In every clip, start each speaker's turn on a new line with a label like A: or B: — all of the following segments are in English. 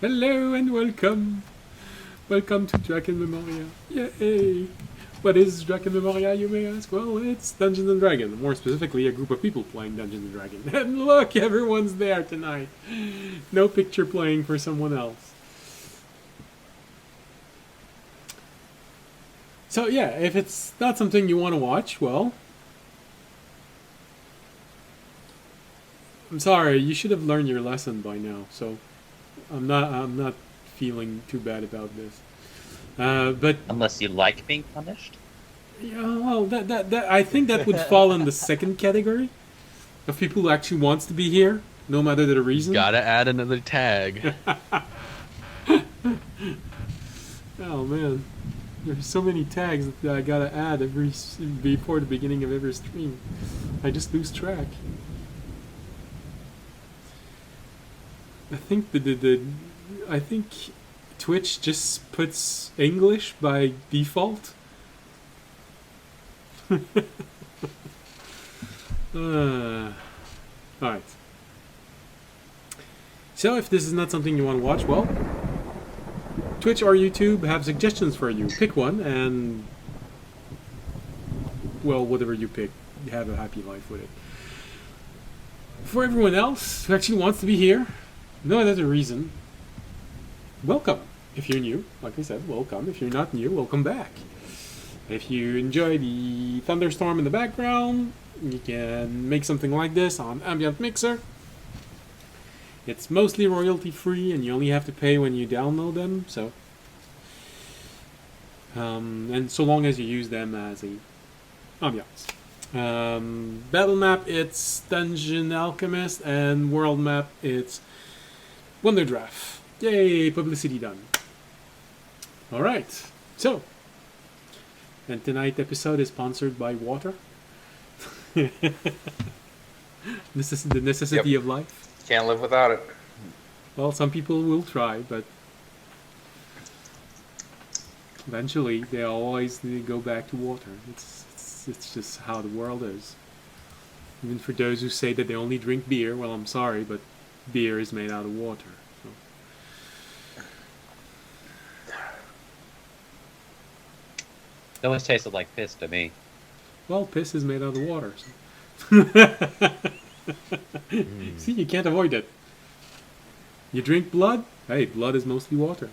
A: Hello and welcome. Welcome to Drakenmemoria. Yay! What is Drakenmemoria, you may ask? Well, it's Dungeons and Dragons. More specifically, a group of people playing Dungeons and Dragons. And look, everyone's there tonight. No picture playing for someone else. So yeah, if it's not something you want to watch, well, I'm sorry. You should have learned your lesson by now. So I'm not feeling too bad about this. But
B: Unless you like being punished.
A: yeah, well, that I think that would fall in the second category of people who actually wants to be here, no matter the reason.
C: Gotta add another tag.
A: Oh man, there's so many tags that I gotta add before the beginning of every stream. I just lose track. I think I think Twitch just puts English by default. Alright. So if this is not something you want to watch, well, Twitch or YouTube have suggestions for you. Pick one and, well, whatever you pick, have a happy life with it. For everyone else who actually wants to be here, no other reason, welcome. If you're new, like I said, welcome. If you're not new, welcome back. If you enjoy the thunderstorm in the background, you can make something like this on Ambient Mixer. It's mostly royalty free and you only have to pay when you download them, so and so long as you use them as a ambiance. Battle map, it's Dungeon Alchemist, and world map, it's Wonderdraft. Yay, publicity done. Alright, so, and tonight's episode is sponsored by water. This is the necessity of life.
D: Can't live without it.
A: Well, some people will try, but eventually they always need to go back to water. It's just how the world is. Even for those who say that they only drink beer, well, I'm sorry, but beer is made out of water. So.
B: It always tasted like piss to me.
A: Well, piss is made out of water. So. See, you can't avoid it. You drink blood? Hey, blood is mostly water.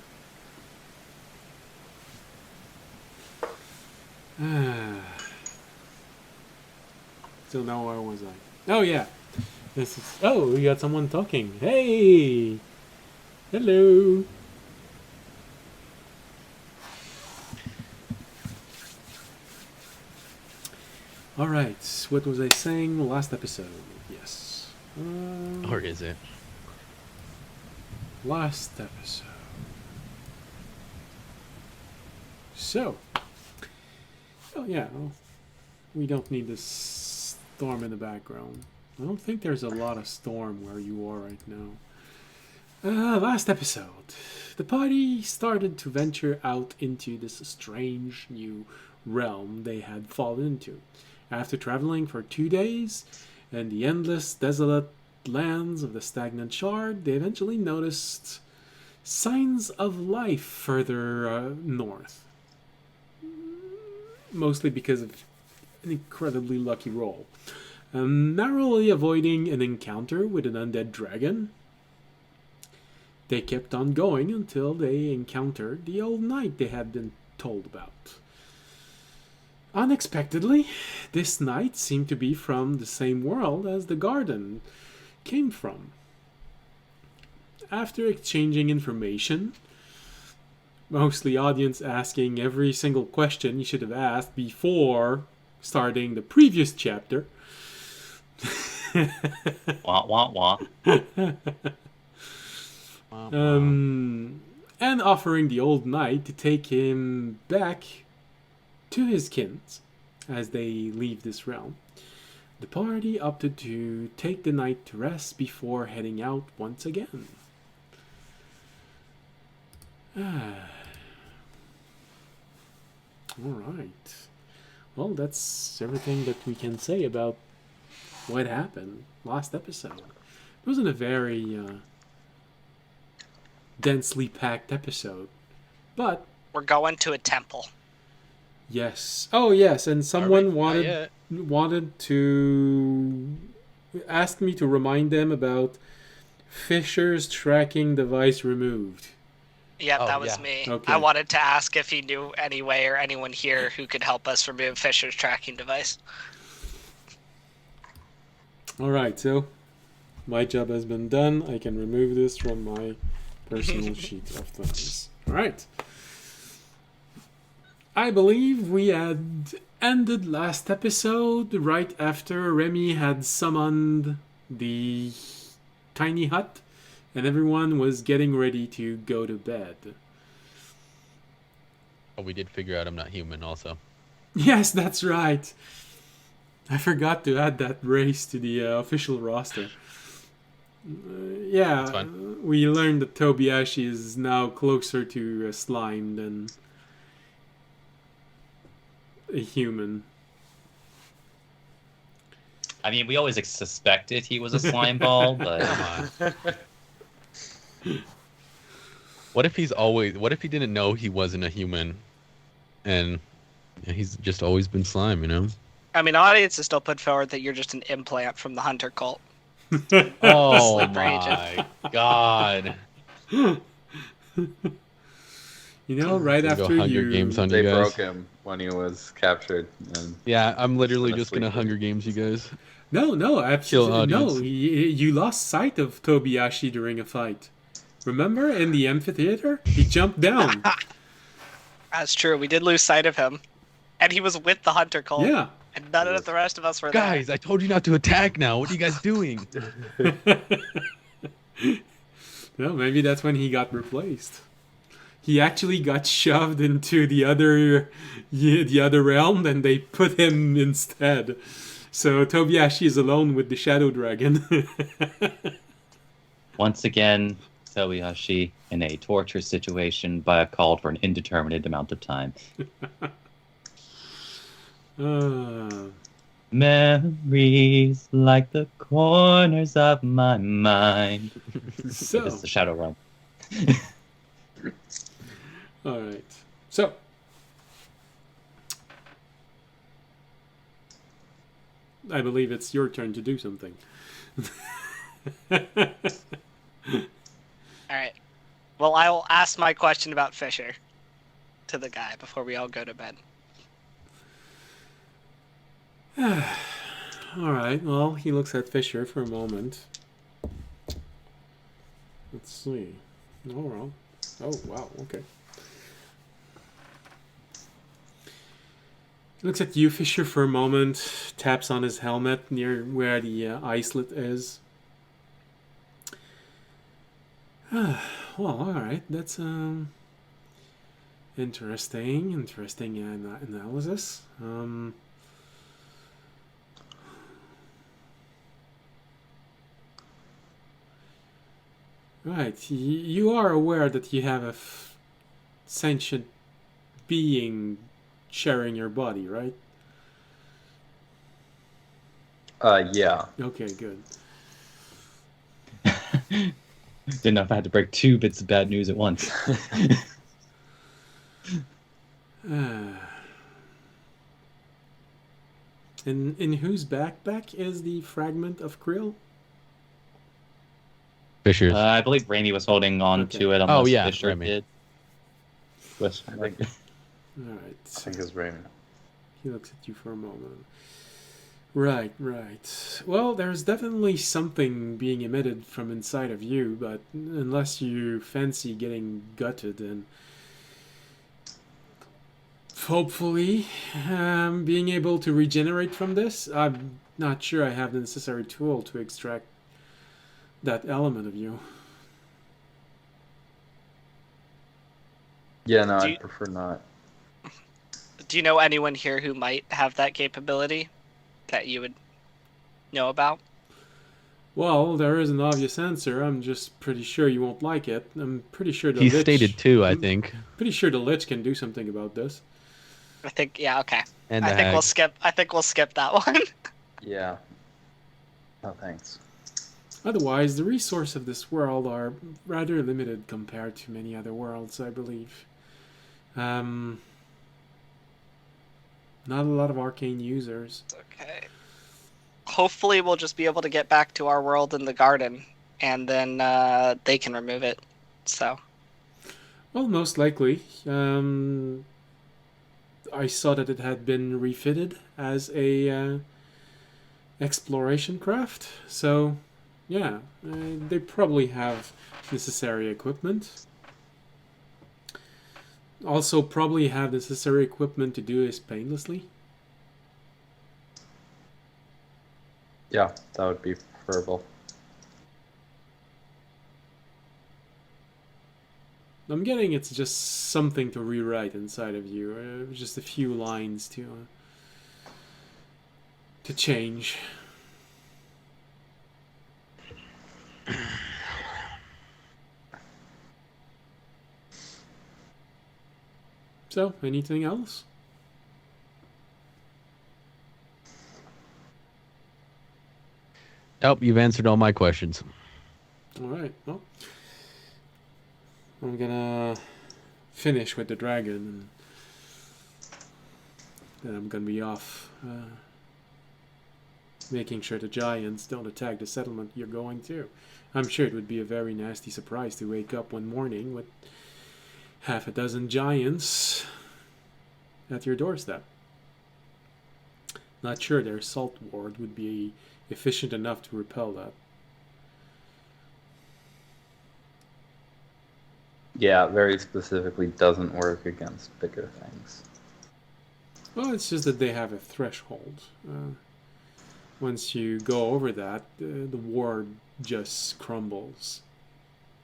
A: So now where was I? Oh yeah. This is. Oh, we got someone talking. Hey. Hello. All right. What was I saying? Last episode. Yes.
C: Or is it?
A: Last episode. So. Oh yeah. Well, we don't need this storm in the background. I don't think there's a lot of storm where you are right now. Last episode. The party started to venture out into this strange new realm they had fallen into. After traveling for 2 days and the endless, desolate lands of the Stagnant Shard, they eventually noticed signs of life further north. Mostly because of an incredibly lucky roll. Narrowly avoiding an encounter with an undead dragon, they kept on going until they encountered the old knight they had been told about. Unexpectedly, this knight seemed to be from the same world as the garden came from. After exchanging information, mostly audience asking every single question you should have asked before starting the previous chapter,
B: Wah, wah, wah.
A: And offering the old knight to take him back to his kins as they leave this realm. The party opted to take the night to rest before heading out once again. Alright. Well, that's everything that we can say about what happened last episode. It wasn't a very densely packed episode. But
D: We're going to a temple.
A: yes, oh yes, and someone
C: Not yet.
A: wanted to ask me to remind them about Fisher's tracking device removed.
D: Yep,
C: Oh,
D: that was
C: yeah.
D: me.
A: Okay.
D: I wanted to ask if he knew any way or anyone here who could help us remove Fisher's tracking device.
A: Alright, so my job has been done. I can remove this from my personal sheet of things. Alright. I believe we had ended last episode right after Remy had summoned the tiny hut and everyone was getting ready to go to bed.
C: Oh, we did figure out I'm not human also.
A: Yes, that's right. I forgot to add that race to the official roster. Yeah,
C: That's fine.
A: we learned that Tobiashi is now closer to a slime than a human.
B: I mean, we always suspected he was a slime ball, but
C: Come on. What if he didn't know he wasn't a human, and he's just always been slime, you know?
D: I mean, audience has still put forward that you're just an implant from the Hunter cult.
C: Oh
D: Sleeper
C: my god!
A: You know, right
C: Gonna go
A: after
C: Hunger
A: you
C: Games on
E: They
C: you guys.
E: broke him when he was captured. And
C: Yeah, I'm literally
E: Gonna
C: just gonna
E: sleep.
C: Hunger Games you guys.
A: No, absolutely no.
C: audience.
A: You lost sight of Tobiashi during a fight. Remember in the amphitheater? He jumped down.
D: That's true. We did lose sight of him. And he was with the Hunter cult.
A: Yeah.
D: And none of the rest of us were
C: Guys, I told you not to attack now. What are you guys doing?
A: No, maybe that's when he got replaced. He actually got shoved into the other realm, and they put him instead. So Tobiashi is alone with the Shadow Dragon.
B: once again, Tobiyashi in a torture situation by a call for an indeterminate amount of time. Memories like the corners of my mind.
A: So,
B: This is the Shadow Realm.
A: all right. So, I believe it's your turn to do something.
D: Alright. Well, I will ask my question about Fisher to the guy before we all go to bed.
A: All right. Well, he looks at Fisher for a moment. Let's see. Oh, well. Oh, wow. Okay. He looks at you, Fisher, for a moment. Taps on his helmet near where the icelet is. Well, all right. That's interesting. Interesting analysis. Right, you are aware that you have a sentient being sharing your body, right?
E: yeah.
A: Okay, good.
B: Didn't know if I had to break 2 bits of bad news at once.
A: In whose backpack is the fragment of krill?
C: Fisher's.
B: I believe Raimi was holding on
A: Okay.
B: to it unless
C: yeah,
B: Fisher
C: Raimi.
B: did. Which,
E: I think
A: All right.
E: I think it's Raymond.
A: He looks at you for a moment. Right. Well, there's definitely something being emitted from inside of you, but unless you fancy getting gutted, and hopefully being able to regenerate from this, I'm not sure I have the necessary tool to extract that element of you.
E: Yeah, no,
D: Do
E: I'd
D: you-
E: prefer not.
D: Do you know anyone here who might have that capability that you would know about?
A: Well, there is an obvious answer. I'm just pretty sure you won't like it. I'm pretty sure the
C: He
A: Lich...
C: stated 2, I think.
A: Pretty sure the Lich can do something about this.
D: I think, yeah, okay.
C: And
D: I
C: the
D: think
C: hag.
D: we'll skip that one.
E: Yeah. No, thanks.
A: Otherwise, the resources of this world are rather limited compared to many other worlds, I believe. Not a lot of arcane users.
D: Okay. Hopefully, we'll just be able to get back to our world in the garden, and then they can remove it. So.
A: Well, most likely. I saw that it had been refitted as a exploration craft, so yeah, they probably have necessary equipment. Also, probably have necessary equipment to do this painlessly.
E: Yeah, that would be preferable.
A: I'm getting it's just something to rewrite inside of you, just a few lines to change. So, anything else?
C: Nope, you've answered all my questions.
A: All right. Well, I'm gonna finish with the dragon, and then I'm gonna be off, making sure the giants don't attack the settlement you're going to. I'm sure it would be a very nasty surprise to wake up one morning with half a dozen giants at your doorstep. Not sure their salt ward would be efficient enough to repel that.
E: Yeah, very specifically doesn't work against bigger things.
A: Well, it's just that they have a threshold. Once you go over that, the ward just crumbles.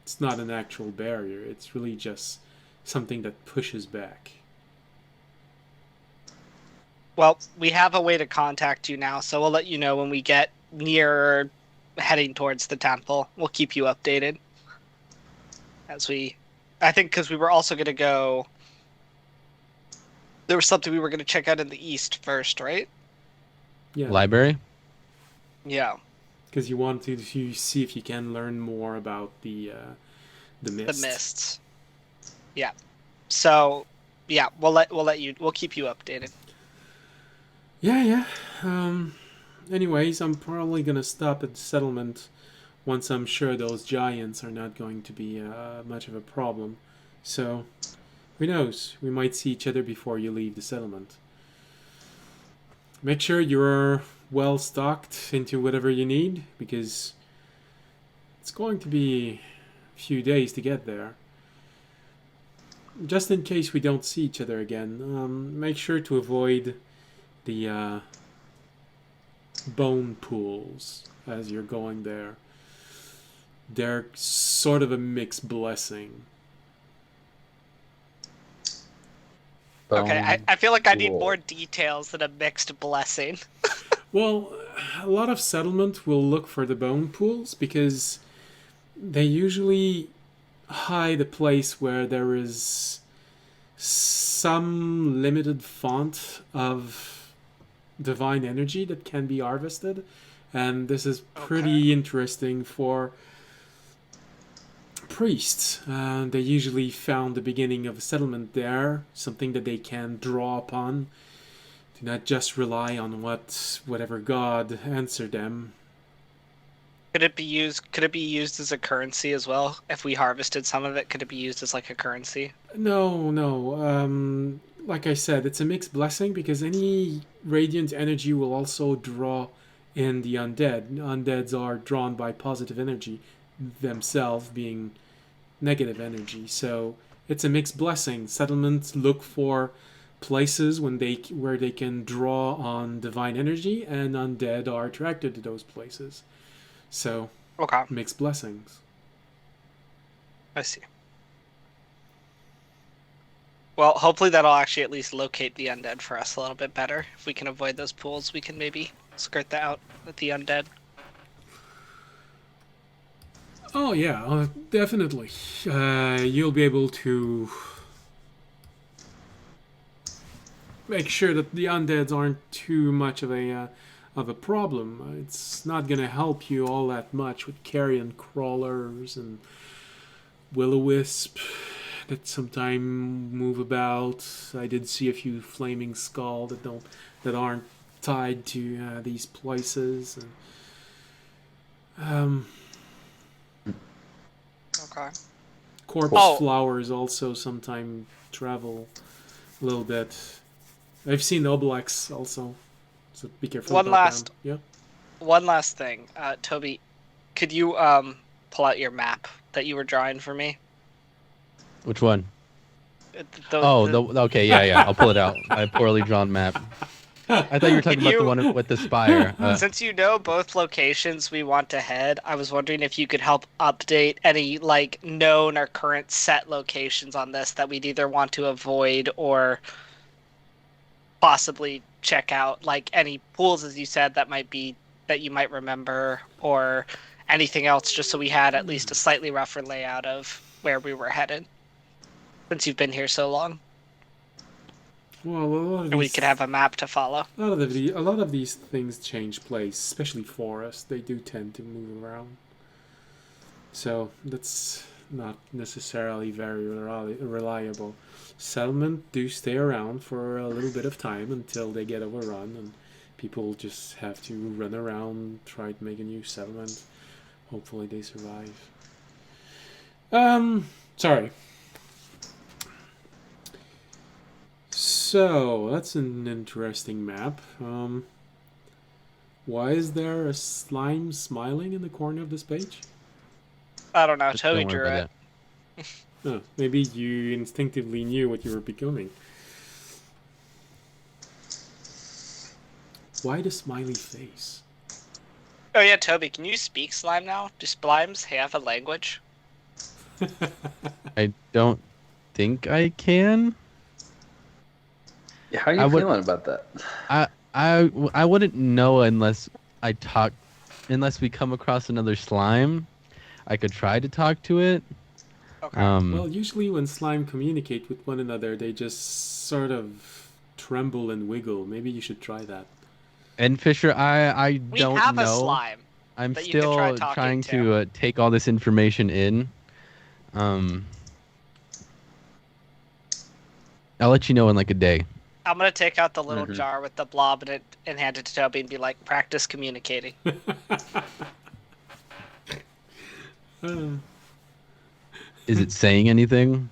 A: It's not an actual barrier. It's really just something that pushes back.
D: Well, we have a way to contact you now, so we'll let you know when we get near heading towards the temple. We'll keep you updated. I think because we were also going to go... There was something we were going to check out in the east first, right?
A: Yeah,
C: Library?
A: because you want to see if you can learn more about the mist.
D: The mists. Yeah. So, yeah, we'll keep you updated.
A: Yeah. Anyways, I'm probably gonna stop at the settlement once I'm sure those giants are not going to be much of a problem. So, who knows? We might see each other before you leave the settlement. Make sure you're well stocked into whatever you need, because it's going to be a few days to get there. Just in case we don't see each other again, make sure to avoid the bone pools as you're going there. They're sort of a mixed blessing.
D: Okay, I feel like I need
E: Cool.
D: more details than a mixed blessing.
A: Well, a lot of settlement will look for the bone pools because they usually hide a place where there is some limited font of divine energy that can be harvested, and this is pretty interesting for priests. They usually found the beginning of a settlement there, something that they can draw upon, to not just rely on whatever god answered them.
D: Could it be used as a currency as well? If we harvested some of it, could it be used as like a currency?
A: No. Like I said, it's a mixed blessing because any radiant energy will also draw in the undead. Undeads are drawn by positive energy, themselves being negative energy. So it's a mixed blessing. Settlements look for places where they can draw on divine energy, and undead are attracted to those places. So
D: Okay,
A: mixed blessings.
D: I see. Well, hopefully that'll actually at least locate the undead for us a little bit better. If we can avoid those pools, we can maybe skirt that out with the undead.
A: Oh yeah, definitely. You'll be able to make sure that the undeads aren't too much of of a problem. It's not going to help you all that much with carrion crawlers and will-o-wisp that sometimes move about. I did see a few flaming skull that aren't tied to these places. And,
D: Okay.
A: corpse flowers also sometimes travel a little bit. I've seen Obelix also, so be careful about them. Yeah.
D: One last thing, Toby, could you pull out your map that you were drawing for me?
C: Which one?
D: The-
C: Okay, yeah. I'll pull it out. My poorly drawn map. I thought you were talking about the one with the spire.
D: Since you know both locations we want to head, I was wondering if you could help update any like known or current set locations on this that we'd either want to avoid or possibly check out, like any pools, as you said, that you might remember, or anything else, just so we had at least a slightly rougher layout of where we were headed, since you've been here so long.
A: Well, a lot of
D: And we
A: these-
D: could have a map to follow.
A: A lot of these things change place, especially forests. They do tend to move around. So that's not necessarily very reliable. Settlement do stay around for a little bit of time until they get overrun, and people just have to run around, try to make a new settlement. Hopefully they survive. Sorry. So, that's an interesting map. Why is there a slime smiling in the corner of this page?
D: I don't know.
C: Just
D: Toby
C: don't worry
D: drew
C: about
D: it.
C: that.
A: Oh, maybe you instinctively knew what you were becoming. Why the smiley face?
D: Oh yeah, Toby, can you speak slime now? Do slimes have a language?
C: I don't think I can.
E: Yeah, how are you
C: I would-
E: feeling about that?
C: I wouldn't know unless we come across another slime. I could try to talk to it.
D: Okay.
A: Well, usually when slime communicate with one another, they just sort of tremble and wiggle. Maybe you should try that.
C: And Fisher, I
D: we
C: don't
D: have
C: know.
D: a slime.
C: I'm
D: that you could try
C: still
D: talking
C: trying
D: to.
C: to take all this information in. I'll let you know in like a day.
D: I'm gonna take out the little
E: Mhm.
D: jar with the blob in it and hand it to Toby and be like, practice communicating.
C: Is it saying anything?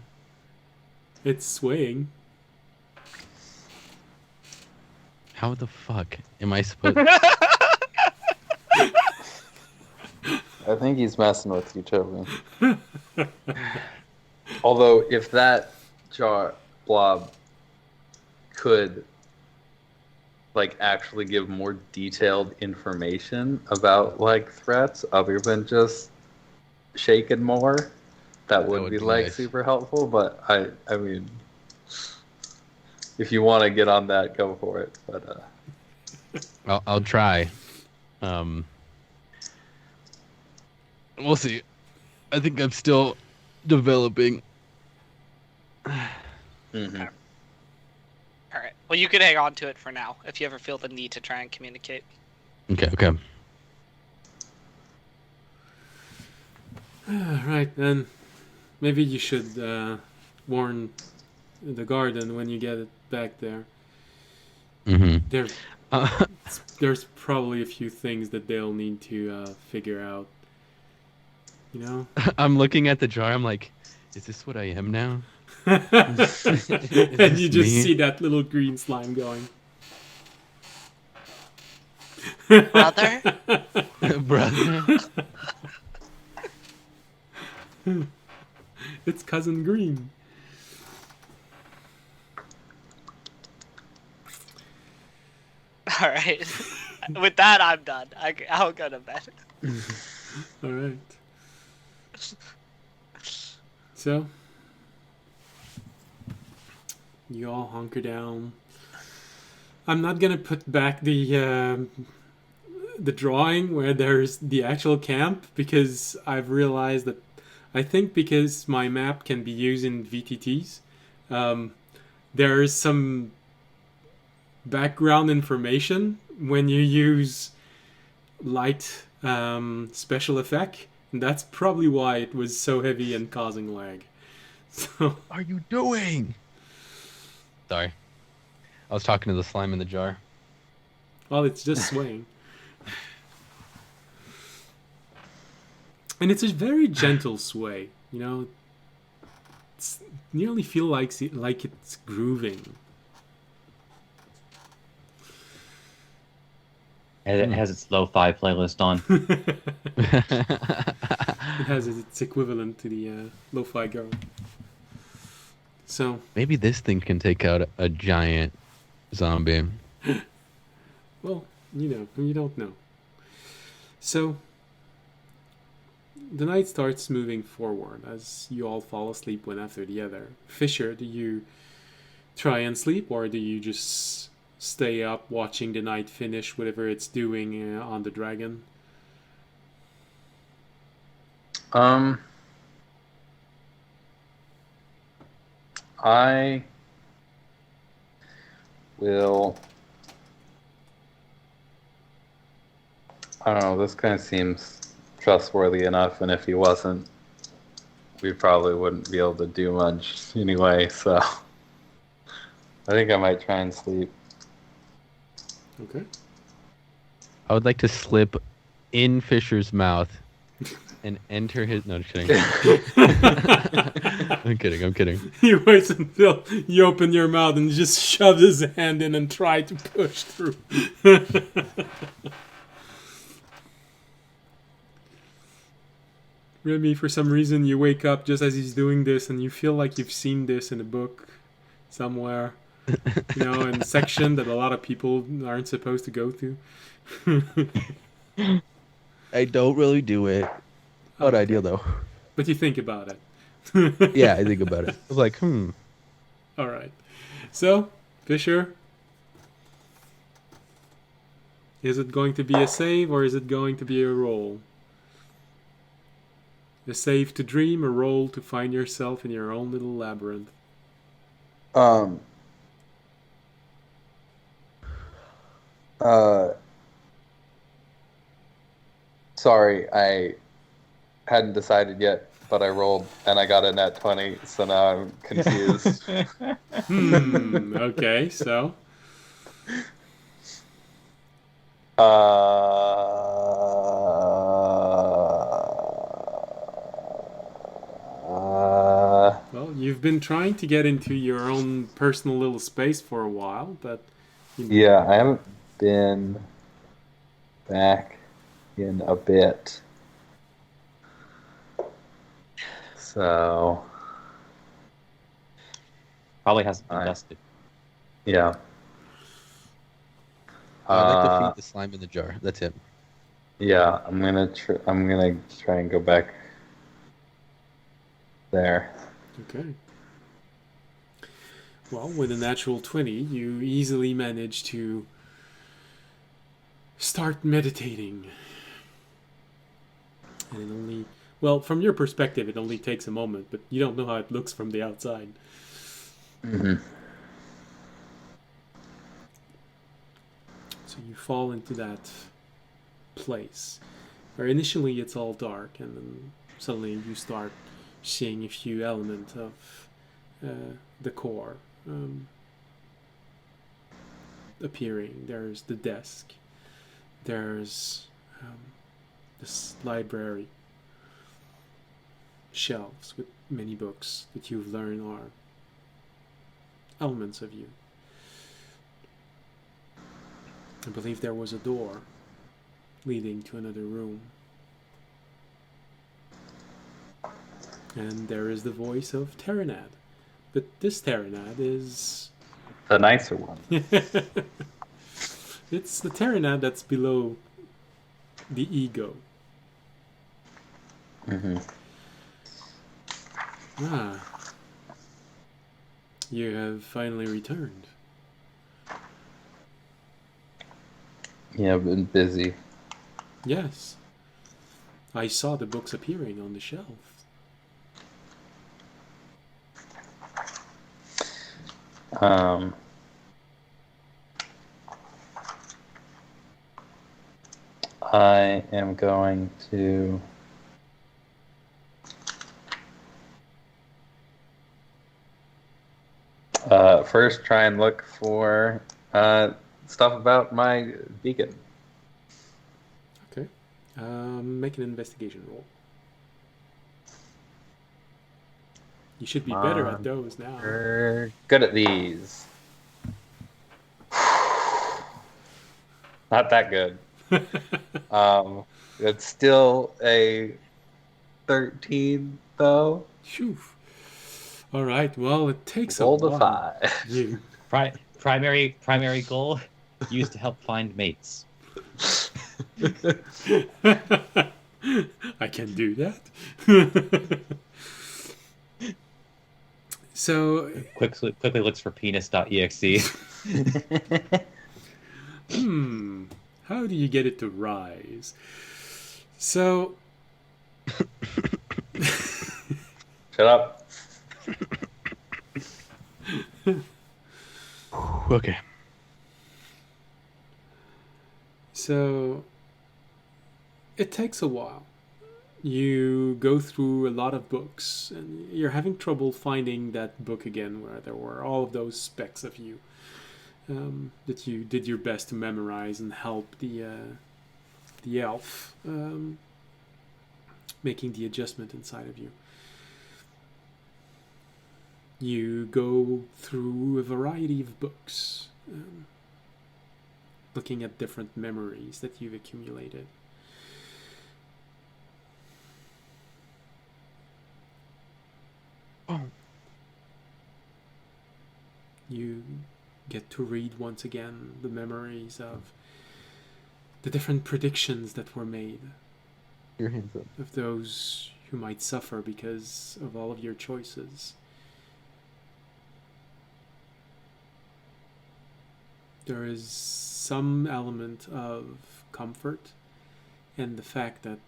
A: It's swaying.
C: How the fuck am I supposed?
E: I think he's messing with you, Toby. Although, if that jar blob could, like, actually give more detailed information about, like, threats other than just shaking more, that would be like,
C: nice.
E: super helpful. But I mean, if you want to get on that, go for it. But
C: I'll try. We'll see. I think I'm still developing.
E: mhm.
D: All right. Well, you can hang on to it for now if you ever feel the need to try and communicate.
C: Okay.
A: Right, then maybe you should warn the garden when you get it back there.
C: Mm-hmm.
A: There's probably a few things that they'll need to figure out. You know?
C: I'm looking at the jar. I'm like, is this what I am now?
A: And you just
C: me?
A: see that little green slime going.
D: Brother?
C: Brother.
A: It's Cousin Green.
D: All right. With that, I'm done. I'll go to bed.
A: All right. So, you all hunker down. I'm not gonna put back the drawing where there's the actual camp because I've realized that I think because my map can be used in VTTs, there's some background information when you use light special effect, and that's probably why it was so heavy and causing lag. So,
C: What are you doing? Sorry. I was talking to the slime in the jar.
A: well, it's just swaying. And it's a very gentle sway, you know. It's nearly feel like it's grooving.
B: It has its lo-fi playlist on.
A: It has its equivalent to the lo-fi girl. So,
C: Maybe this thing can take out a giant zombie.
A: well, you don't know. So, the night starts moving forward as you all fall asleep one after the other. Fisher, do you try and sleep, or do you just stay up watching the night finish whatever it's doing on the dragon?
E: I will. I don't know. This kind of seems trustworthy enough, and if he wasn't, we probably wouldn't be able to do much anyway. So I think I might try and sleep.
A: Okay.
C: I would like to slip in Fisher's mouth and enter his. No, just kidding. I'm kidding.
A: He waits until you open your mouth and just shove his hand in and try to push through. Remy, for some reason, you wake up just as he's doing this, and you feel like you've seen this in a book somewhere. You know, in a section that a lot of people aren't supposed to go to.
C: I don't really do it. Not ideal though.
A: But you think about it.
C: Yeah, I think about it. I was like,
A: All right. So, Fisher, is it going to be a save or is it going to be a roll? A save to dream, a roll to find yourself in your own little labyrinth.
E: Sorry, I hadn't decided yet, but I rolled and I got a nat 20, so now I'm confused.
A: Okay, so. Well, you've been trying to get into your own personal little space for a while, but...
E: Yeah, I haven't been back in a bit. So...
B: Probably hasn't been dusted.
E: Yeah.
C: I'd like to feed the slime in the jar. That's it.
E: Yeah, I'm gonna try and go back there.
A: Okay. Well, with a natural 20, you easily manage to start meditating. And it only... Well, from your perspective, it only takes a moment, but you don't know how it looks from the outside.
E: Mm-hmm.
A: So you fall into that place where initially it's all dark, and then suddenly you start seeing a few elements of the core appearing. There's the desk. There's this library. Shelves with many books that you've learned are elements of you. I believe there was a door leading to another room. And there is the voice of Terranad. But this Terranad is...
E: The nicer one.
A: It's the Terranad that's below the ego.
E: Mm-hmm.
A: Ah. You have finally returned.
E: Yeah, I've been busy.
A: Yes. I saw the books appearing on the shelf.
E: I am going to first try and look for stuff about my beacon.
A: Okay. Make an investigation roll. You should be better at those now.
E: We're good at these. Not that good. It's still a 13 though.
A: Phew. All right. Well, it takes
E: Rolled
A: a
E: a
A: while.
E: 5.
A: You.
B: Primary goal used to help find mates.
A: I can do that. So,
B: Quickly looks for penis.exe.
A: how do you get it to rise? So,
E: Shut up.
C: Okay.
A: So, it takes a while. You go through a lot of books, and you're having trouble finding that book again where there were all of those specs of you that you did your best to memorize and help the elf making the adjustment inside of you. You go through a variety of books, looking at different memories that you've accumulated.
C: Oh.
A: You get to read once again the memories of the different predictions that were made,
C: Your hands up.
A: of those who might suffer because of all of your choices. There is some element of comfort in the fact that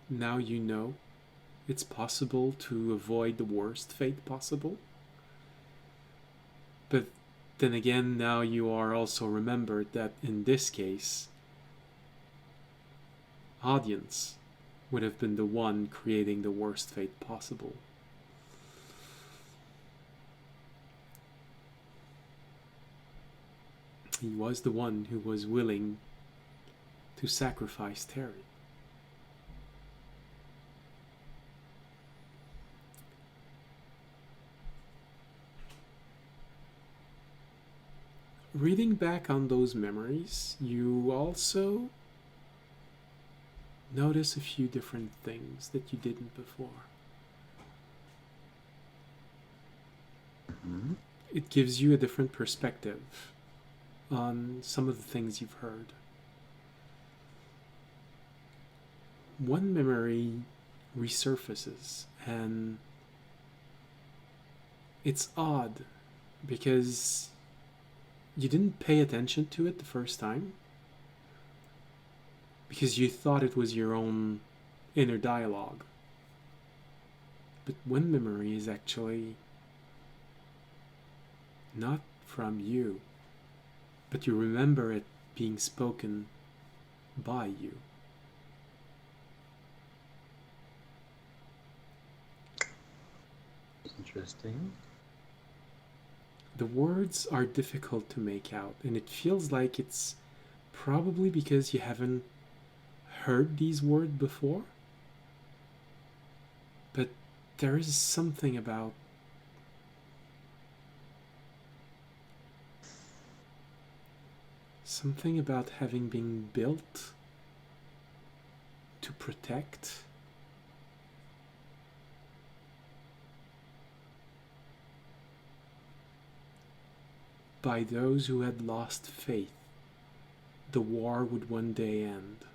A: now you know it's possible to avoid the worst fate possible. But then again, now you are also remembered that in this case, audience would have been the one creating the worst fate possible. He was the one who was willing to sacrifice Terry. Reading back on those memories, you also notice a few different things that you didn't before.
E: Mm-hmm.
A: It gives you a different perspective on some of the things you've heard. One memory resurfaces, and it's odd because you didn't pay attention to it the first time because you thought it was your own inner dialogue. But one memory is actually not from you, but you remember it being spoken by you.
E: Interesting.
A: The words are difficult to make out, and it feels like it's probably because you haven't heard these words before. But there is something about having been built to protect. By those who had lost faith, the war would one day end.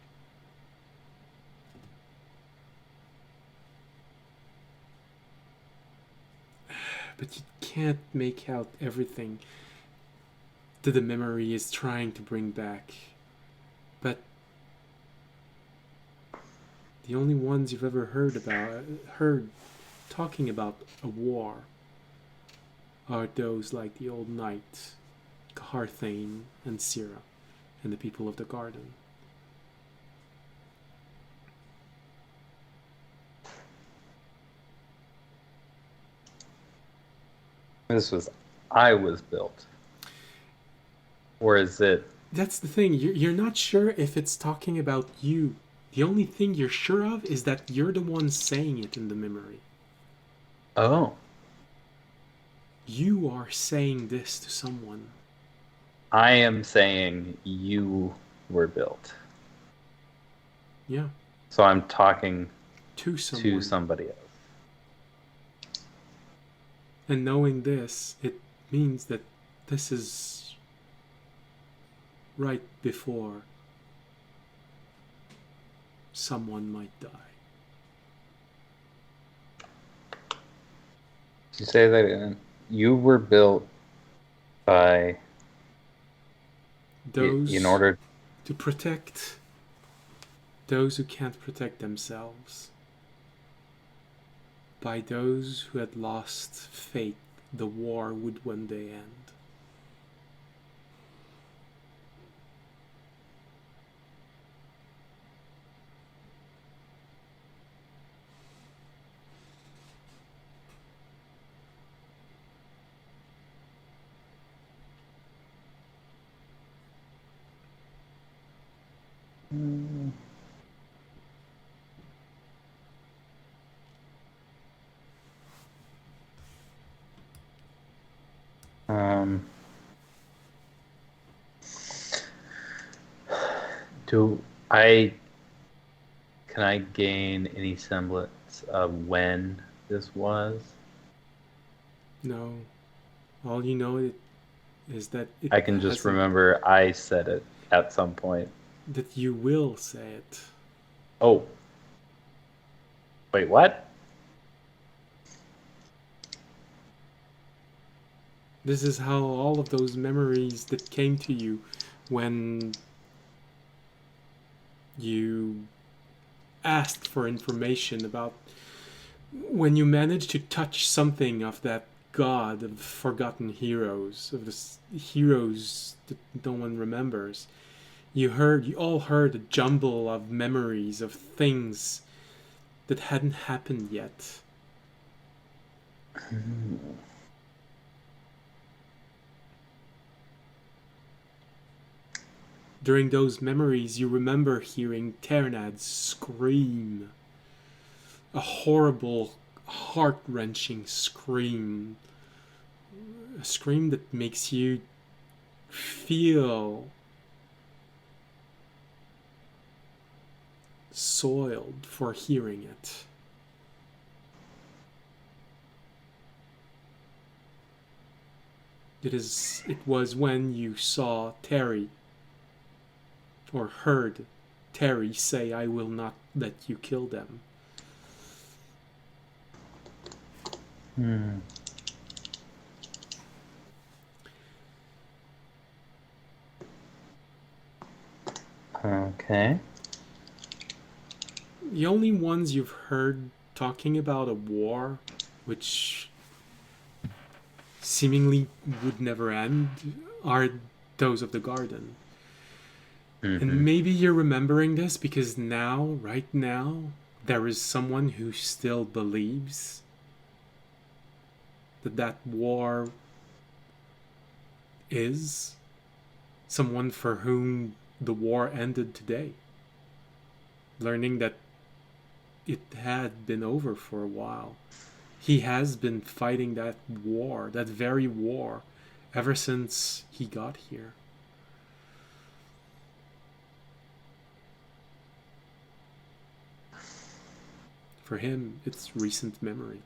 A: But you can't make out everything that the memory is trying to bring back. But the only ones you've ever heard talking about a war are those like the old knight, Harthane and Syrah, and the people of the garden.
E: This was I was built. Or is it
A: That's the thing. You're not sure if it's talking about you. The only thing you're sure of is that you're the one saying it in the memory.
E: oh.
A: You are saying this to someone.
E: I am saying you were built.
A: Yeah,
E: So I'm talking
A: to someone.
E: to somebody else.
A: And knowing this, it means that this is right before someone might die.
E: You say that again. You were built by
A: Those
E: in order
A: to protect those who can't protect themselves. By those who had lost faith the war would one day end.
E: um do I can I gain any semblance of when this was?
A: No. All you know is that it
E: I can just
A: hasn't-
E: remember I said it at some point.
A: that you will say it.
E: Oh. Wait, what?
A: This is how all of those memories that came to you when you asked for information about when you managed to touch something of that god of forgotten heroes, of the heroes that no one remembers. You all heard a jumble of memories of things that hadn't happened yet. During those memories, you remember hearing Ternad scream. A horrible, heart-wrenching scream. A scream that makes you feel soiled for hearing it. It was when you saw Terry, or heard Terry say, "I will not let you kill them."
E: Okay.
A: The only ones you've heard talking about a war, which seemingly would never end, are those of the garden. And maybe you're remembering this because now, right now, there is someone who still believes that war is someone for whom the war ended today. Learning that it had been over for a while. He has been fighting that war, that very war, ever since he got here. For him, it's recent memory.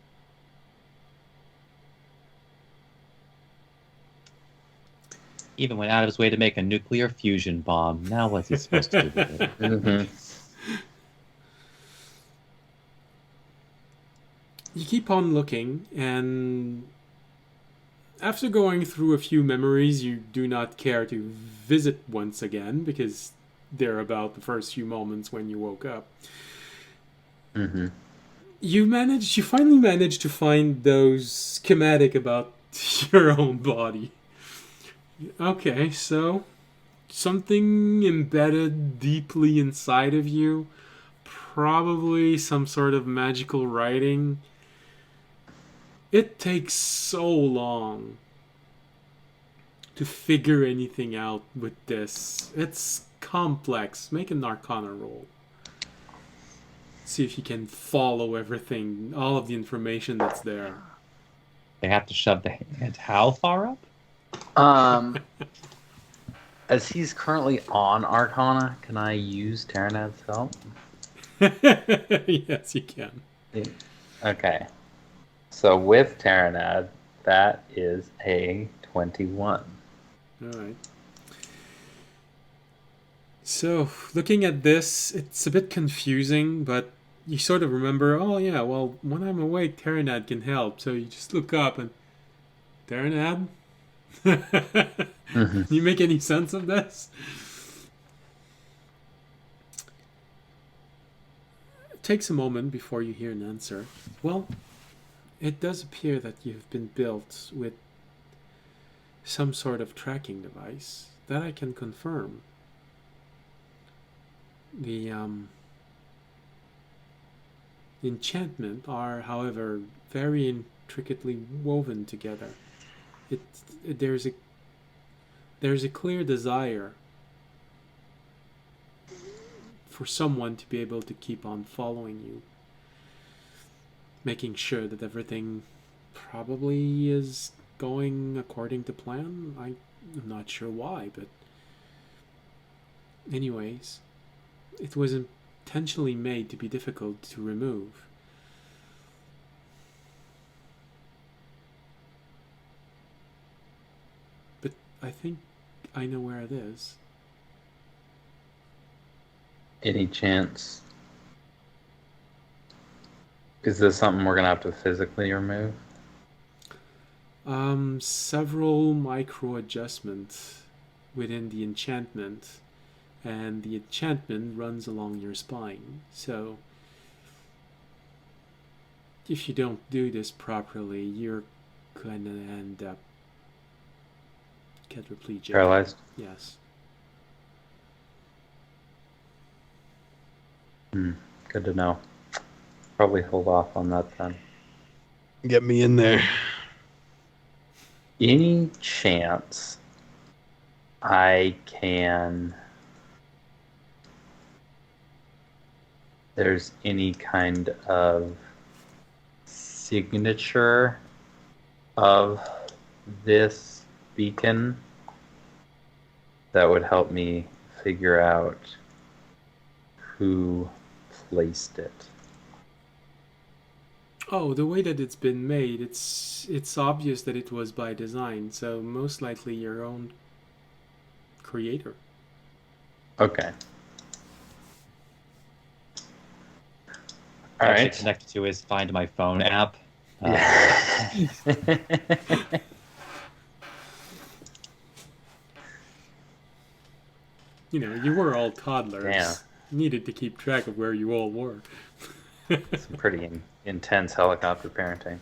B: Even went out of his way to make a nuclear fusion bomb. Now what's he supposed to do with it?
A: You keep on looking, and after going through a few memories you do not care to visit once again because they're about the first few moments when you woke up. You finally managed to find those schematic about your own body. Okay, so something embedded deeply inside of you, probably some sort of magical writing. It takes so long to figure anything out with this. It's complex. Make an Arcana roll. See if you can follow everything, all of the information that's there.
B: They have to shove the hand how far up?
E: As he's currently on Arcana, can I use Terranad's help?
A: Yes, you can.
E: Okay. So with Terranad, that is a 21.
A: All right. So, looking at this, it's a bit confusing, but you sort of remember, oh yeah, well, when I'm awake, Terranad can help. So you just look up and, Terranad? Can you make any sense of this? It takes a moment before you hear an answer. Well, it does appear that you've been built with some sort of tracking device. That I can confirm. The enchantment are, however, very intricately woven together. There's a clear desire for someone to be able to keep on following you, making sure that everything probably is going according to plan. I'm not sure why, but anyways, it was intentionally made to be difficult to remove. But I think I know where it is.
E: Any chance? Is this something we're gonna have to physically remove?
A: Several micro adjustments within the enchantment, and the enchantment runs along your spine. So if you don't do this properly, you're gonna end up quadriplegic.
E: Paralyzed?
A: Yes.
E: Good to know. Probably hold off on that then.
C: Get me in there.
E: Any chance I can... There's any kind of signature of this beacon that would help me figure out who placed it?
A: Oh, the way that it's been made, it's obvious that it was by design, so most likely your own creator.
E: Okay. All
B: Actually
E: right.
B: connected to his Find My Phone app.
E: Yeah.
A: You know, you were all toddlers.
E: Yeah.
A: You needed to keep track of where you all were.
E: Some pretty intense helicopter parenting.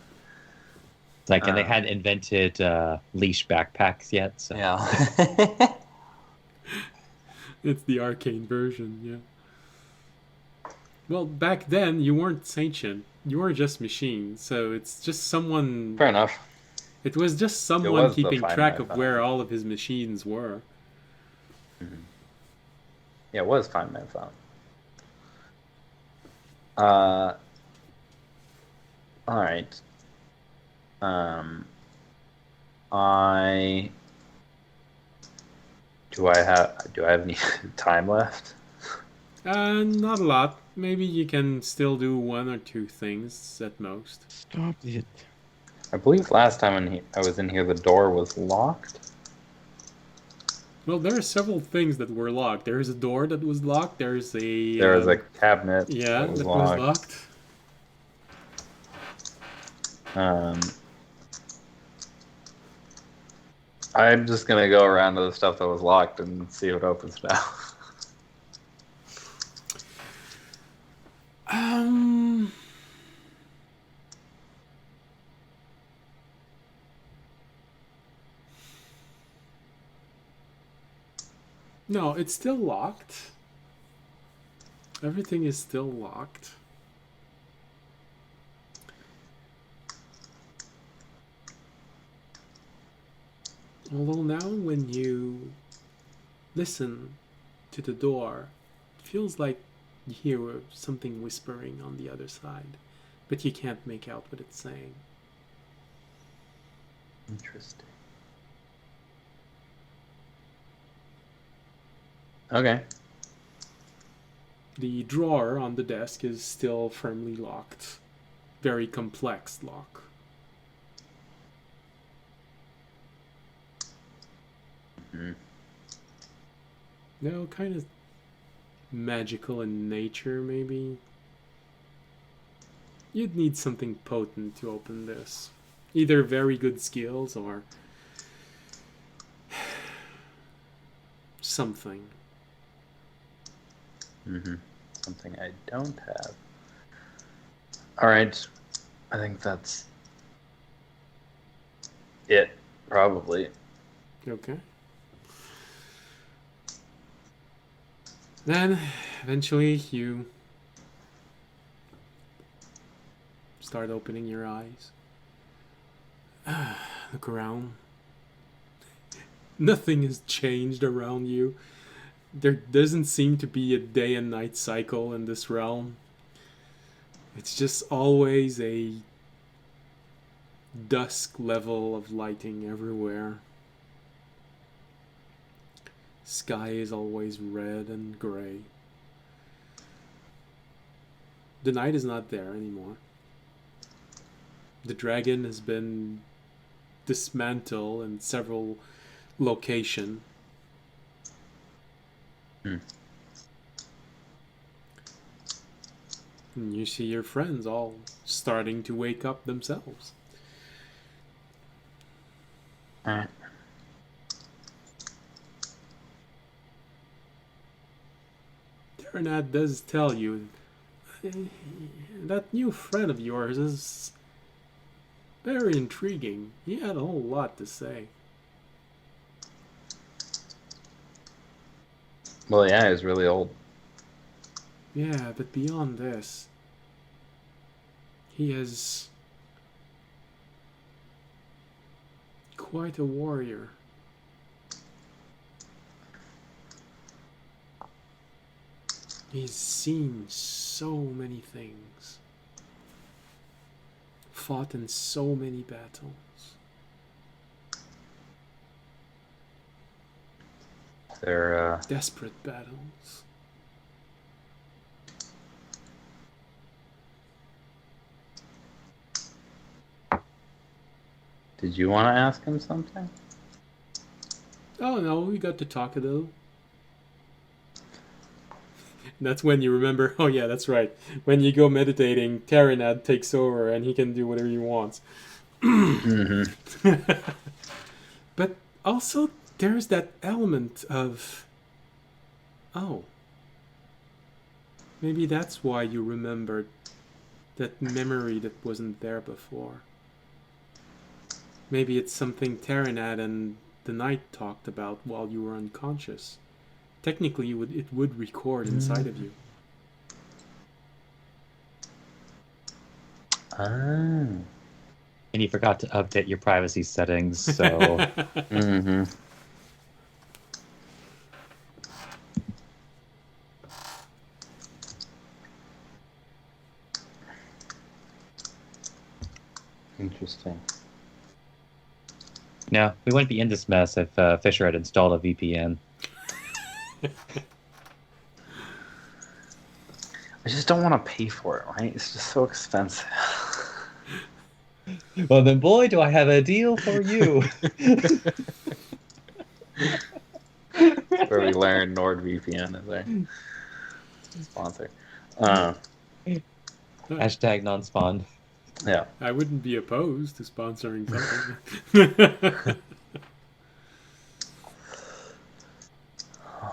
B: Like, and they hadn't invented leash backpacks yet, so
E: Yeah.
A: It's the arcane version, yeah. Well, back then, you weren't sentient. You were just machines, so it's just someone...
E: Fair enough.
A: It was just someone
E: was the
A: keeping
E: Find
A: track
E: My
A: of
E: Phone.
A: where all of his machines were.
E: Yeah, it was Find My Phone. All right. Do I have any time left?
A: Not a lot. Maybe you can still do one or two things at most.
C: Stop it.
E: I believe last time I was in here, the door was locked.
A: Well, there are several things that were locked. There is a door that was locked. There was a...
E: There was a cabinet
A: yeah,
E: that was
A: that
E: locked.
A: was locked.
E: I'm just gonna go around to the stuff that was locked and see what opens now.
A: No, it's still locked. Everything is still locked. Although now when you listen to the door, it feels like you hear something whispering on the other side, but you can't make out what it's saying.
E: Interesting. Okay.
A: The drawer on the desk is still firmly locked. Very complex lock.
E: Mhm.
A: No, kind of magical in nature, maybe. You'd need something potent to open this. Either very good skills or something.
E: Mm-hmm. Something I don't have. All right. I think that's it, probably.
A: Okay. Then, eventually, you start opening your eyes. Look around. Nothing has changed around you. There doesn't seem to be a day and night cycle in this realm. It's just always a dusk level of lighting everywhere. Sky is always red and gray. The night is not there anymore. The dragon has been dismantled in several locations.
E: Hmm.
A: And you see your friends all starting to wake up themselves.
E: All right.
A: Terenad does tell you that new friend of yours is very intriguing. He had a whole lot to say.
E: Well, yeah, he's really old.
A: Yeah, but beyond this, he is quite a warrior. He's seen so many things, fought in so many battles.
E: They're
A: Desperate battles.
E: Did you want to ask him something?
A: Oh no, we got to talk a little. That's when you remember, oh yeah, that's right. When you go meditating, Terenad takes over and he can do whatever he wants.
E: Mm-hmm.
A: But also, there's that element of, oh, maybe that's why you remembered that memory that wasn't there before. Maybe it's something Terenad and the Knight talked about while you were unconscious. Technically, it would record inside of you.
E: Ah.
B: And you forgot to update your privacy settings, so
E: Mm-hmm. Interesting.
B: no, we wouldn't be in this mess if Fisher had installed a VPN.
E: I just don't want to pay for it, right? It's just so expensive.
B: Well, then, boy, do I have a deal for you.
E: Where we learn NordVPN is our sponsor.
B: Hashtag non-spawn.
E: Yeah.
A: I wouldn't be opposed to sponsoring something.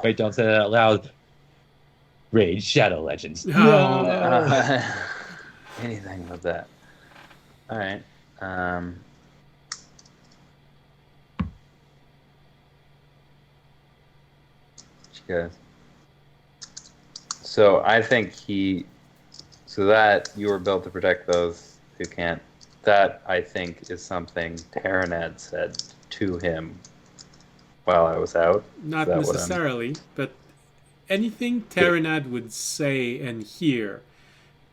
B: Wait, don't say that out loud. Raid Shadow Legends.
A: No.
E: Anything with that. All right. You guys. So I think so that you were built to protect those who can't. That I think is something Terenad said to him while I was out.
A: Not
E: that what I'm-
A: necessarily, but anything Terranad would say and hear,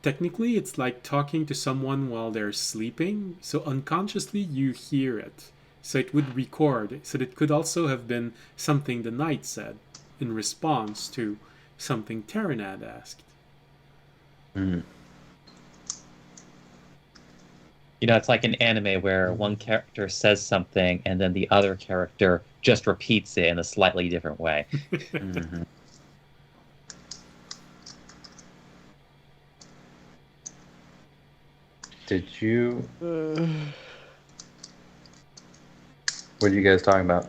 A: technically it's like talking to someone while they're sleeping, so unconsciously you hear it. So it would record. So it could also have been something the knight said in response to something Terranad asked.
E: Mm.
B: You know, it's like an anime where one character says something and then the other character just repeats it in a slightly different way.
E: Mhm. Did you? What are you guys talking about?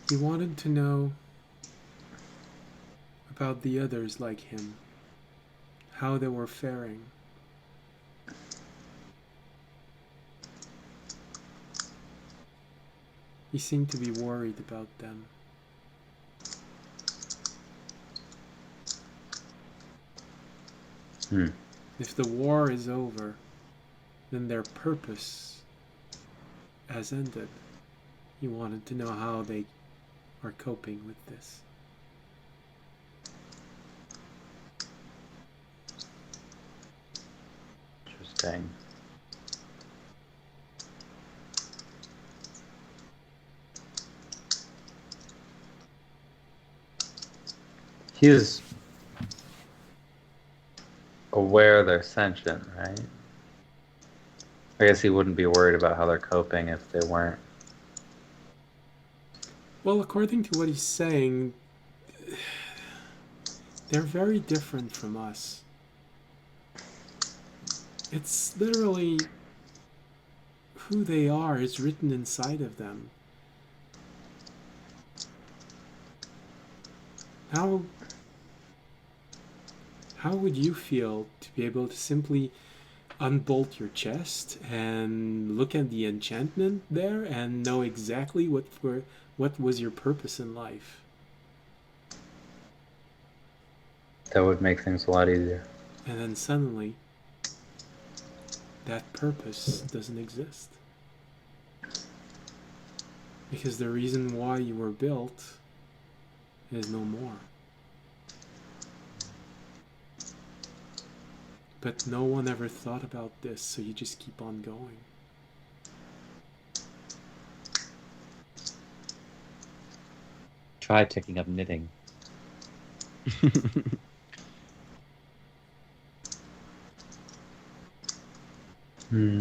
A: He wanted to know about the others like him, how they were faring. He seemed to be worried about them.
E: Hmm.
A: If the war is over, then their purpose has ended. He wanted to know how they are coping with this.
E: Interesting. He's aware they're sentient, right? I guess he wouldn't be worried about how they're coping if they weren't.
A: Well, according to what he's saying, they're very different from us. It's literally who they are is written inside of them. How would you feel to be able to simply unbolt your chest and look at the enchantment there and know exactly what was your purpose in life?
E: That would make things a lot easier.
A: And then suddenly, that purpose doesn't exist. Because the reason why you were built is no more. But no one ever thought about this, so you just keep on going.
B: Try taking up knitting.
E: Hmm.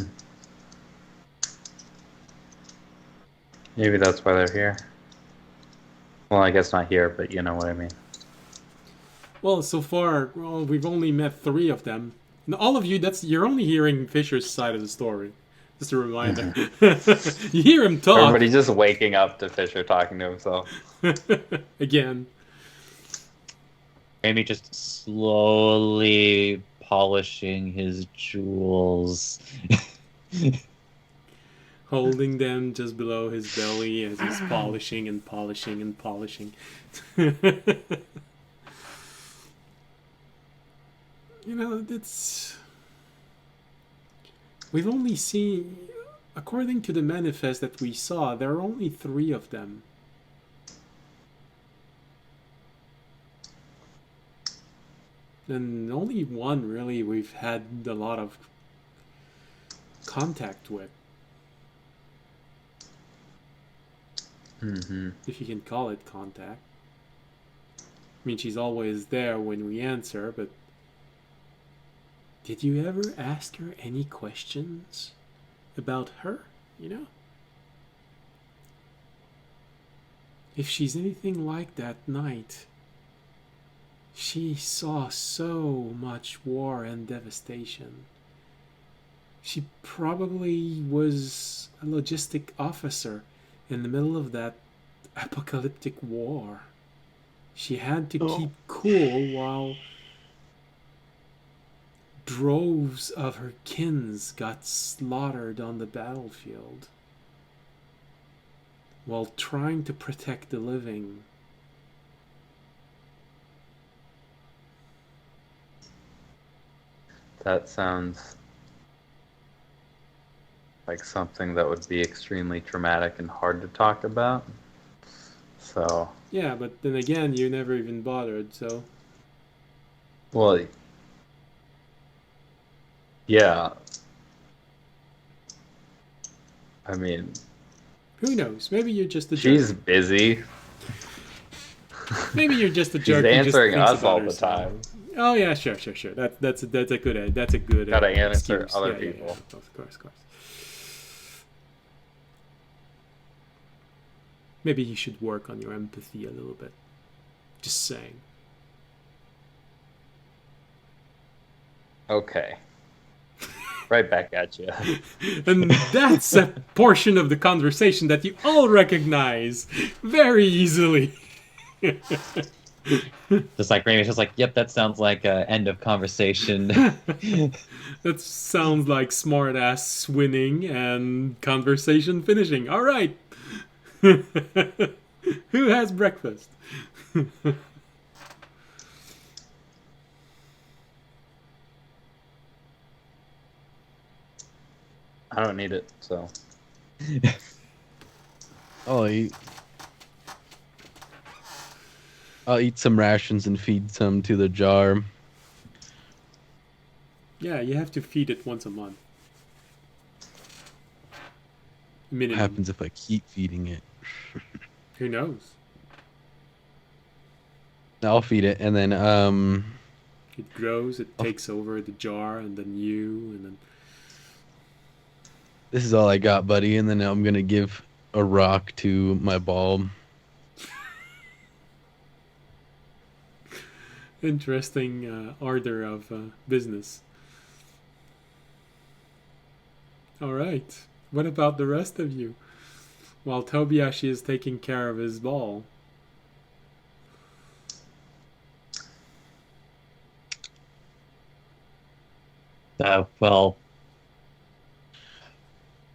E: Maybe that's why they're here. Well, I guess not here, but you know what I mean.
A: Well, so far, we've only met 3 of them. And all of you, you're only hearing Fisher's side of the story. Just a reminder. You hear him talk.
E: Everybody's just waking up to Fisher talking to himself.
A: Again.
B: Maybe just slowly polishing his jewels.
A: Holding them just below his belly as he's polishing and polishing and polishing. You know, it's... We've only seen... According to the manifest that we saw, there are only 3 of them. And only one, really, we've had a lot of contact with.
E: Mm-hmm.
A: If you can call it contact. I mean, she's always there when we answer, but... Did you ever ask her any questions about her, you know? If she's anything like that knight, she saw so much war and devastation. She probably was a logistic officer in the middle of that apocalyptic war. She had to keep cool while droves of her kins got slaughtered on the battlefield, while trying to protect the living.
E: That sounds like something that would be extremely traumatic and hard to talk about. So,
A: Yeah, but then again, you never even bothered, so...
E: well, yeah. I mean,
A: Who knows? Maybe you're just a
E: she's
A: jerk.
E: busy.
A: Maybe you're just a
E: She's
A: jerk who just
E: answering
A: thinks
E: us
A: about
E: all the
A: herself.
E: time.
A: Oh yeah, sure. That's a good
E: Gotta answer
A: excuse.
E: other
A: Yeah,
E: people.
A: of course. Maybe you should work on your empathy a little bit. Just saying.
E: Okay. Right back at you.
A: And that's a portion of the conversation that you all recognize very easily.
B: Just like Raymond's just like, yep, that sounds like end of conversation.
A: That sounds like smart ass winning and conversation finishing. All right. Who has breakfast?
E: I don't need it, so.
C: I'll eat some rations and feed some to the jar.
A: Yeah, you have to feed it once a month.
C: What
A: Minimum.
C: happens if I keep feeding it?
A: Who knows?
C: I'll feed it, and then
A: It grows, it takes over the jar, and then you, and then...
C: this is all I got, buddy. And then I'm gonna give a rock to my ball.
A: Interesting order of business. All right. What about the rest of you? While Tobiashi is taking care of his ball.
B: Well,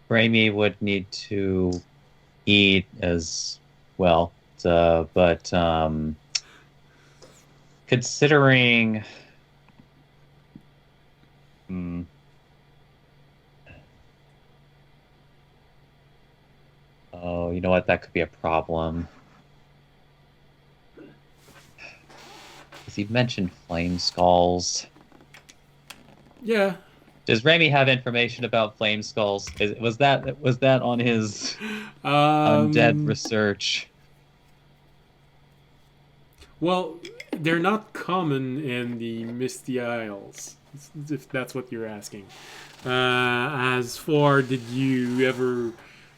B: Raimi would need to eat as well, but considering, oh, you know what? That could be a problem. Because he mentioned flame skulls.
A: Yeah.
B: Does Raimi have information about flame skulls? Was that on his undead research?
A: Well, they're not common in the Misty Isles, if that's what you're asking. As for, did you ever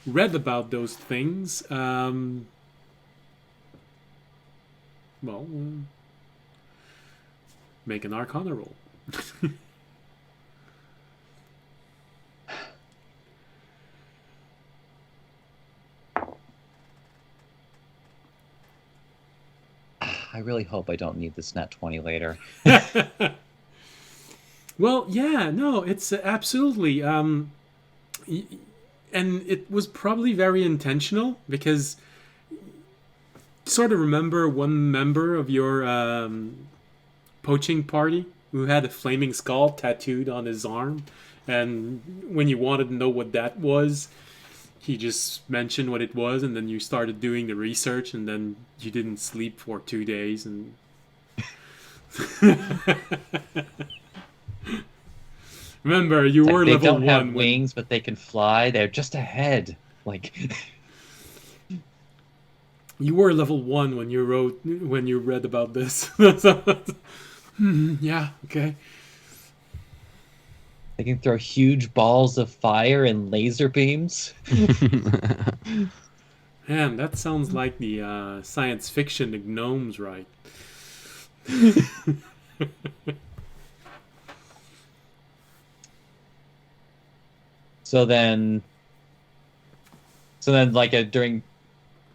A: read about those things? Well, make an Arcana roll.
B: I really hope I don't need this nat 20 later.
A: Well, yeah, no, it's absolutely. And it was probably very intentional because sort of remember one member of your poaching party who had a flaming skull tattooed on his arm, and when you wanted to know what that was, he just mentioned what it was, and then you started doing the research, and then you didn't sleep for 2 days, and remember, you were
B: They
A: level
B: don't
A: 1
B: have
A: when
B: wings, but they can fly. They're just ahead. Like,
A: you were level 1 when you read about this. Yeah, okay.
B: they can throw huge balls of fire and laser beams.
A: Man, that sounds like the science fiction the gnomes write.
B: So then, like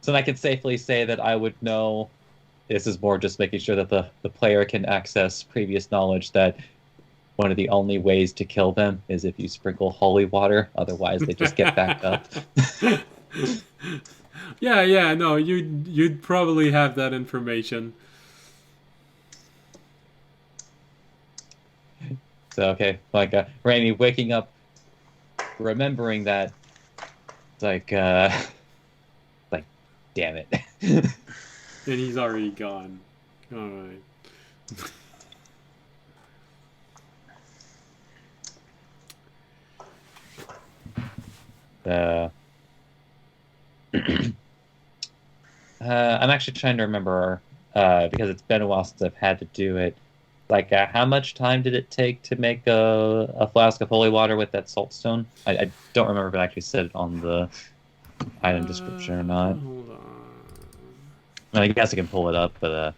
B: so I can safely say that I would know. This is more just making sure that the player can access previous knowledge that one of the only ways to kill them is if you sprinkle holy water. Otherwise, they just get back up.
A: Yeah, no, you'd probably have that information.
B: So okay, like Raimi waking up remembering that, it's like, like, damn it.
A: And he's already gone. All right.
B: I'm actually trying to remember, because it's been a while since I've had to do it. Like, how much time did it take to make a flask of holy water with that salt stone? I don't remember if it actually said it on the item description or not.
A: Hold on.
B: I guess I can pull it up, but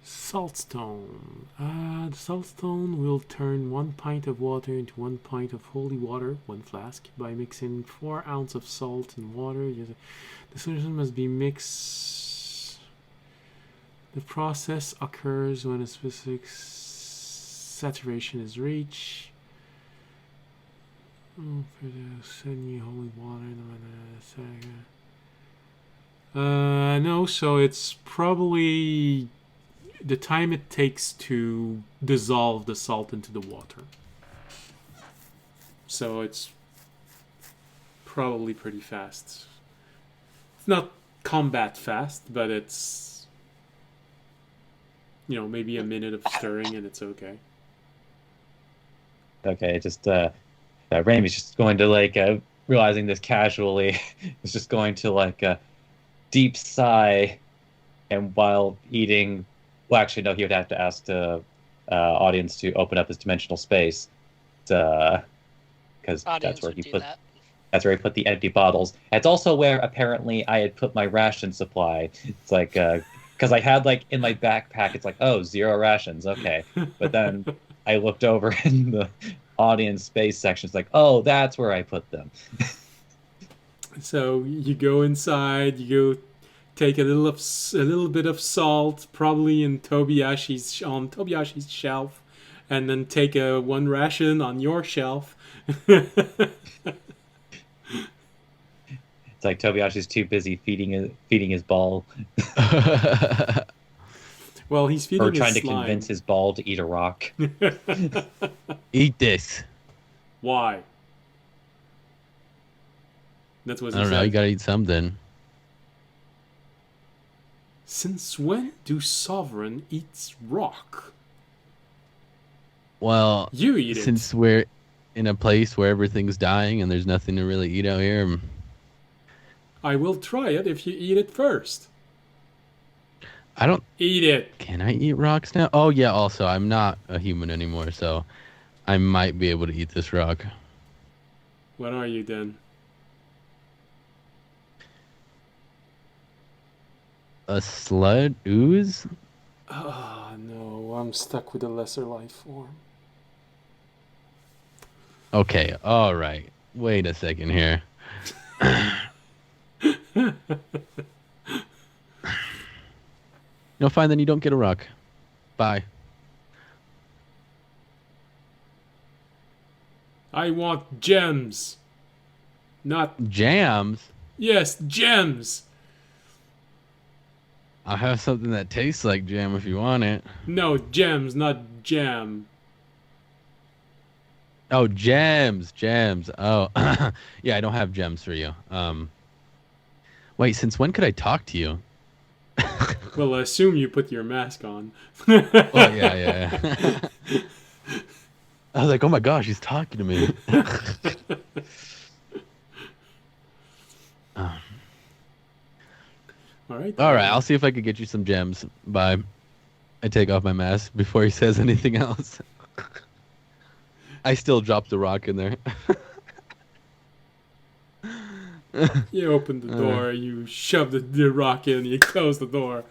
A: Saltstone. The saltstone will turn 1 pint of water into 1 pint of holy water, 1 flask, by mixing 4 ounces of salt and water. The solution must be mixed. The process occurs when a specific saturation is reached. For the sending holy water. No, so it's probably the time it takes to dissolve the salt into the water. So it's probably pretty fast. It's not combat fast, but it's, maybe a minute of stirring and it's okay.
B: okay, just Raimi's just going to realizing this casually, is just going to deep sigh, and while eating, well, actually no, he would have to ask the audience to open up his dimensional space, because that's where he put
D: that.
B: that's where he put the empty bottles. It's also where apparently I had put my ration supply. It's like because I had in my backpack, it's like, oh, 0 rations, okay, but then I looked over in the audience space section. It's like, oh, that's where I put them.
A: So you go inside, you go take a little bit of salt, probably on Tobiashi's shelf, and then take 1 ration on your shelf.
B: It's like Tobiashi's too busy feeding his ball,
A: Well, he's feeding
B: or
A: his
B: trying to
A: slime.
B: convince his ball to eat a rock.
C: Eat this.
A: Why? That's what
C: I
A: he
C: don't know.
A: said.
C: You gotta eat something.
A: Since when do sovereign eats rock?
C: Well,
A: You eat it.
C: since we're in a place where everything's dying and there's nothing to really eat out here,
A: I will try it if you eat it first.
C: I don't.
A: Eat it.
C: Can I eat rocks now? Oh yeah. Also, I'm not a human anymore, so I might be able to eat this rock.
A: What are you then?
C: A slud ooze?
A: Ah, no, I'm stuck with a lesser life form.
C: Okay. All right. Wait a second here. No, fine. Then you don't get a rock. Bye.
A: I want gems. Not...
C: Jams?
A: Yes, gems.
C: I'll have something that tastes like jam if you want it.
A: No, gems, not jam.
C: Oh, gems. Oh, yeah. I don't have gems for you. Wait. Since when could I talk to you?
A: Well, I assume you put your mask on.
C: Oh yeah. I was like, oh my gosh, he's talking to me.
A: All right.
C: All right, I'll see if I could get you some gems. Bye. I take off my mask before he says anything else. I still drop the rock in there.
A: You open the door, you shove the rock in, you close the door.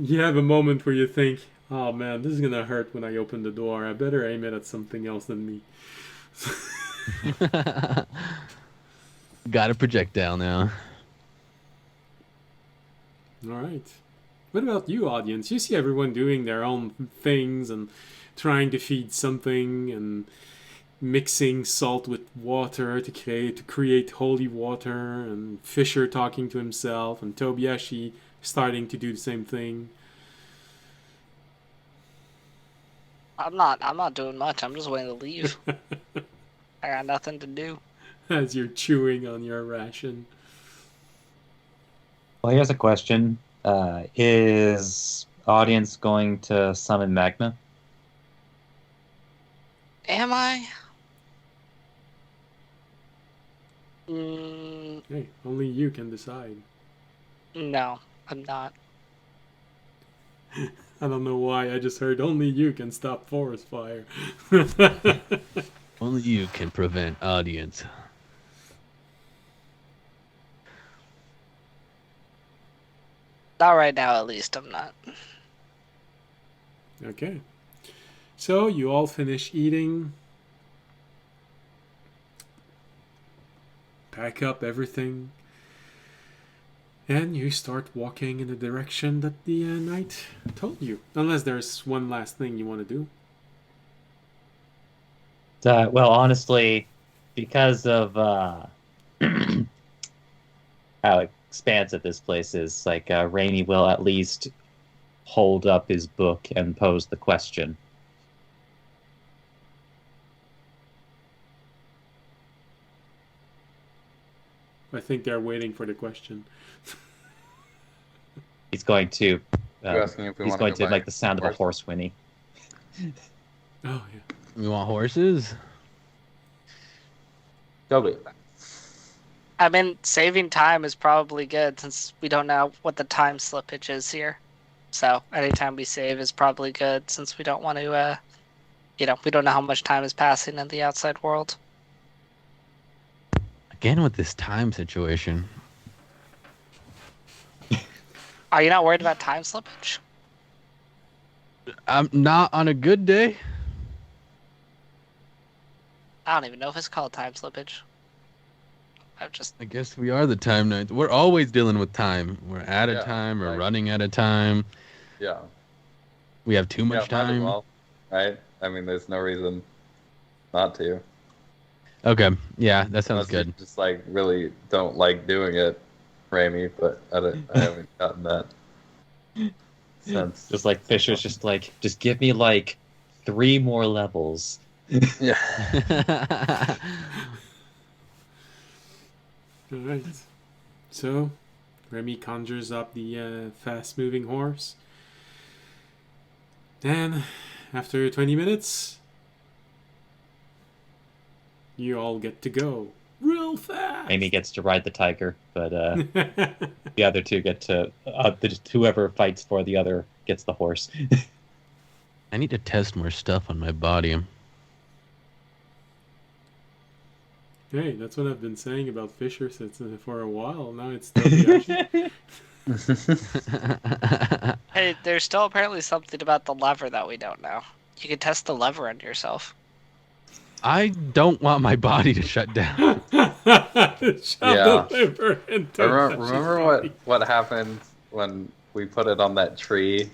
A: You have a moment where you think, oh man, this is going to hurt when I open the door. I better aim it at something else than me.
C: Got a projectile now.
A: All right. What about you, audience? You see everyone doing their own things and trying to feed something and mixing salt with water to create holy water, and Fisher talking to himself, and Tobiashi starting to do the same thing.
D: I'm not doing much. I'm just waiting to leave. I got nothing to do.
A: as you're chewing on your ration.
B: Well, here's a question: is audience going to summon Magna?
D: Am I? Mm,
A: Hey, only you can decide.
D: no, I'm not.
A: I don't know why. I just heard only you can stop forest fire.
C: Only you can prevent audience.
D: Not right now, at least. I'm not.
A: Okay. So you all finish eating. Pack up everything. And you start walking in the direction that the knight told you. Unless there's one last thing you want to do.
B: Well, honestly, because of how expansive this place is, like Rainey will at least hold up his book and pose the question.
A: I think they're waiting for the question.
B: He's going to.
E: You're asking if we
B: He's
E: wanna
B: going
E: go
B: to
E: by
B: make the sound of a
E: horse?
B: horse whinny.
A: Oh, yeah.
C: We want horses?
E: Totally.
D: I mean, saving time is probably good since we don't know what the time slippage is here. So anytime we save is probably good since we don't want to, we don't know how much time is passing in the outside world.
C: Again with this time situation.
D: Are you not worried about time slippage?
C: I'm not on a good day.
D: I don't even know if it's called time slippage.
C: I guess we are the time knights. We're always dealing with time. We're at a
E: Yeah,
C: time. We're
E: like-
C: running at a time.
E: Yeah.
C: We have too much
E: Yeah, might as
C: time.
E: well, right? I mean, there's no reason not to.
C: Okay. Yeah, that sounds
E: Unless you
C: good.
E: just like really don't like doing it, Ramy, but I haven't gotten that sense.
B: Just like Fisher's just like, just give me like 3 more levels.
E: Yeah.
A: Alright. So, Remy conjures up the fast-moving horse. And after 20 minutes, you all get to go real fast.
B: Amy gets to ride the tiger, but the other two get to whoever fights for the other gets the horse.
C: I need to test more stuff on my body.
A: Hey, that's what I've been saying about Fisher since for a while. Now it's Tobiashi.
D: Hey, there's still apparently something about the lever that we don't know. You can test the lever on yourself.
C: I don't want my body to shut down.
E: Yeah.
A: Remember
E: what happened when we put it on that tree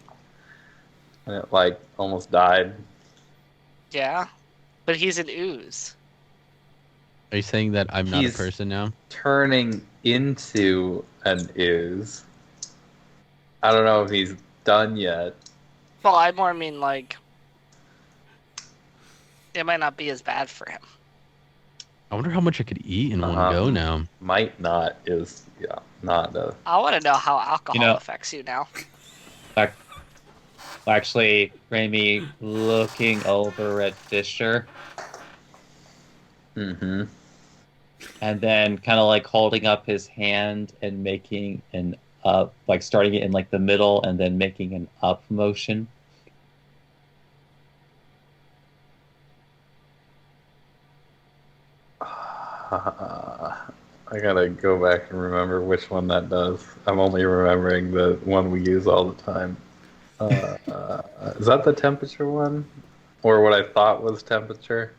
E: and it like almost died?
D: Yeah, but he's an ooze.
C: Are you saying that I'm not a
E: He's-
C: person now?
E: Turning into an ooze. I don't know if he's done yet.
D: Well, I more mean like it might not be as bad for him.
C: I wonder how much I could eat in one
E: Uh-huh.
C: go now.
E: Might not is not a
D: I want to know how alcohol
B: You know-
D: affects you now.
B: Actually, Ramy looking over at Fisher
E: mm-hmm.
B: and then kind of like holding up his hand and making an up, like starting it in like the middle and then making an up motion.
E: I gotta go back and remember which one that does. I'm only remembering the one we use all the time. Is that the temperature one? Or what I thought was temperature?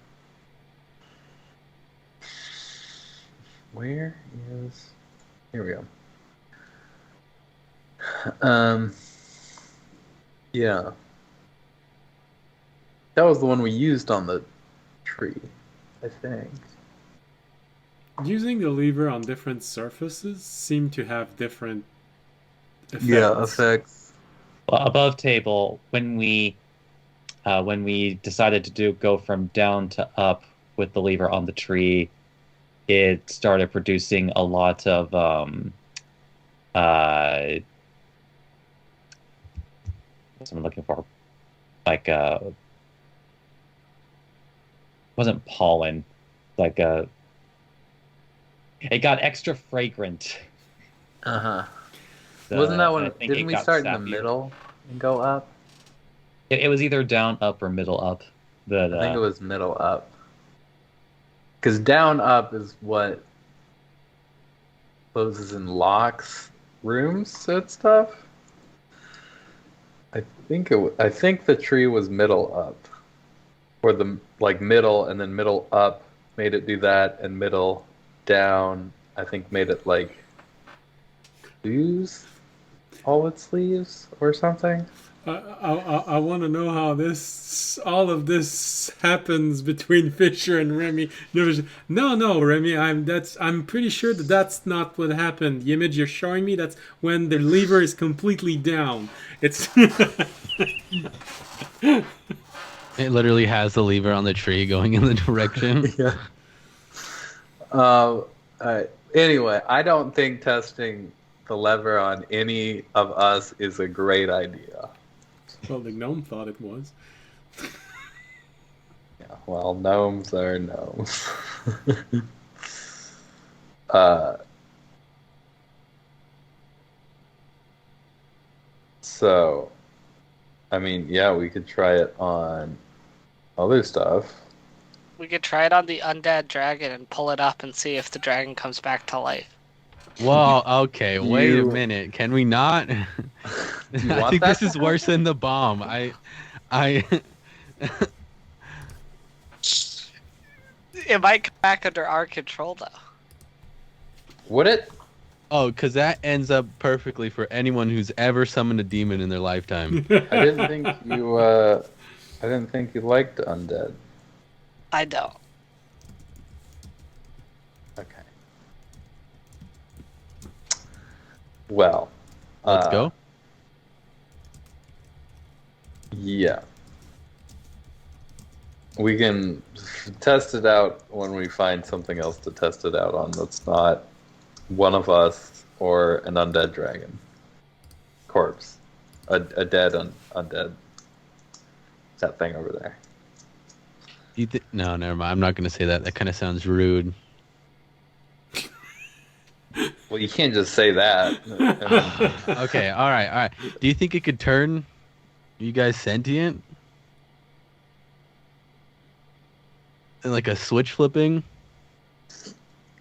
E: Where is... Here we go. Yeah. That was the one we used on the tree, I think.
A: Using the lever on different surfaces seem to have different effects.
E: Yeah, effects.
B: Well, above table, when we decided to go from down to up with the lever on the tree, it started producing a lot of what's I'm looking for? Like wasn't pollen, like it got extra fragrant.
E: Uh-huh. Wasn't that
B: And
E: when?
B: I think
E: Didn't
B: it
E: we
B: got
E: start in the
B: sappier.
E: middle and go up?
B: It was either down, up, or middle up. But
E: I think it was middle up. Because down up is what closes and locks rooms and stuff. I think I think the tree was middle up, or the like middle and then middle up made it do that, and middle down I think made it like lose all its leaves or something.
A: I want to know how all of this happens between Fisher and Remy. No, Remy. I'm pretty sure that's not what happened. The image you're showing me, that's when the lever is completely down. It's
C: It literally has the lever on the tree going in the direction.
E: Yeah. Anyway, I don't think testing the lever on any of us is a great idea.
A: well, the gnome thought it was.
E: Yeah, well, gnomes are gnomes. uh, so, I mean, yeah, we could try it on other stuff.
D: We could try it on the undead dragon and pull it up and see if the dragon comes back to life.
C: Well, okay, wait a
E: You-
C: minute. Can we not?
E: you
C: I
E: want
C: think
E: that
C: this
E: to
C: is worse than the bomb.
D: It might come back under our control, though.
E: Would it?
C: Oh, because that ends up perfectly for anyone who's ever summoned a demon in their lifetime.
E: I didn't think you. I didn't think you liked undead.
D: I don't.
E: Okay. Well,
C: Let's go.
E: Yeah. We can test it out when we find something else to test it out on that's not one of us or an undead dragon. Corpse. A dead undead. That thing over there.
C: No, never mind. I'm not going to say that. That kind of sounds rude.
E: Well, you can't just say that. I mean,
C: Okay, all right. Do you think it could turn you guys sentient? And like a switch flipping?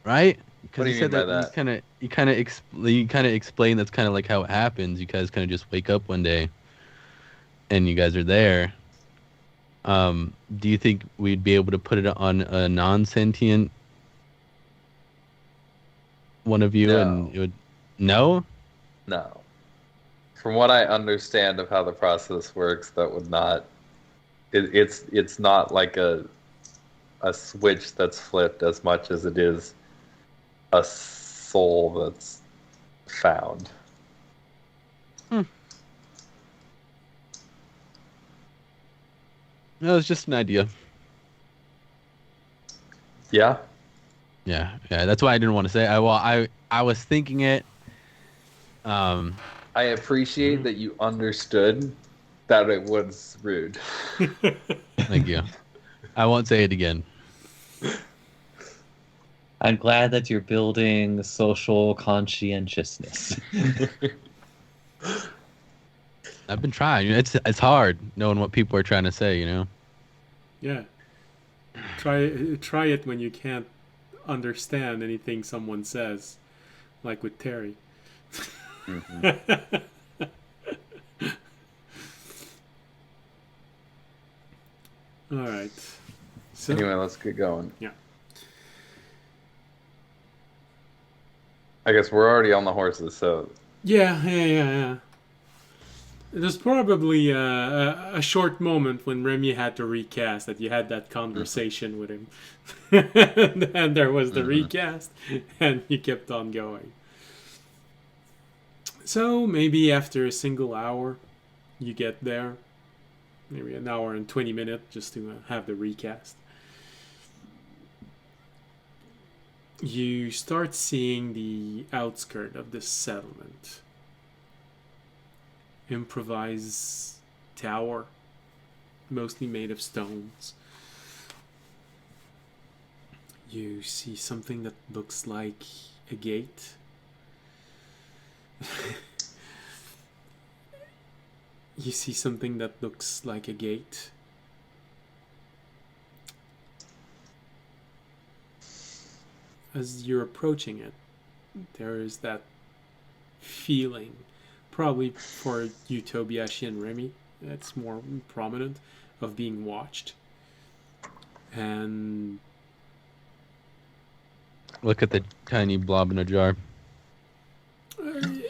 C: Right?
E: What do you mean by that?
C: You kind of explain that's kind of like how it happens. You guys kind of just wake up one day and you guys are there. Do you think we'd be able to put it on a non-sentient one of you?
E: No.
C: And it would no?
E: No. From what I understand of how the process works, that would not. It's not like a switch that's flipped as much as it is a soul that's found.
C: No, it's just an idea.
E: Yeah.
C: Yeah. That's why I didn't want to say. I was thinking it.
E: I appreciate that you understood that it was rude.
C: Thank you. I won't say it again.
B: I'm glad that you're building social conscientiousness.
C: I've been trying. It's hard knowing what people are trying to say.
A: Yeah. Try it when you can't understand anything someone says, like with Terry.
E: Mm-hmm.
A: All right. So,
E: Anyway, let's get going.
A: Yeah.
E: I guess we're already on the horses, so
A: Yeah. There's probably a short moment when Remy had to recast that you had that conversation with him. And there was the recast, and you kept on going. So maybe after a single hour, you get there. Maybe an hour and 20 minutes just to have the recast. you start seeing the outskirt of this settlement. Improvised tower, mostly made of stones. You see something that looks like a gate. You see something that looks like a gate. As you're approaching it, there is that feeling, probably for you, Tobiashi and Remy, that's more prominent, of being watched. And
C: Look at the tiny blob in a jar.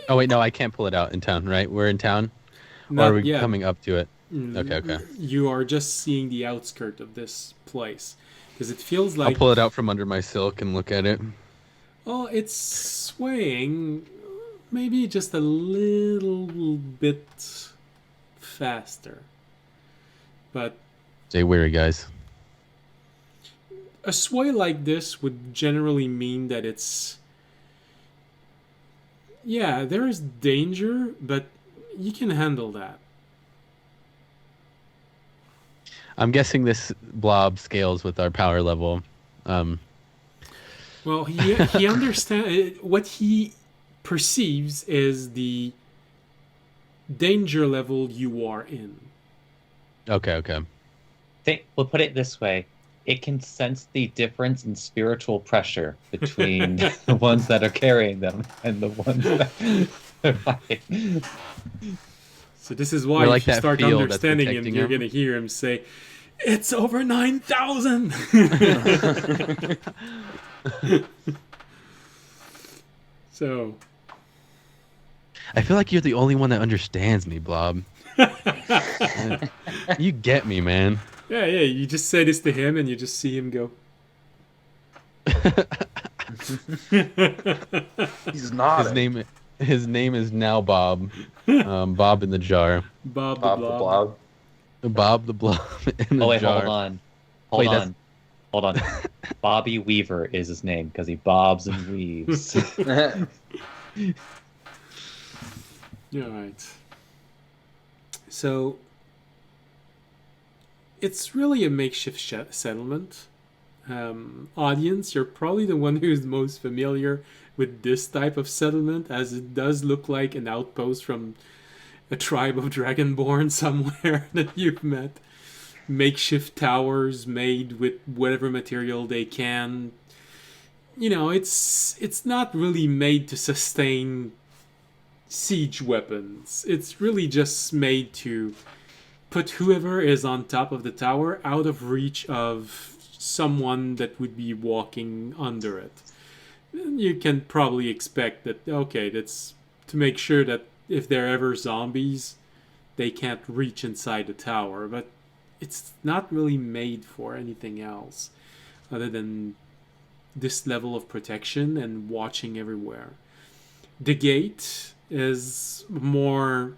C: Oh wait, no, I can't pull it out in town, right? We're in town? Or are we
A: yet.
C: coming up to it? Okay.
A: You are just seeing the outskirt of this place. Because it feels
C: I'll
A: like...
C: pull it out from under my silk and look at it.
A: Oh, it's swaying maybe just a little bit faster. But
C: Stay wary, guys.
A: a sway like this would generally mean that it's... Yeah, there is danger, but you can handle that.
C: I'm guessing this blob scales with our power level.
A: Well, he understands... What he perceives is the danger level you are in.
C: Okay.
B: We'll put it this way. It can sense the difference in spiritual pressure between the ones that are carrying them and the ones that are fighting.
A: So this is why
C: We're
A: if
C: like
A: you
C: that
A: start
C: field
A: understanding
C: that's
A: him,
C: protecting
A: you're
C: him.
A: going to hear him say, "It's over 9,000!" So...
C: I feel like you're the only one that understands me, Blob. You get me, man.
A: Yeah, you just say this to him and you just see him go.
E: He's not
C: His name is now Bob. Bob in the jar.
A: Bob the
E: Bob the
A: Blob.
E: Blob.
C: Bob the Blob in the
B: Oh wait,
C: jar.
B: hold on. Bobby Weaver is his name because he bobs and weaves.
A: Yeah, right. So it's really a makeshift settlement. Audience, you're probably the one who's most familiar with this type of settlement, as it does look like an outpost from a tribe of Dragonborn somewhere that you've met. Makeshift towers made with whatever material they can. You know, it's not really made to sustain siege weapons. It's really just made to put whoever is on top of the tower out of reach of someone that would be walking under it. You can probably expect that, okay, that's to make sure that if there are ever zombies, they can't reach inside the tower, but it's not really made for anything else other than this level of protection and watching everywhere. The gate is more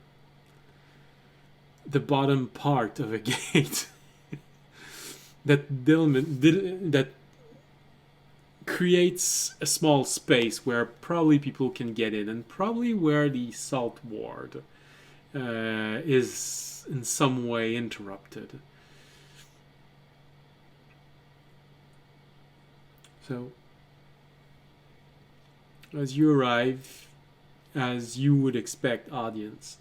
A: the bottom part of a gate that creates a small space where probably people can get in, and probably where the salt ward is in some way interrupted. So, as you arrive, as you would expect, audience,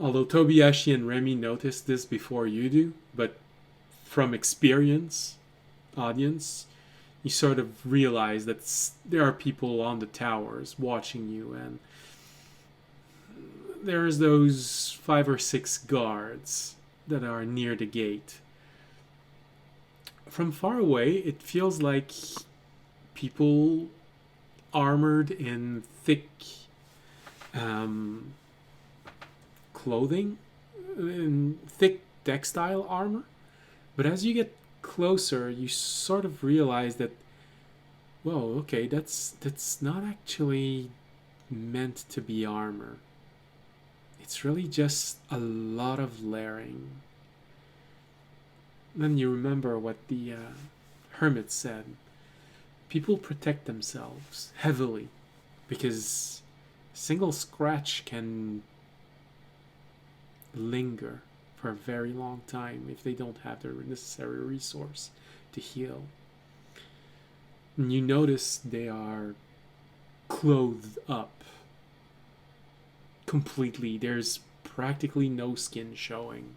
A: although Tobiashi and Remy notice this before you do, but from experience, audience, you sort of realize that there are people on the towers watching you, and there's those 5 or 6 guards that are near the gate. From far away, it feels like people armored in thick clothing, in thick textile armor. But as you get closer, you sort of realize that, whoa, okay, that's not actually meant to be armor. It's really just a lot of layering. Then you remember what the hermit said. people protect themselves heavily because a single scratch can linger for a very long time if they don't have the necessary resource to heal. And you notice they are clothed up completely. There's practically no skin showing.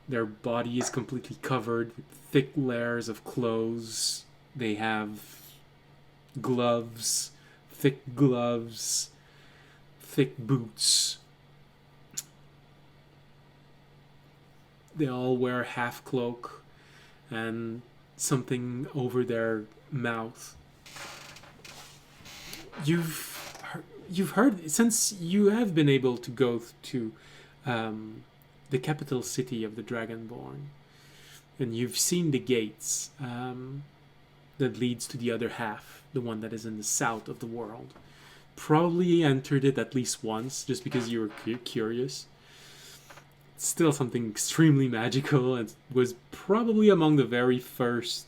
A: Their body is completely covered with thick layers of clothes. They have gloves, thick boots. They all wear half cloak and something over their mouth. You've heard, since you have been able to go to the capital city of the Dragonborn, and you've seen the gates that leads to the other half, the one that is in the south of the world. Probably entered it at least once, just because you were curious. It's still something extremely magical, and was probably among the very first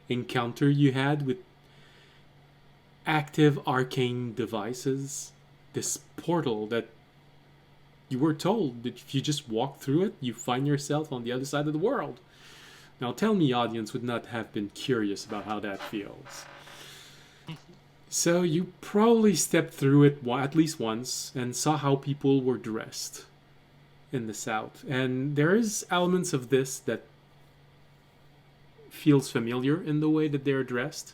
A: encounter you had with active arcane devices. This portal that you were told that if you just walk through it, you find yourself on the other side of the world. Now tell me, audience would not have been curious about how that feels. So you probably stepped through it at least once and saw how people were dressed in the south. And there is elements of this that feels familiar in the way that they're dressed,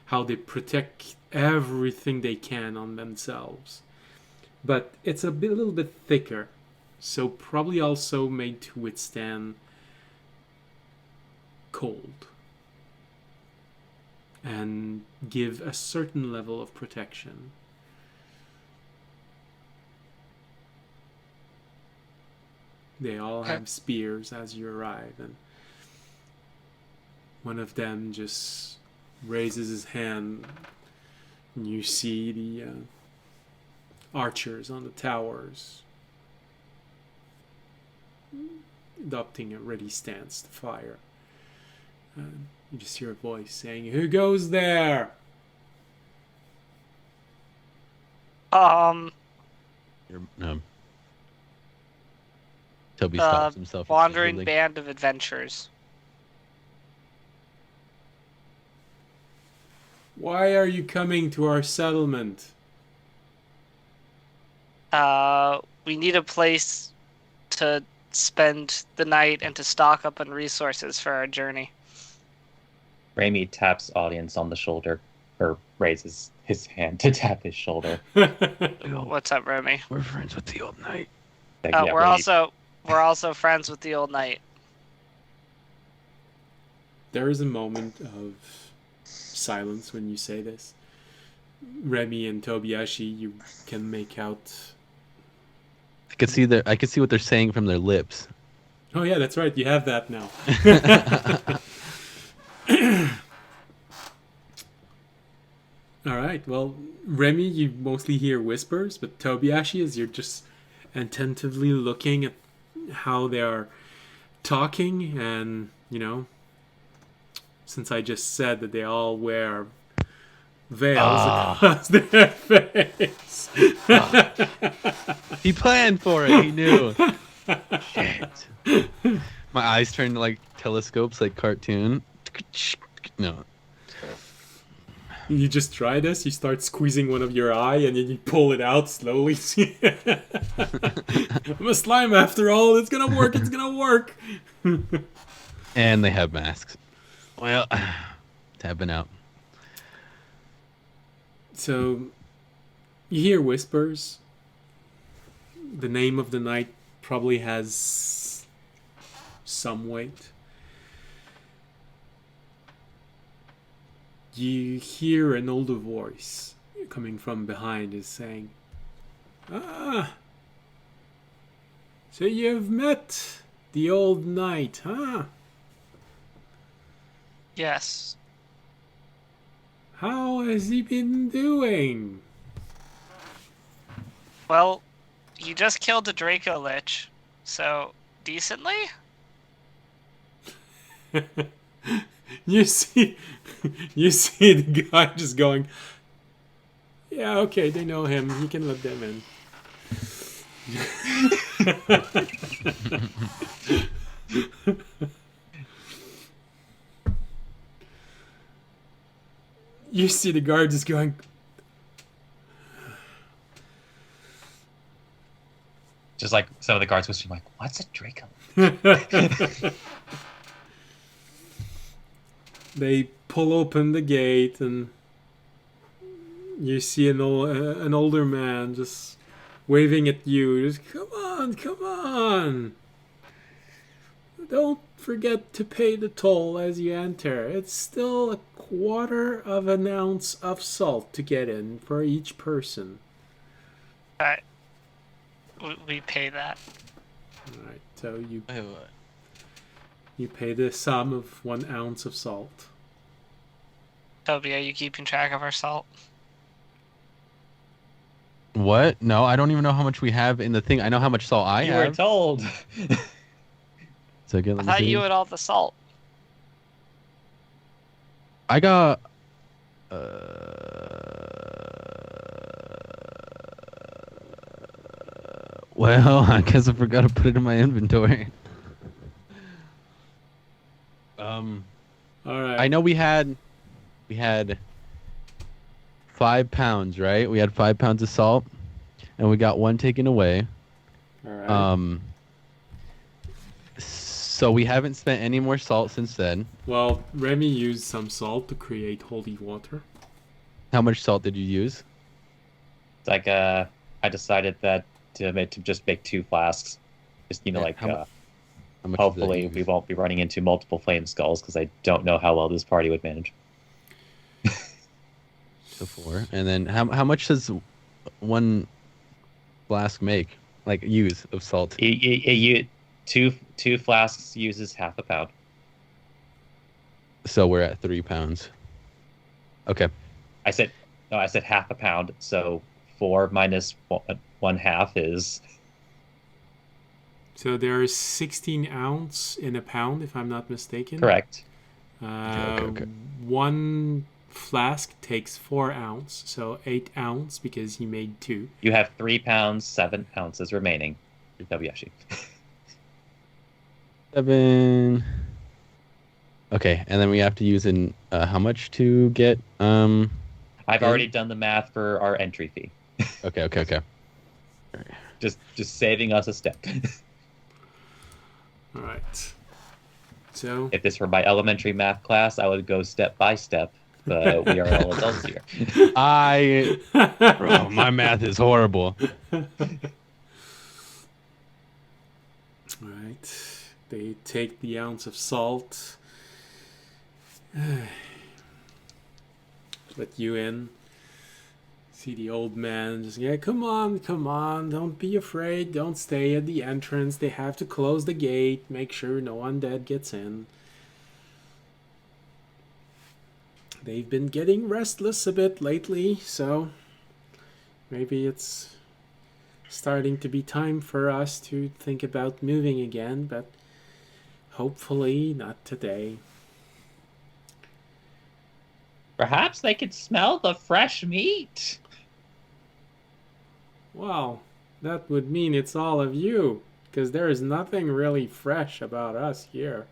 A: how they protect everything they can on themselves. But it's a little bit thicker, so probably also made to withstand cold and give a certain level of protection. They all have spears as you arrive, and one of them just raises his hand, and you see the archers on the towers adopting a ready stance to fire. You just hear a voice saying, "Who goes there?"
C: No. Toby stops himself.
D: Wandering band of adventurers.
A: Why are you coming to our settlement?
D: We need a place to spend the night and to stock up on resources for our journey.
B: Raimi taps audience on the shoulder, or raises his hand to tap his shoulder.
D: What's up, Remy?
C: We're friends with the old knight.
B: Yeah,
D: We're also friends with the old knight.
A: There is a moment of silence when you say this. Remy and Tobiashi, you can make out.
C: I could see what they're saying from their lips.
A: Oh yeah, that's right. You have that now. All right. Well, Remy, you mostly hear whispers, but Tobiashi, as you're just attentively looking at how they are talking, and since I just said that they all wear veils across their face.
C: He planned for it. He knew. Shit. My eyes turned like telescopes, like cartoon. No.
A: You just try this. You start squeezing one of your eye, and then you pull it out slowly. I'm a slime after all. It's gonna work. It's gonna work.
C: And they have masks. Well, tapping out.
A: So, you hear whispers. The name of the knight probably has some weight. You hear an older voice coming from behind is saying, "Ah, so you've met the old knight, huh?
D: Yes.
A: How has he been doing?"
D: Well, you just killed a Draco Lich, so decently?
A: you see, you see the guy just going, yeah, okay, they know him. He can let them in. You see the guard just going,
B: Just like some of the guards whispering, like, "What's a Draco?"
A: They pull open the gate and you see an older man just waving at you. Just come on. Don't forget to pay the toll as you enter. It's still 1/4 of an ounce of salt to get in for each person.
D: Alright. We pay that.
A: Alright, so you
C: Wait, what?
A: you pay the sum of 1 ounce of salt.
D: Toby, are you keeping track of our salt?
C: What? No, I don't even know how much we have in the thing. I know how much salt I
B: You
C: have.
B: were told.
C: So again,
D: I
C: let me
D: thought
C: see.
D: you had all the salt.
C: I got. Well, I guess I forgot to put it in my inventory.
A: Alright.
C: I know we had 5 pounds, right? We had 5 pounds of salt, and we got 1 taken away.
A: Alright.
C: So we haven't spent any more salt since then.
A: Well, Remy used some salt to create holy water.
C: How much salt did you use?
B: It's like I decided that to just make 2 flasks. Just
C: Yeah,
B: like
C: how much did that
B: hopefully we
C: use?
B: won't be running into multiple flame skulls because I don't know how well this party would manage.
C: So 4. And then how much does 1 flask make? Like use of salt?
B: You 2 flasks uses half a pound.
C: So we're at 3 pounds. Okay.
B: I said half a pound. So 4 minus 1/2 is
A: So there is 16 ounce in a pound, if I'm not mistaken.
B: correct.
C: Okay.
A: 1 flask takes 4 ounce, so 8 ounce because he made 2.
B: You have 3 pounds 7 ounces remaining. Kobayashi.
C: 7. Okay, and then we have to use how much to get
B: I've
C: Yeah.
B: already done the math for our entry fee.
C: Okay.
B: Just saving us a step.
A: Alright. So,
B: If this were my elementary math class, I would go step by step. But we are all adults here.
C: Bro, my math is horrible.
A: Alright. They take the ounce of salt. Let you in. See the old man just, yeah, come on, don't be afraid, don't stay at the entrance, they have to close the gate, make sure no undead gets in. They've been getting restless a bit lately, so maybe it's starting to be time for us to think about moving again, but hopefully not today.
B: Perhaps they could smell the fresh meat.
A: Well, that would mean it's all of you, because there is nothing really fresh about us here.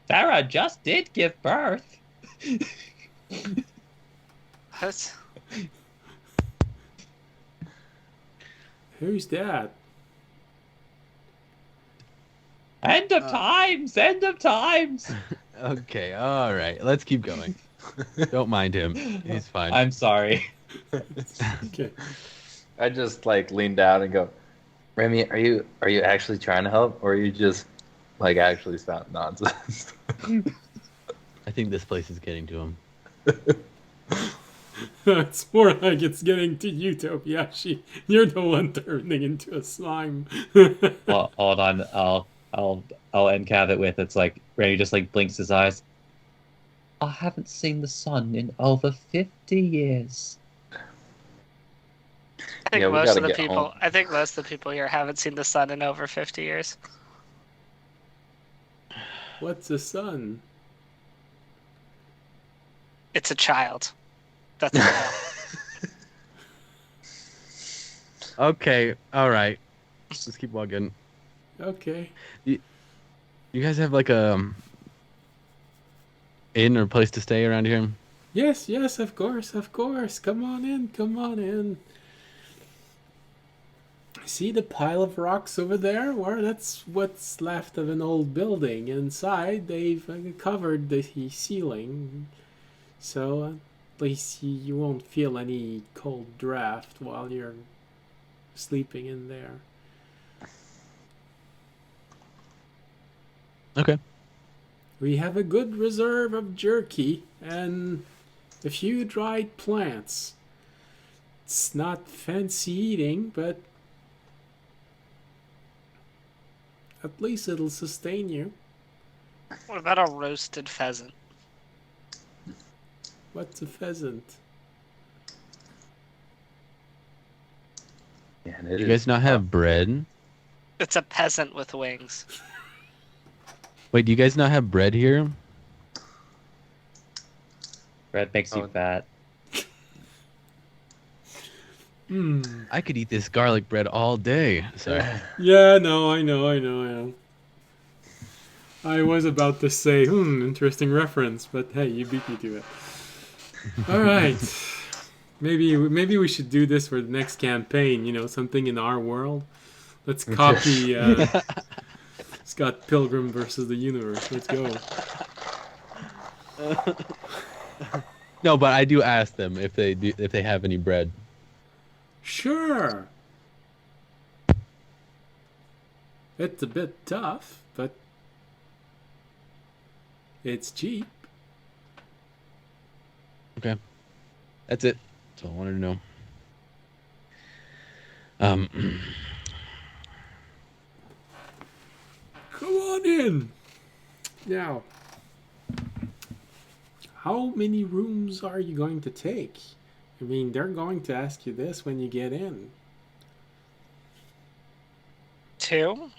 B: Sarah just did give birth.
D: What?
A: Who's that?
B: End of times. End of times.
C: Okay, all right. Let's keep going. Don't mind him. He's fine.
B: I'm sorry.
A: Okay.
E: I just like lean down and go, Remy, are you actually trying to help, or are you just like actually sound nonsense?
C: I think this place is getting to him.
A: It's more like it's getting to you, Tobiyashi. You're the one turning into a slime.
B: Well, hold on. I'll end cap it with it's like Randy just like blinks his eyes. I haven't seen the sun in over 50 years.
D: think
E: Yeah, we
D: most
E: gotta
D: of the
E: get
D: people.
E: home.
D: I think most of the people here haven't seen the sun in over 50 years.
A: What's the sun?
D: It's a child. That's all I know.
C: Okay, all right. Let's keep walking.
A: Okay.
C: You guys have like a inn or place to stay around here?
A: Yes, yes, of course, of course. Come on in, come on in. See the pile of rocks over there? Well, that's what's left of an old building. Inside, they've covered the ceiling, so at least you won't feel any cold draft while you're sleeping in there.
C: Okay.
A: We have a good reserve of jerky and a few dried plants. It's not fancy eating, but at least it'll sustain you.
D: What about a roasted pheasant?
A: What's a pheasant?
E: Yeah, and
C: Do
E: it
C: you
E: is
C: guys not have bread?
D: It's a peasant with wings.
C: Wait, do you guys not have bread here?
B: Bread makes you
E: Oh.
B: fat.
C: I could eat this garlic bread all day. Sorry.
A: Yeah, no, I know. I was about to say, interesting reference, but hey, you beat me to it. All right. Maybe we should do this for the next campaign, something in our world. Let's copy Scott Pilgrim versus the Universe. Let's go.
C: No, but I do ask them if they have any bread.
A: Sure. It's a bit tough, but it's cheap.
C: Okay. That's it. That's all I wanted to know.
A: Come on in. Now, how many rooms are you going to take? I mean, they're going to ask you this when you get in.
D: 2?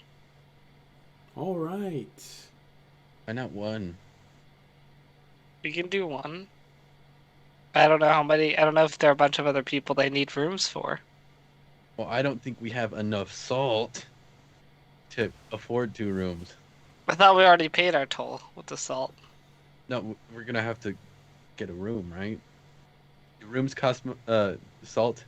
A: All right.
C: Why not one?
D: We can do 1. I don't know how many. I don't know if there are a bunch of other people they need rooms for.
C: Well, I don't think we have enough salt to afford 2 rooms.
D: I thought we already paid our toll with the salt.
C: No, we're gonna have to get a room, right? Do rooms cost salt?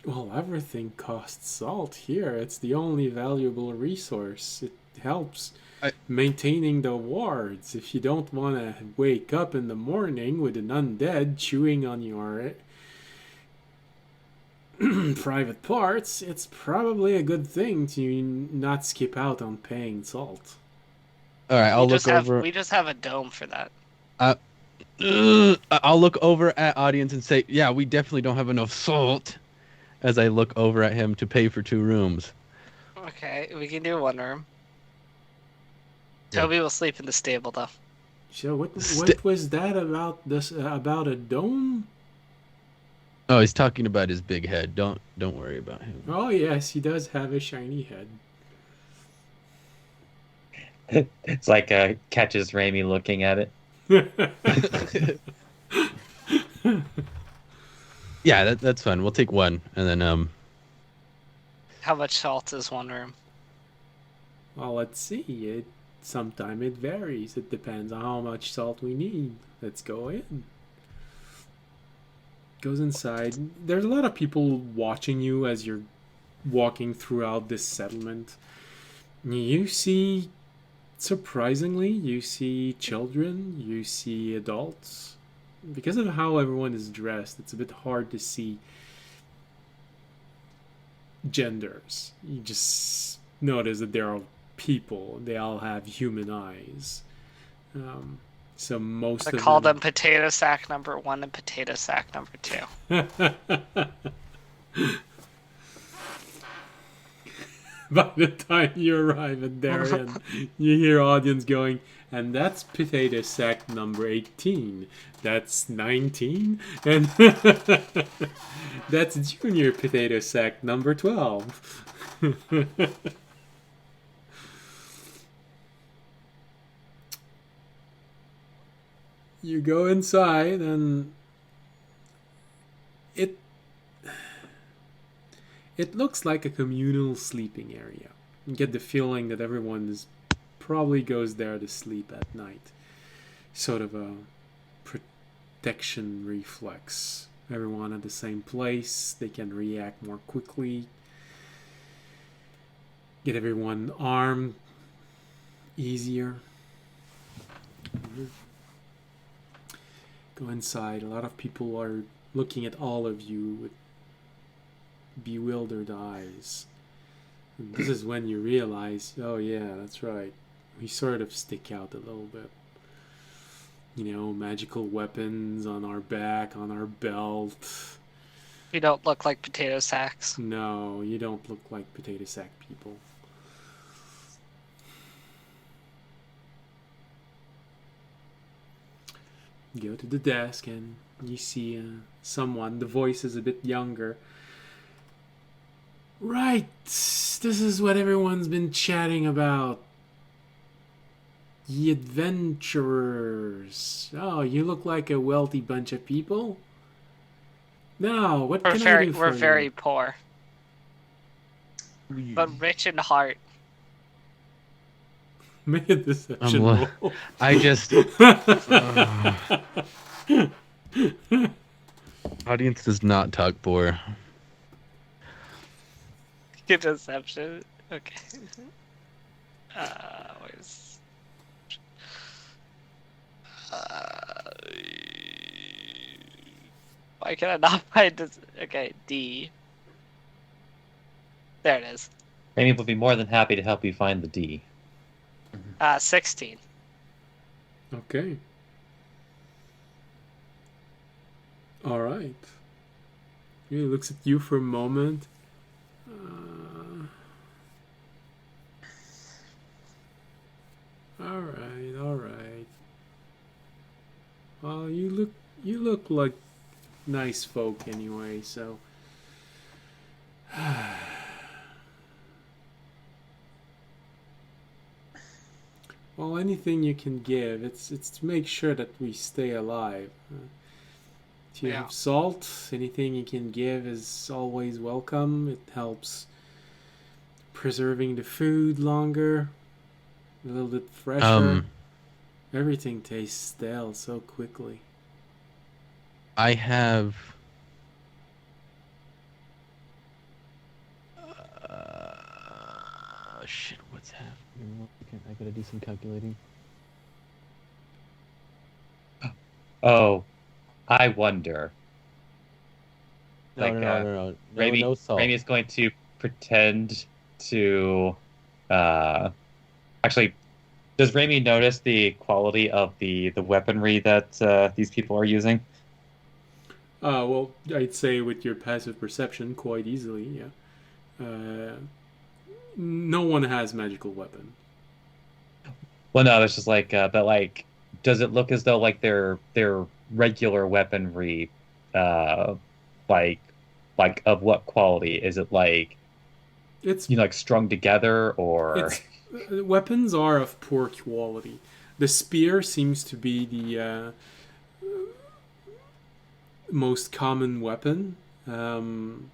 A: Well, everything costs salt here. It's the only valuable resource. It helps maintaining the wards. If you don't want to wake up in the morning with an undead chewing on your private parts, it's probably a good thing to not skip out on paying salt.
C: All right, I'll
D: We
C: look over.
D: We just have a dome for that.
C: I'll look over at audience and say, yeah, we definitely don't have enough salt. As I look over at him to pay for 2 rooms.
D: Okay, we can do 1 room.
C: Yeah.
D: Toby will sleep in the stable, though.
A: So what was that about this about a dome?
C: Oh, he's talking about his big head. Don't worry about him.
A: Oh yes, he does have a shiny head.
B: It's like catches Raimi looking at it.
C: Yeah, that's fine. We'll take 1, and then
D: How much salt is 1 room?
A: Well, let's see. Sometimes it varies. It depends on how much salt we need. Let's go in. Goes inside. There's a lot of people watching you as you're walking throughout this settlement. You see, surprisingly, you see children, you see adults. Because of how everyone is dressed, it's a bit hard to see genders. You just notice that there are people. They all have human eyes. So most
D: I
A: of
D: call them potato sack number 1 and potato sack number 2.
A: By the time you arrive at Darien, you hear audience going, and that's potato sack number 18. That's 19. And that's junior potato sack number 12. You go inside and it looks like a communal sleeping area. You get the feeling that everyone probably goes there to sleep at night. Sort of a protection reflex. Everyone at the same place, they can react more quickly. Get everyone armed easier. Go inside. A lot of people are looking at all of you with bewildered eyes. And this is when you realize, oh yeah, that's right. We sort of stick out a little bit. You know, magical weapons on our back, on our belt.
D: We don't look like potato sacks.
A: No, you don't look like potato sack people. You go to the desk and you see someone. The voice is a bit younger. Right, this is what everyone's been chatting about. The adventurers. Oh, you look like a wealthy bunch of people. Now, what can I do for
D: We're
A: you?
D: very poor, but rich in heart.
A: Make a deception
C: lo-
A: roll.
C: I just audience does not talk poor.
D: Good deception. Okay. Where's... why can I not find this? Okay, D. There it is.
B: Amy would be more than happy to help you find the D.
D: 16.
A: Okay. All right. He looks at you for a moment. All right, all right. Well, you look like nice folk anyway, so. Well, anything you can give, it's to make sure that we stay alive. If you
D: Yeah.
A: have salt, anything you can give is always welcome. It helps preserving the food longer, a little bit fresher. Everything tastes stale so quickly.
C: I have shit, what's happening? I gotta do some calculating.
B: Oh, I wonder.
C: No,
B: Like,
C: no
B: Raimi,
C: no salt.
B: Raimi is going to pretend to actually. Does Raimi notice the quality of the weaponry that these people are using?
A: Well, I'd say with your passive perception, quite easily, yeah. No one has magical weapon.
B: Well, no, it's just like, but like, does it look as though like their regular weaponry, like of what quality? Is it like,
A: It's
B: like strung together or?
A: weapons are of poor quality. The spear seems to be the most common weapon, and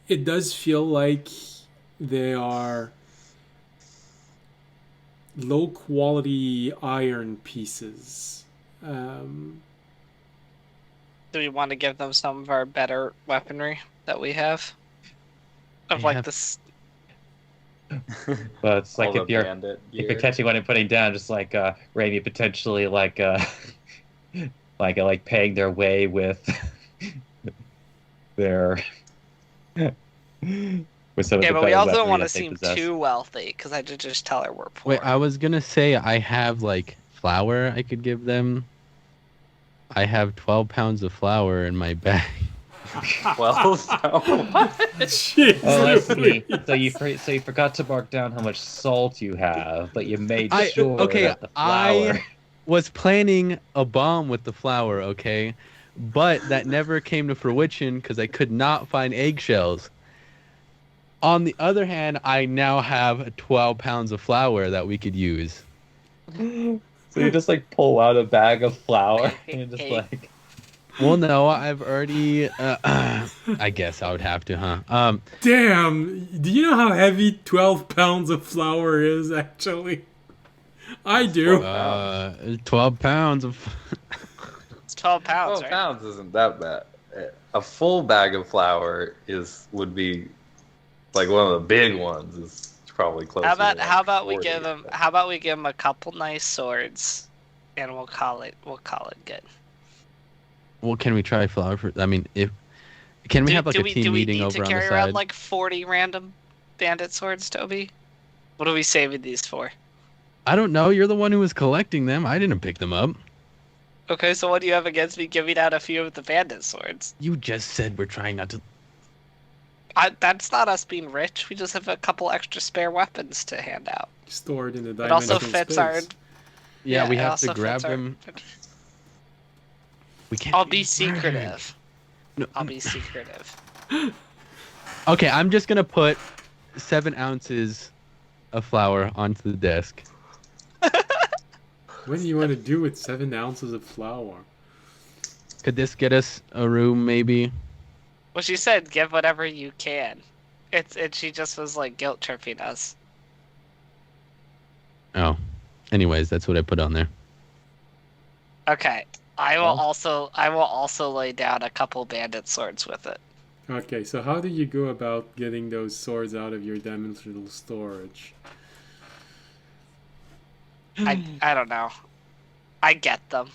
A: it does feel like they are low quality iron pieces.
D: Do we want to give them some of our better weaponry that we have? Of like this.
B: But it's like
E: All the
B: if you're
E: bandit
B: if you're
E: gear.
B: catching one and putting down, just like Raimi potentially like like paying their way with their with some of
D: Yeah,
B: the
D: but we
B: better
D: also don't
B: weaponry
D: want to
B: that they
D: seem
B: possess.
D: too wealthy because I did just tell her we're poor.
C: Wait, I was gonna say I have like flour I could give them. I have 12 pounds of flour in my bag.
E: Well, so
A: Jeez,
B: Oh, I see.
A: Louise.
B: So you forgot to mark down how much salt you have, but you made
C: I-
B: sure
C: okay,
B: that the flour.
C: I was planning a bomb with the flour, okay? But that never came to fruition because I could not find eggshells. On the other hand, I now have 12 pounds of flour that we could use.
B: So you just like pull out a bag of flour and you're just
D: Hey.
B: like,
C: Well, no, I've already. I guess I would have to, huh?
A: Damn, do you know how heavy 12 pounds of flour is, actually? I do.
C: 12 pounds of.
D: It's 12 pounds,
E: 12
D: right?
E: pounds isn't that bad. A full bag of flour would be like one of the big ones. Is probably closer.
D: How about
E: to like
D: how about we
E: 40,
D: give him
E: but-
D: how about we give him a couple nice swords, and we'll call it good.
C: Well, can we try flour for? I mean, if can we have like a team
D: do we
C: meeting
D: need
C: over
D: to
C: on
D: carry
C: the
D: around
C: side?
D: like 40 random bandit swords, Toby? What are we saving these for?
C: I don't know. You're the one who was collecting them. I didn't pick them up.
D: Okay, so what do you have against me giving out a few of the bandit swords?
C: You just said we're trying not to.
D: That's not us being rich. We just have a couple extra spare weapons to hand out.
A: Stored in the
D: It
A: dimensional
D: also fits
A: space.
D: our.
C: Yeah, we
D: it
C: have to
D: also
C: grab
D: fits our-
C: them. We can't.
D: I'll be
C: murdered.
D: secretive.
C: No,
D: I'll be secretive.
C: Okay, I'm just gonna put 7 ounces of flour onto the desk.
A: What do you want to do with 7 ounces of flour?
C: Could this get us a room, maybe?
D: Well, she said, "Give whatever you can." She just was like guilt tripping us.
C: Oh. Anyways, that's what I put on there.
D: Okay, I will
B: Well.
D: also lay down a couple bandit swords with it.
A: Okay, so how do you go about getting those swords out of your dimensional storage?
D: I don't know. I get them.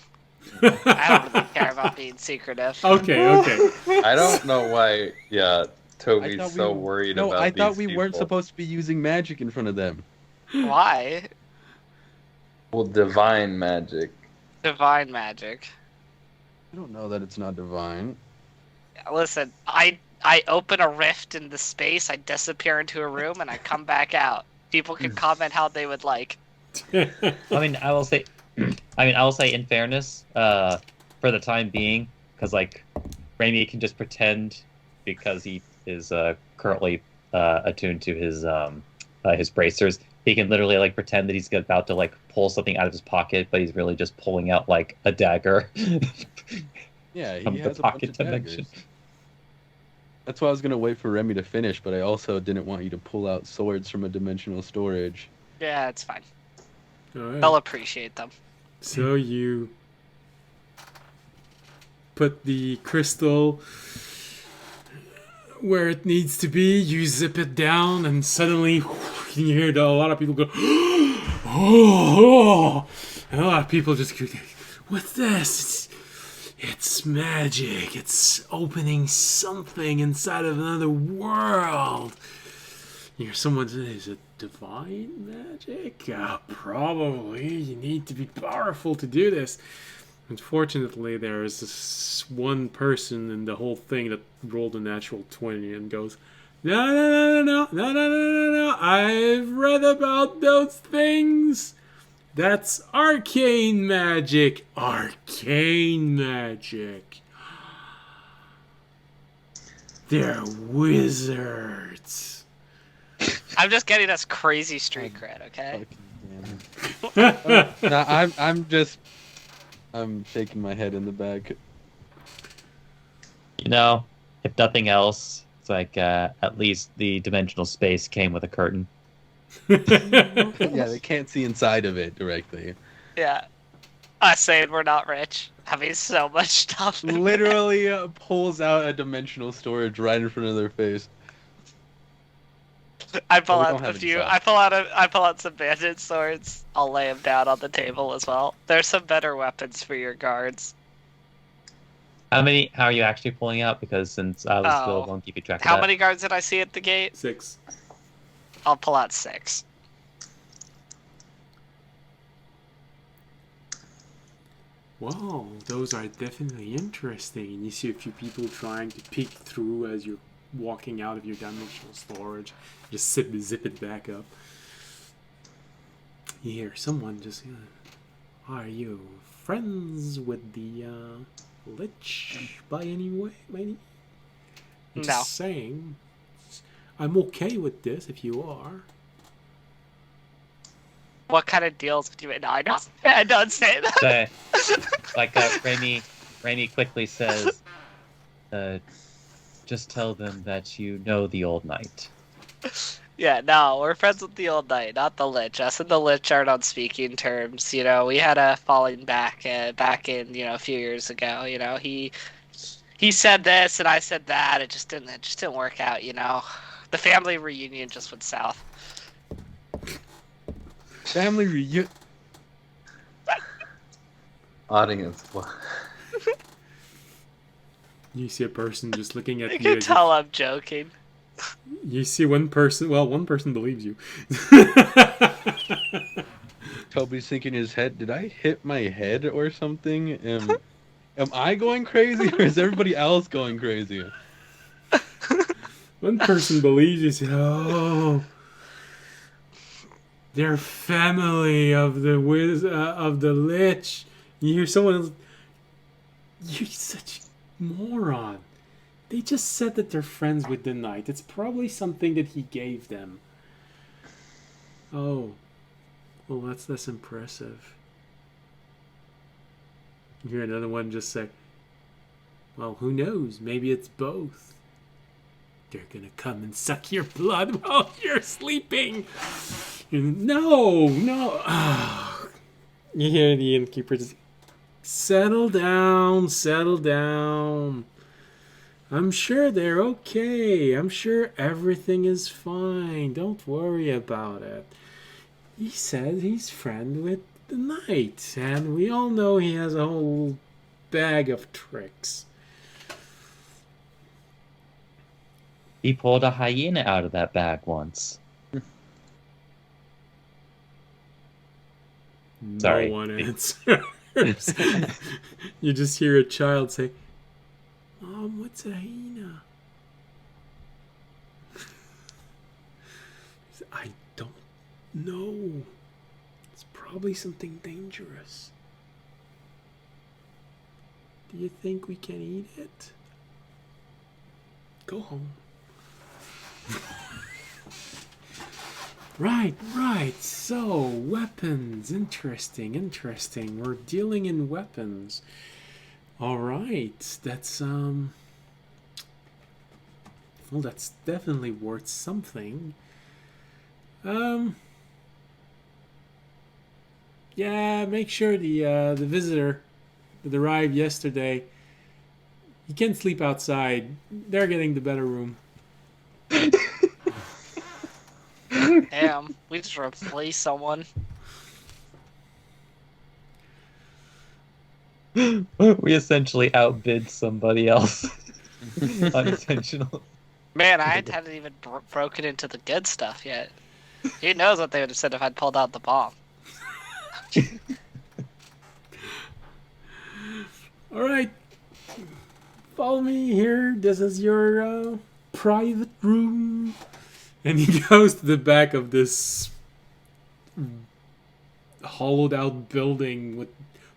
D: I don't really care about being secretive.
A: Okay.
E: I don't know why. Yeah,
C: I
E: Toby's
C: thought
E: so
C: we-
E: worried
C: No,
E: about.
C: I thought
E: these
C: we weren't
E: people.
C: supposed to be using magic in front of them.
D: Why?
E: Well, divine magic.
D: Divine magic.
C: I don't know that it's not divine.
D: Listen, I open a rift in the space, I disappear into a room, and I come back out. People can comment how they would like.
B: I mean, I will say, in fairness, for the time being, because like, Raimi can just pretend because he is currently attuned to his bracers. He can literally like pretend that he's about to like pull something out of his pocket, but he's really just pulling out like a dagger.
C: Yeah,
B: From
C: he
B: the
C: has a bunch
B: pocket
C: of
B: dimension.
C: daggers. That's why I was gonna wait for Remy to finish, but I also didn't want you to pull out swords from a dimensional storage.
D: Yeah, it's fine.
A: Alright.
D: They'll appreciate them.
A: So you put the crystal where it needs to be, you zip it down, and suddenly you hear a lot of people go, oh, and a lot of people just go, what's this? It's magic. It's opening something inside of another world. You hear someone say, is it divine magic? Probably. You need to be powerful to do this. Unfortunately, there is this one person in the whole thing that rolled a natural 20 and goes, no. I've read about those things. That's arcane magic. Arcane magic. They're wizards.
D: I'm just getting us crazy street cred, okay?
C: No, I'm shaking my head in the back.
B: You know, if nothing else, it's like at least the dimensional space came with a curtain.
C: Yeah, they can't see inside of it directly.
D: Yeah. Us saying we're not rich. Having so much stuff. in there.
C: Literally pulls out a dimensional storage right in front of their face.
D: I pull
C: we
D: out
C: don't
D: a
C: have any
D: few.
C: sauce.
D: I pull out some bandit swords. I'll lay them down on the table as well. There's some better weapons for your guards.
B: How are you actually pulling out? Because since I was still won't keep you track of
D: How
B: that.
D: many guards did I see at the gate?
A: 6.
D: I'll pull out 6.
A: Wow, those are definitely interesting. And you see a few people trying to peek through as you're walking out of your dimensional storage. Just zip it back up. You hear someone just, are you friends with the Lich by any way? I'm
D: No.
A: just saying. I'm okay with this if you are.
D: What kind of deals do you? No, I don't. I don't say that.
B: Rainy quickly says, just tell them that you know the old knight.
D: Yeah, no, we're friends with the old knight, not the Lich. Us and the Lich aren't on speaking terms. You know, we had a falling back in a few years ago. You know, he said this and I said that. It just didn't work out. You know, the family reunion just went south.
C: Family reunion.
E: Audience, what?
A: You see a person just looking at
D: You
A: you.
D: can
A: as
D: tell I'm joking.
A: you see one person. Well, one person believes you.
C: Toby's thinking in his head, did I hit my head or something? Am I going crazy or is everybody else going crazy?
A: One person believes you. Say, oh, they're family of the of the Lich. You hear someone else. You're such a moron. They just said that they're friends with the knight. It's probably something that he gave them. Oh. Well, that's less impressive. You hear another one just say, well, who knows? Maybe it's both. They're gonna come and suck your blood while you're sleeping. No. You hear the innkeeper just, settle down. I'm sure they're okay. I'm sure everything is fine. Don't worry about it. He says he's friend with the knight, and we all know he has a whole bag of tricks.
B: He pulled a hyena out of that bag once. Sorry.
A: No one answers. You just hear a child say, Mom, what's a hyena? I don't know. It's probably something dangerous. Do you think we can eat it? Go home. Right. So, weapons. Interesting. We're dealing in weapons. Alright. That's, well, that's definitely worth something. Yeah, make sure the visitor that arrived yesterday, he can sleep outside. They're getting the better room.
D: Damn, we just replaced someone.
B: We essentially outbid somebody else. Unintentional.
D: Man, I hadn't even broken into the good stuff yet. Who knows what they would have said if I'd pulled out the bomb.
A: Alright. Follow me here. This is your private room. And he goes to the back of this hollowed out building with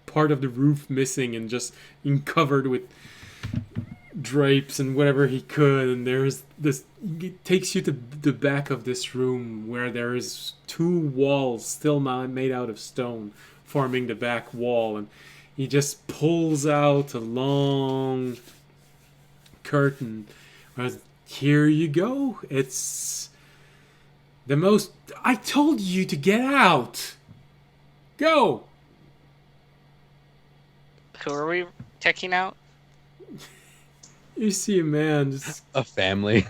A: part of the roof missing and just covered with drapes and whatever he could. And there's this, it takes you to the back of this room where there is two walls still made out of stone forming the back wall. And he just pulls out a long curtain. Here you go. It's the most... I told you to get out. Go.
D: Who are we checking out?
A: You see a man just...
C: A family.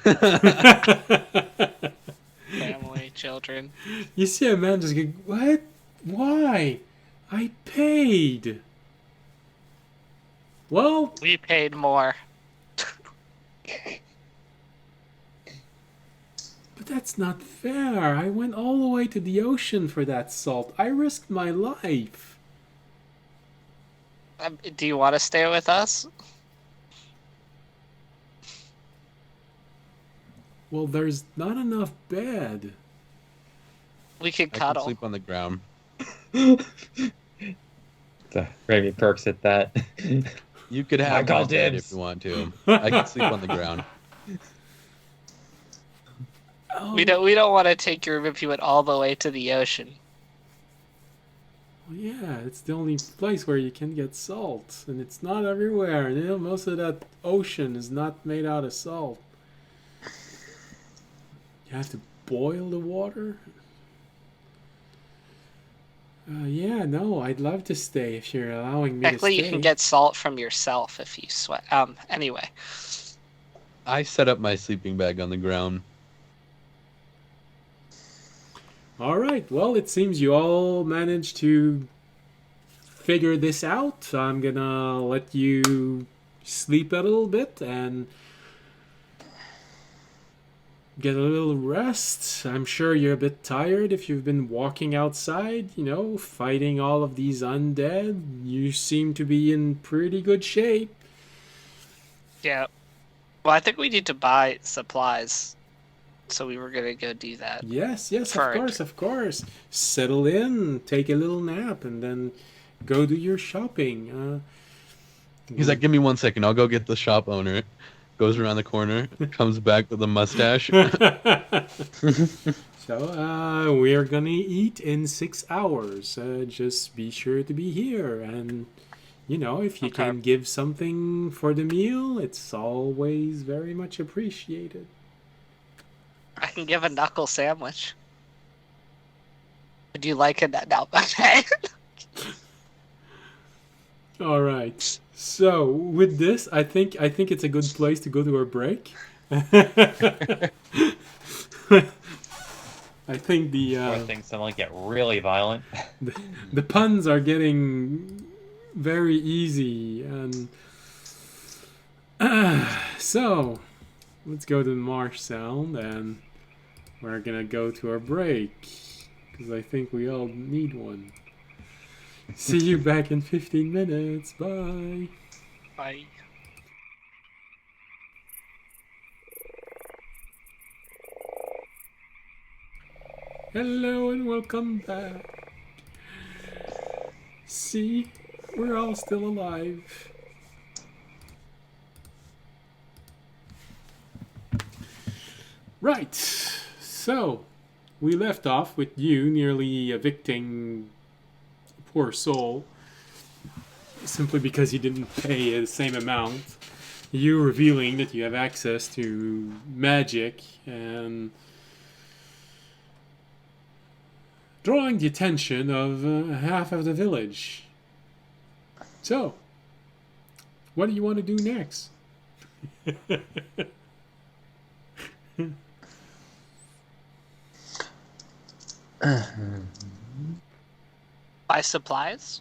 D: Family, children.
A: You see a man just go, what? Why? I paid. Well...
D: We paid more.
A: But that's not fair. I went all the way to the ocean for that salt. I risked my life.
D: Do you want to stay with us?
A: Well, there's not enough bed.
D: We could
C: I can
D: cuddle.
C: sleep on the ground.
B: Raimi perks at that.
C: You could have
B: Michael
C: my bed
B: dibs.
C: if you want to. I can sleep on the ground.
A: Oh,
D: We don't want to take your Rippy all the way to the ocean.
A: well, yeah, it's the only place where you can get salt, and it's not everywhere. You know, most of that ocean is not made out of salt. You have to boil the water. Yeah, no, I'd love to stay if you're allowing me
D: Technically,
A: to
D: you
A: stay.
D: can get salt from yourself if you sweat. Anyway.
C: I set up my sleeping bag on the ground.
A: All right. Well, it seems you all managed to figure this out. I'm gonna let you sleep a little bit and get a little rest. I'm sure you're a bit tired if you've been walking outside, you know, fighting all of these undead. You seem to be in pretty good shape.
D: Yeah. Well, I think we need to buy supplies. So we were going to go do that.
A: Yes, of
D: Right.
A: course, of course. Settle in, take a little nap, and then go do your shopping.
C: He's like, give me 1 second. I'll go get the shop owner. Goes around the corner, comes back with a mustache.
A: So, we're gonna eat in 6 hours. Just be sure to be here. And, you know, if you
D: Okay.
A: can give something for the meal, it's always very much appreciated.
D: I can give a knuckle sandwich. Would you like a no? Okay.
A: All right. So, with this, I think it's a good place to go to our break. I think
B: Before things suddenly get really violent.
A: the puns are getting very easy, and so let's go to the marsh sound, and we're gonna go to our break because I think we all need one. See you back in 15 minutes. Bye.
D: Bye.
A: Hello and welcome back. See, we're all still alive. Right. So, we left off with you nearly evicting a poor soul simply because you didn't pay the same amount. You revealing that you have access to magic and drawing the attention of half of the village. So, what do you want to do next?
D: Buy supplies?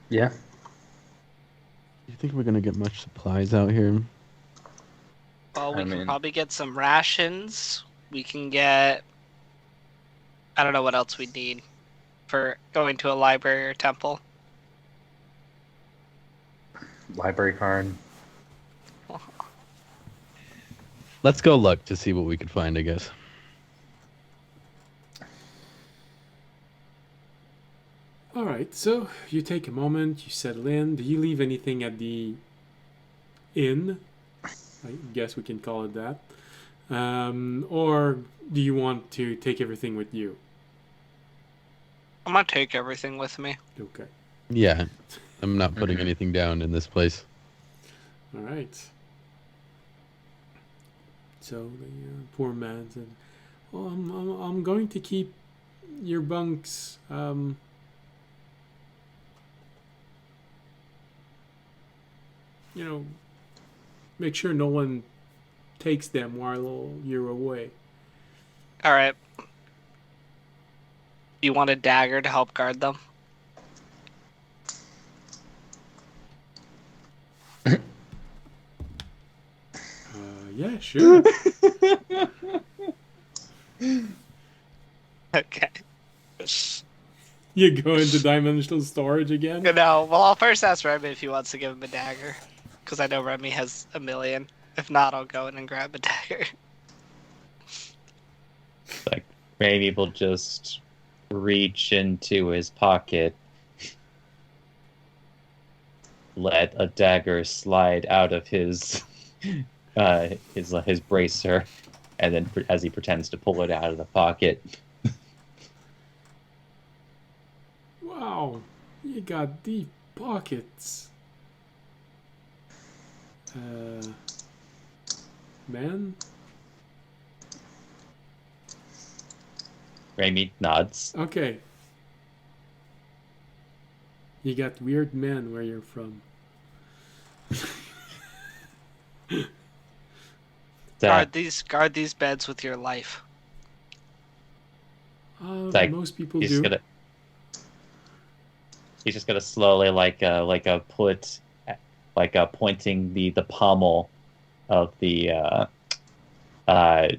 E: Yeah.
C: You think we're gonna get much supplies out here?
D: Well, we
E: I
D: can
E: mean-
D: probably get some rations. We can get... I don't know what else we'd need for going to a library or temple.
E: Library card.
C: Let's go look to see what we could find, I guess.
A: All right, so you take a moment, you settle in. Do you leave anything at the inn? I guess we can call it that. Or do you want to take everything with you?
D: I'm gonna take everything with me.
A: Okay.
C: Yeah, I'm not putting
E: Mhm.
C: anything down in this place.
A: All right. So the poor man said, "Well, I'm going to keep your bunks. You know, make sure no one takes them while you're away."
D: All right. You want a dagger to help guard them?
A: Yeah, sure.
D: Okay.
A: You go into dimensional storage again?
D: No, well, I'll first ask Remy if he wants to give him a dagger. Because I know Remy has 1,000,000. If not, I'll go in and grab a dagger.
B: Like, Raimi will just reach into his pocket, let a dagger slide out of his bracer, and then as he pretends to pull it out of the pocket.
A: Wow, you got deep pockets. Man?
B: Raimi nods.
A: Okay. You got weird men where you're from.
D: Guard these beds with your life.
B: Like,
A: Most people
B: he's
A: do.
B: just gonna slowly pointing the pommel of the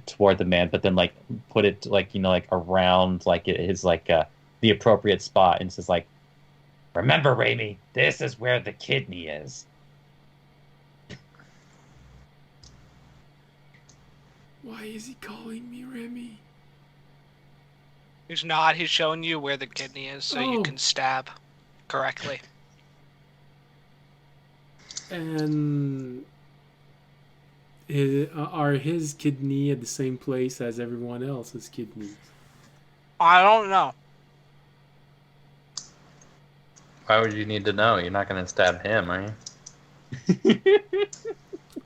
B: toward the man, but then like put it around his the appropriate spot, and says like, "Remember, Raimi, this is where the kidney is."
A: Why is he calling me Remy?
D: He's not. He's showing you where the kidney is so you
A: Oh.
D: can stab correctly.
A: And are his kidney at the same place as everyone else's kidneys?
D: I don't know.
E: Why would you need to know? You're not going to stab him, are you?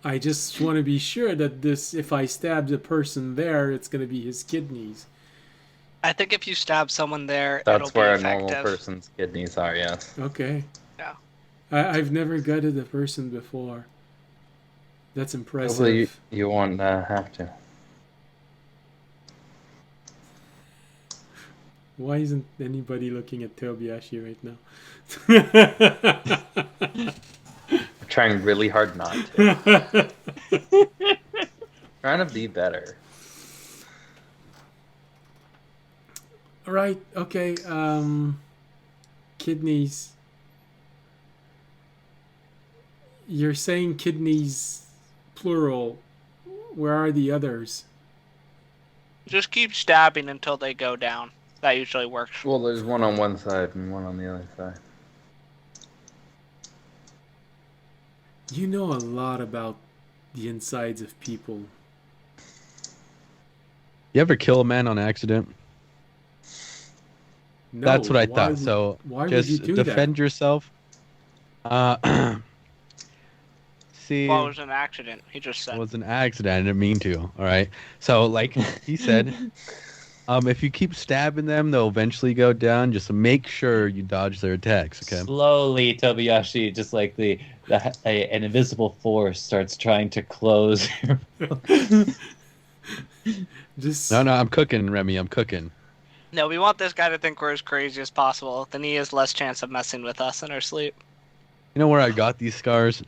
A: I just want to be sure that if I stab the person there, it's going to be his kidneys.
D: I think if you stab someone there,
E: That's
D: it'll
E: where
D: be
E: a normal
D: effective.
E: person's kidneys are, yes.
A: Okay.
D: Yeah.
A: I've never gutted a person before. That's impressive.
E: Hopefully you won't have to.
A: Why isn't anybody looking at Tobiashi right now?
E: I'm trying really hard not to. Trying to be better.
A: All right. Okay. Kidneys. You're saying kidneys, plural. Where are the others?
D: Just keep stabbing until they go down. That usually works.
E: Well, there's one on one side and one on the other side.
A: You know a lot about the insides of people.
C: You ever kill a man on accident?
A: No,
C: That's what I
A: why
C: thought.
A: would-
C: So
A: why
C: just
A: would you do
C: defend yourself. See,
D: Well, it was an accident. He just said.
C: it was an accident. I didn't mean to. All right. So, like he said, if you keep stabbing them, they'll eventually go down. Just make sure you dodge their attacks. Okay.
B: Slowly, Tobiyashi, just like an invisible force starts trying to close.
A: Just
C: No, I'm cooking, Remy. I'm cooking.
D: No, we want this guy to think we're as crazy as possible. Then he has less chance of messing with us in our sleep.
C: You know where I got these scars?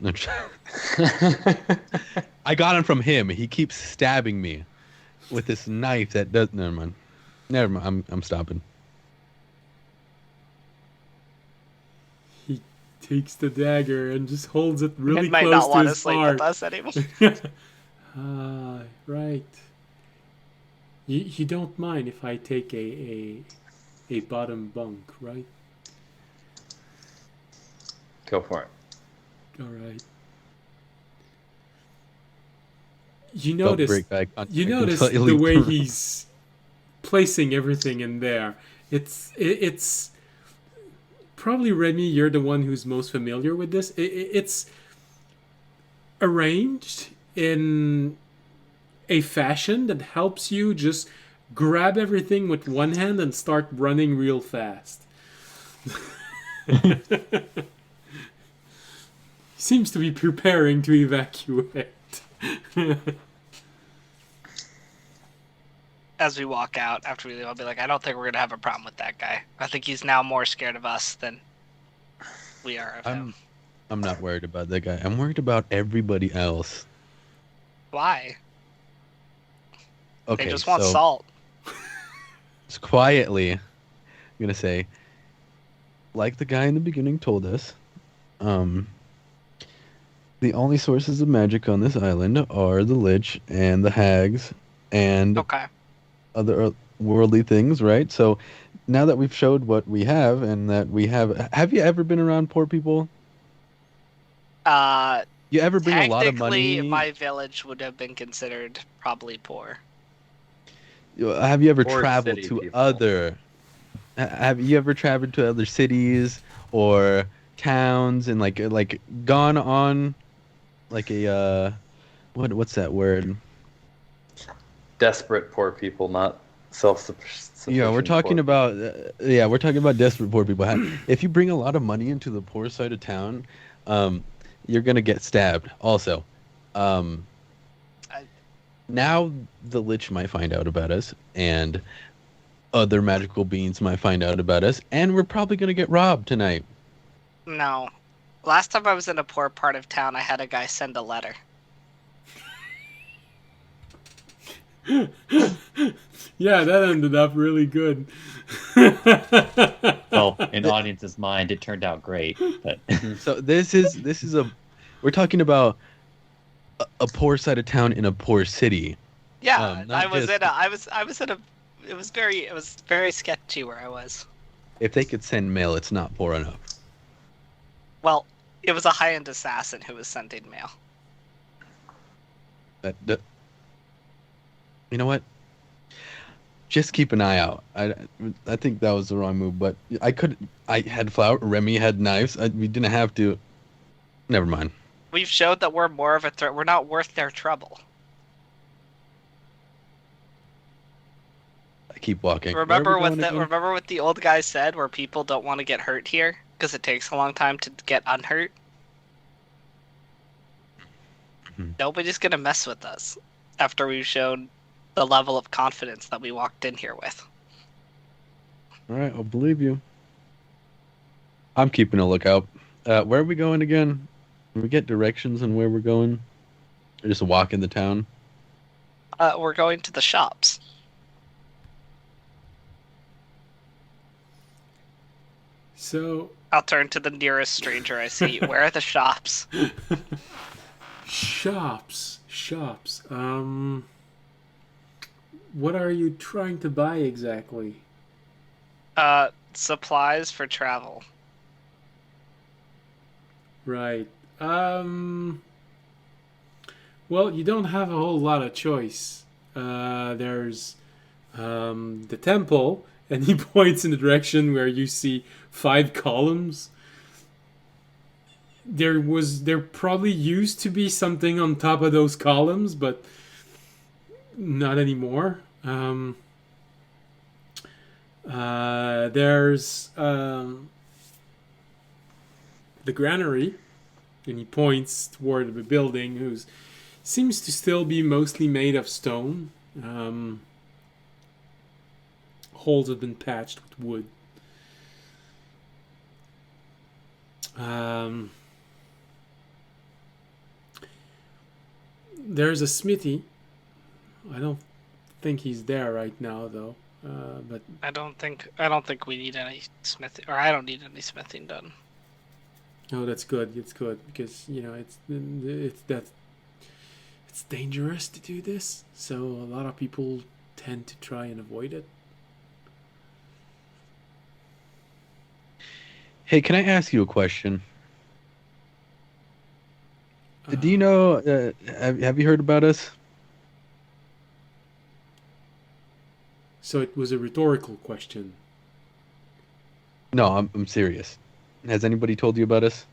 C: I got them from him. He keeps stabbing me with this knife that does. Never mind. Never mind. I'm stopping.
A: he takes the dagger and just holds it really
D: He might
A: close
D: not
A: to
D: want to
A: his
D: sleep
A: heart.
D: with us anymore.
A: Ah, right. You don't mind if I take a bottom bunk, right?
E: Go for it.
A: All right. You
C: Don't
A: notice
C: break eye contact
A: you notice
C: until
A: the
C: leave
A: way
C: the room.
A: he's placing everything in there. It's probably Remy. You're the one who's most familiar with this. It's arranged in a fashion that helps you just grab everything with one hand and start running real fast. Seems to be preparing to evacuate.
D: As we walk out, after we leave, I'll be like, I don't think we're going to have a problem with that guy. I think he's now more scared of us than we are of him.
C: I'm not worried about that guy. I'm worried about everybody else.
D: Why?
C: Okay,
D: They just want
C: so
D: salt.
C: just quietly, gonna say, like the guy in the beginning told us, um, the only sources of magic on this island are the Lich and the Hags and
D: Okay.
C: other worldly things, right? So now that we've showed what we have and that we have you ever been around poor people?
D: Uh,
C: You ever bring a lot of
D: Technically,
C: money?
D: my village would have been considered probably poor.
C: Have you ever
E: Or
C: traveled
E: city
C: to
E: people.
C: have you ever traveled to other cities or towns and like gone on like a what's that word?
E: Desperate poor people, not self-sufficient.
C: Yeah, we're talking
E: poor
C: about we're talking about desperate poor people. If you bring a lot of money into the poor side of town, um, you're gonna get stabbed. Also, um,
D: I-
C: now the Lich might find out about us, and other magical beings might find out about us, and we're probably gonna get robbed tonight.
D: No. Last time I was in a poor part of town, I had a guy send a letter.
A: Yeah, that ended up really good.
B: Well, in audience's mind, it turned out great. But
C: So this is we're talking about a poor side of town in a poor city.
D: Yeah,
C: Not
D: I was in a it was very sketchy where I was.
C: If they could send mail, it's not poor enough.
D: Well, it was a high-end assassin who was sending mail.
C: You know what? Just keep an eye out. I think that was the wrong move, but I had flour. Remy had knives. We didn't have to. Never mind.
D: We've showed that we're more of a threat. We're not worth their trouble.
C: I keep walking. Where are we
D: Remember
C: going again?
D: remember what the old guy said, where people don't want to get hurt here because it takes a long time to get unhurt.
C: Mhm.
D: Nobody's gonna mess with us after we've shown the level of confidence that we walked in here with.
C: All right, I'll believe you. I'm keeping a lookout. Where are we going again? Can we get directions on where we're going? Or just a walk in the town?
D: We're going to the shops.
A: So,
D: I'll turn to the nearest stranger I see. Where are the shops?
A: shops. What are you trying to buy exactly?
D: Supplies for travel.
A: Right. Well, you don't have a whole lot of choice. There's the temple, and he points in the direction where you see 5 columns. There probably used to be something on top of those columns, but not anymore. There's the granary, and he points toward the building, who seems to still be mostly made of stone. Holes have been patched with wood. There's a smithy. I don't think he's there right now, though. But
D: I don't think we need any smithing, or I don't need any smithing done.
A: oh, that's good. It's good because it's dangerous to do this. So a lot of people tend to try and avoid it.
C: Hey, can I ask you a question? Do you know? Have you heard about us?
A: So it was a rhetorical question.
C: No, I'm serious. Has anybody told you about us?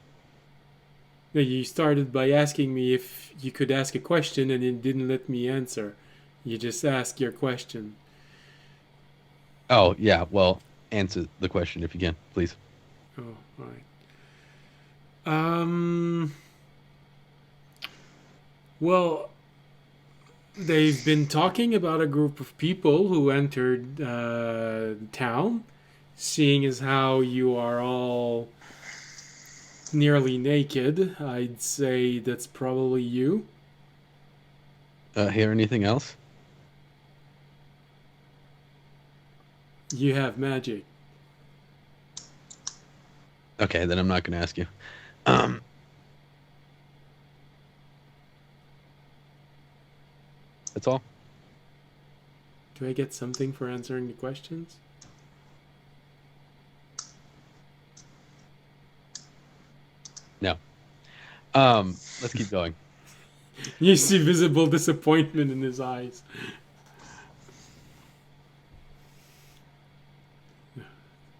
A: No, you started by asking me if you could ask a question, and it didn't let me answer. You just asked your question.
C: Oh, yeah. Well, answer the question if you can, please.
A: Oh, all right. Well, they've been talking about a group of people who entered town, seeing as how you are all nearly naked. I'd say that's probably you.
C: Hear anything else?
A: You have magic.
C: Okay, then I'm not going to ask you. That's all.
A: Do I get something for answering the questions?
C: No. Let's keep going.
A: You see visible disappointment in his eyes.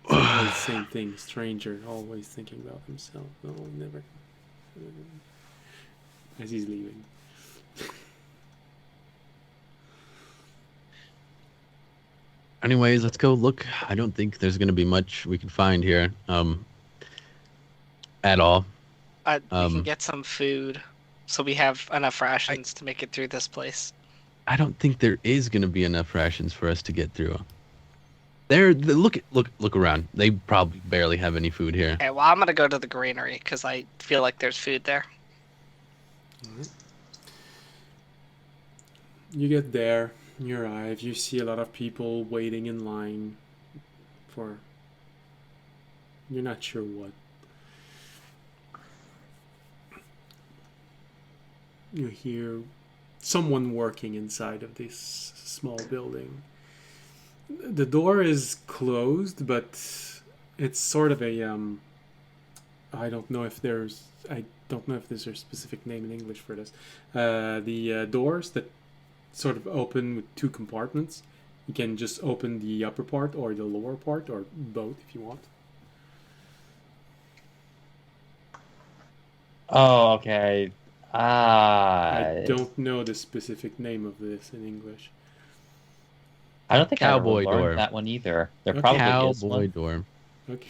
A: It's always the same thing. Stranger, always thinking about himself. No, never. As he's leaving.
C: Anyways, let's go look. I don't think there's going to be much we can find here. At all.
D: We can get some food, so we have enough rations to make it through this place.
C: I don't think there is going to be enough rations for us to get through. Look around. They probably barely have any food here.
D: Okay, well, I'm gonna go to the granary because I feel like there's food there.
A: Alright. You get there, you arrive, you see a lot of people waiting in line for... You're not sure what. You hear someone working inside of this small building. The door is closed, but it's sort of a I don't know if there's a specific name in English for this. The doors that sort of open with two compartments. You can just open the upper part or the lower part or both if you want.
B: Oh, okay.
A: I don't know the specific name of this in English.
B: I don't think
C: Cowboy
B: I ever learned
C: door.
B: that one either. There
A: Okay.
B: probably is
C: Cowboy
B: one.
C: door.
A: Okay.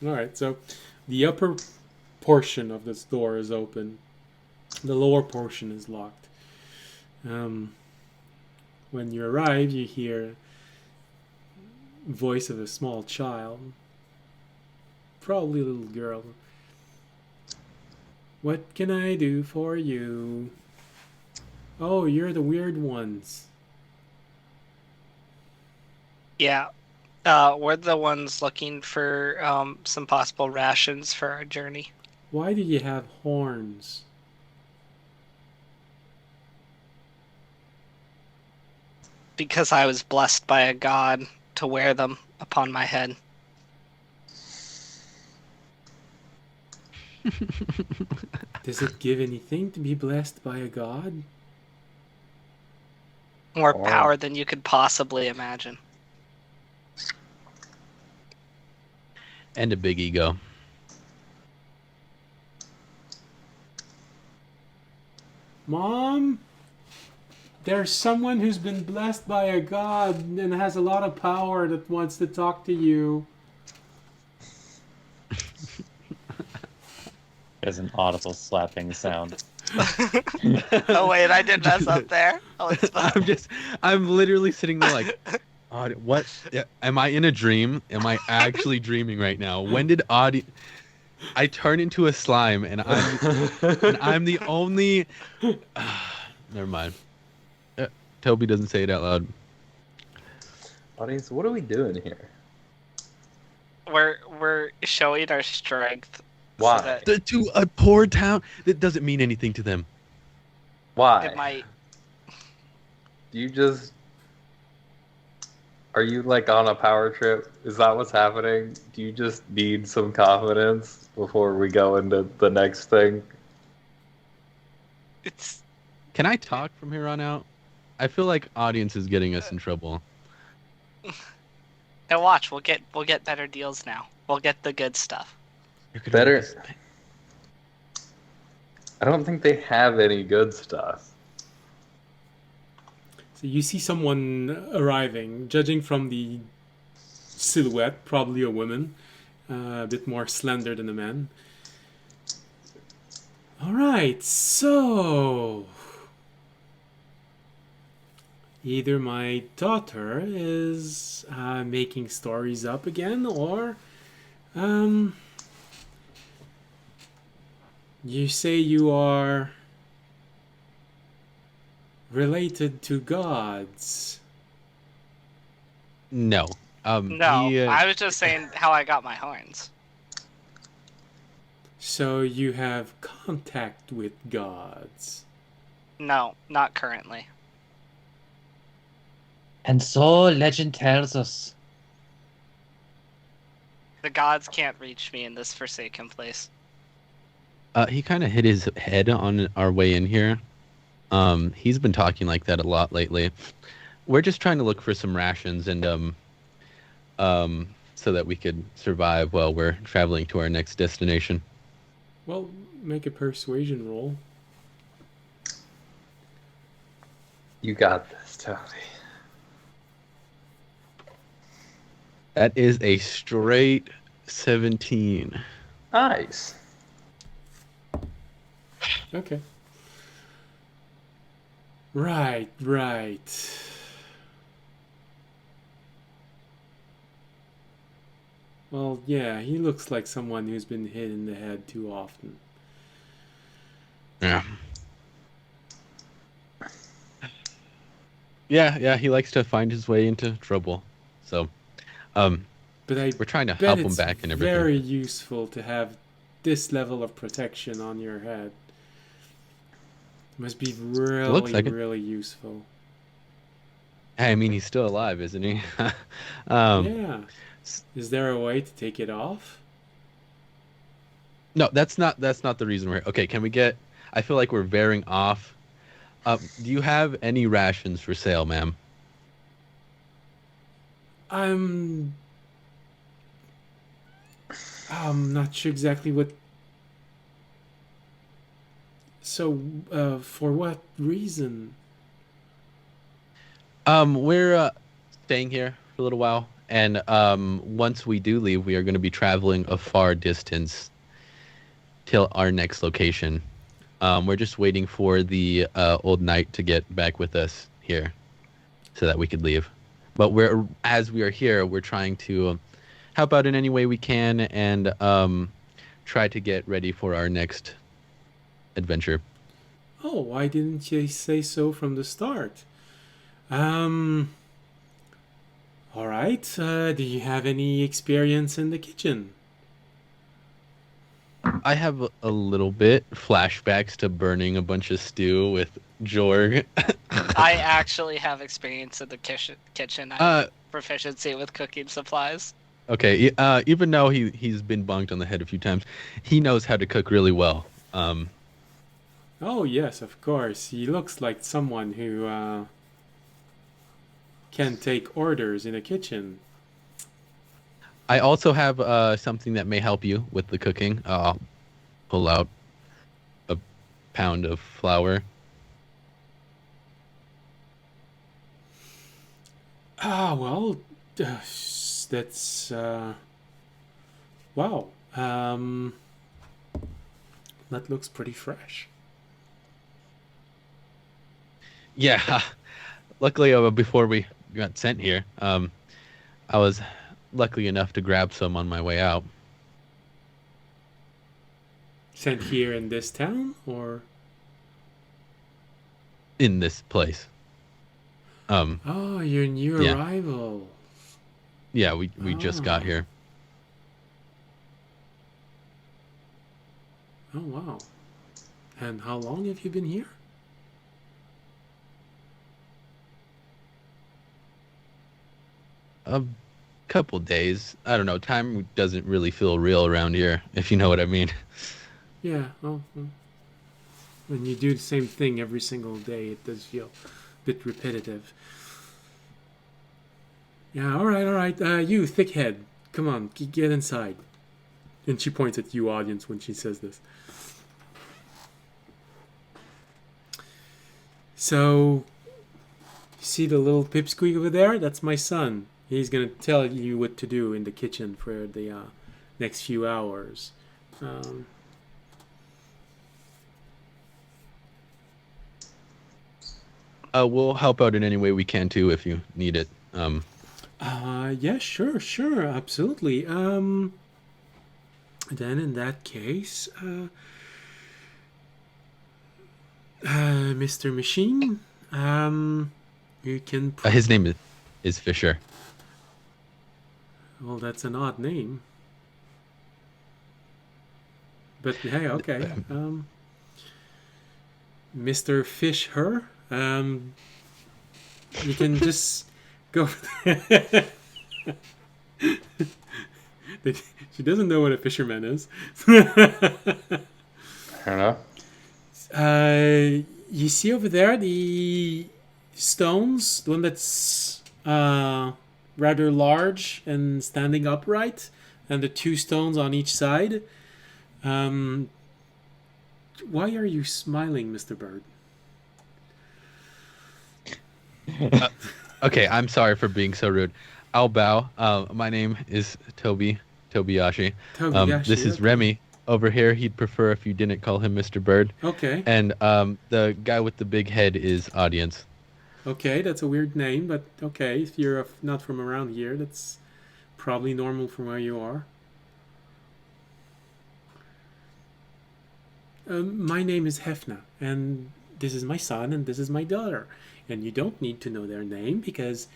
A: Alright, so the upper portion of this door is open. The lower portion is locked. When you arrive, you hear voice of a small child. Probably a little girl. What can I do for you? Oh, you're the weird ones.
D: Yeah. We're the ones looking for some possible rations for our journey.
A: Why do you have horns?
D: Because I was blessed by a god to wear them upon my head.
A: Does it give anything to be blessed by a god?
D: More
E: Or-
D: power than you could possibly imagine.
C: And a big ego.
A: Mom? There's someone who's been blessed by a god and has a lot of power that wants to talk to you.
B: There's an audible slapping sound.
D: Oh wait, I did mess up there. Oh, it's fine.
C: I'm literally sitting there like, what? Am I in a dream? Am I actually dreaming right now? When did I turn into a slime and I'm the only... Never mind. Toby doesn't say it out loud.
E: Audience, what are we doing here?
D: We're showing our strength.
E: Why?
D: So that
C: To a poor town, that doesn't mean anything to them.
E: Why?
D: it might.
E: You just... Are you like on a power trip? Is that what's happening? Do you just need some confidence before we go into the next thing?
D: It's
C: Can I talk from here on out? I feel like audience is getting us in trouble.
D: now watch. We'll get better deals now. We'll get the good stuff.
C: You're gonna
E: Better-
C: make us-
E: I don't think they have any good stuff.
A: So you see someone arriving, judging from the silhouette, probably a woman, a bit more slender than a man. Alright, so... Either my daughter is making stories up again, or... You say you are... related to gods.
C: No.
D: No,
C: he,
D: I was just saying how I got my horns.
A: So you have contact with gods.
D: No, not currently.
B: And so legend tells us.
D: The gods can't reach me in this forsaken place.
C: he kind of hit his head on our way in here. He's been talking like that a lot lately. We're just trying to look for some rations and so that we could survive while we're traveling to our next destination.
A: Well, make a persuasion roll.
E: You got this, Tony.
C: That is a straight 17.
E: Nice.
A: Okay. Right. Well, yeah, he looks like someone who's been hit in the head too often.
C: Yeah. Yeah, he likes to find his way into trouble. So,
A: But I
C: we're trying to
A: bet
C: help him
A: it's
C: back and everything.
A: very useful to have this level of protection on your head. Must be
C: looks like it.
A: really useful.
C: I mean, he's still alive, isn't he?
A: Yeah. Is there a way to take it off?
C: No, that's not the reason we're here. Okay, can we get... I feel like we're veering off. Do you have any rations for sale, ma'am?
A: I'm not sure exactly what. So, for what reason?
C: We're staying here for a little while, and once we do leave, we are going to be traveling a far distance till our next location. We're just waiting for the old knight to get back with us here, so that we could leave. But as we are here, we're trying to help out in any way we can and try to get ready for our next adventure.
A: Oh, why didn't you say so from the start? All right. Do you have any experience in the kitchen?
C: I have a little bit flashbacks to burning a bunch of stew with Jorg.
D: I actually have experience in the kitchen. I have proficiency with cooking supplies.
C: Okay, even though he's been bonked on the head a few times, he knows how to cook really well.
A: Oh, yes, of course. He looks like someone who can take orders in a kitchen.
C: I also have something that may help you with the cooking. I'll pull out a pound of flour.
A: Well, that's wow. That looks pretty fresh.
C: Yeah, luckily before we got sent here, I was lucky enough to grab some on my way out.
A: Sent here in this town, or?
C: In this place.
A: Oh, your new
C: yeah.
A: arrival.
C: Yeah, we just got here.
A: Oh, wow. And how long have you been here?
C: A couple days. I don't know. Time doesn't really feel real around here, if you know what I mean.
A: Yeah, well, when you do the same thing every single day, it does feel a bit repetitive. Yeah, all right. You, thickhead, come on, get inside. And she points at you, audience, when she says this. So, you see the little pipsqueak over there? That's my son. He's going to tell you what to do in the kitchen for the next few hours.
C: We'll help out in any way we can, too, if you need it.
A: Yeah, sure, absolutely. Then in that case, Mr. Machine, you can...
C: His name is Fisher.
A: Well, that's an odd name. But hey, okay. Mr. Fish Her. You can just go. She doesn't know what a fisherman is.
E: Fair enough.
A: You see over there the stones, the one that's rather large and standing upright, and the two stones on each side. Why are you smiling, Mr. Bird?
C: Okay, I'm sorry for being so rude. I'll bow. My name is Tobiyashi.
A: Tobiyashi,
C: This is
A: okay.
C: Remy over here. He'd prefer if you didn't call him Mr. Bird.
A: Okay.
C: And the guy with the big head is Audience.
A: Okay, that's a weird name, but okay. If you're not from around here, that's probably normal from where you are. My name is Hefna, and this is my son, and this is my daughter. And you don't need to know their name because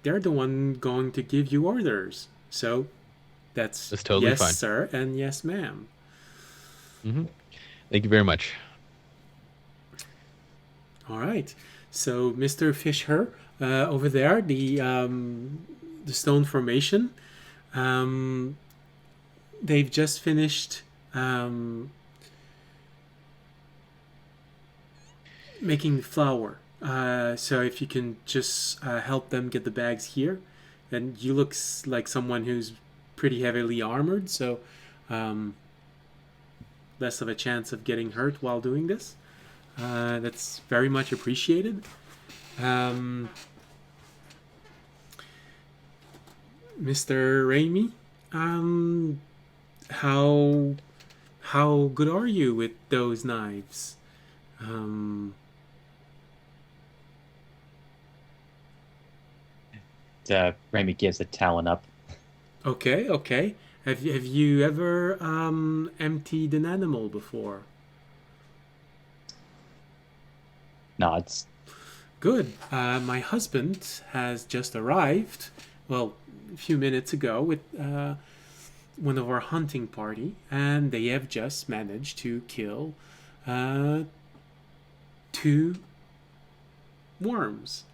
A: they're the one going to give you orders. So that's
C: totally
A: yes,
C: fine.
A: sir, and yes, ma'am.
C: Mm-hmm. Thank you very much.
A: All right. So, Mr. Fisher, over there, the stone formation, they've just finished making flour. So, if you can just help them get the bags here, and you look like someone who's pretty heavily armored, so less of a chance of getting hurt while doing this. That's very much appreciated. Mr. Raimi, how good are you with those knives?
B: Remy gives a talon up.
A: Okay. Have you ever emptied an animal before?
B: Nods.
A: Good. My husband has just arrived, well, a few minutes ago with one of our hunting party, and they have just managed to kill 2 worms.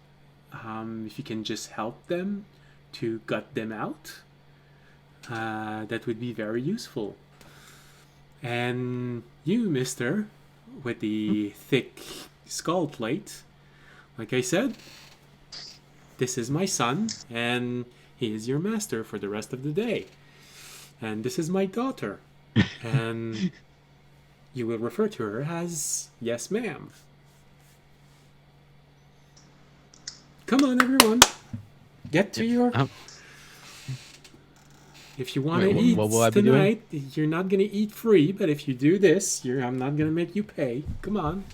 A: If you can just help them to gut them out, that would be very useful. And you, mister, with the thick skull plate, like I said, this is my son, and he is your master for the rest of the day. And this is my daughter, and you will refer to her as yes, ma'am. Come on, everyone, get to your. If you want to eat
C: what will I be doing?
A: tonight, you're not gonna eat free. But if you do this, I'm not gonna make you pay. Come on.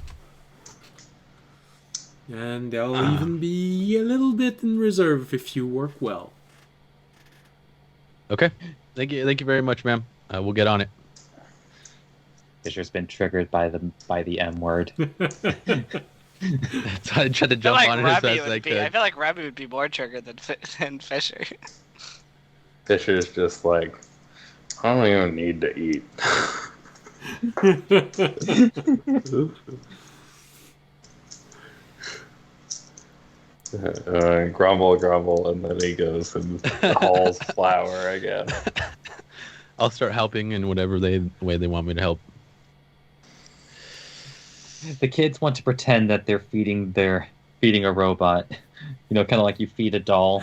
A: And there'll even be a little bit in reserve if you work well.
C: Okay. Thank you very much, ma'am. We'll get on it.
B: Fisher's been triggered by the M word.
C: So I tried to jump on it as fast as I could.
D: I feel like Remy would be more triggered than Fisher.
E: Fisher's just like, I don't even need to eat. Grumble, and then he goes and hauls flour again.
C: I'll start helping in whatever way they want me to help.
B: The kids want to pretend that they're feeding a robot. You know, kind of like you feed a doll.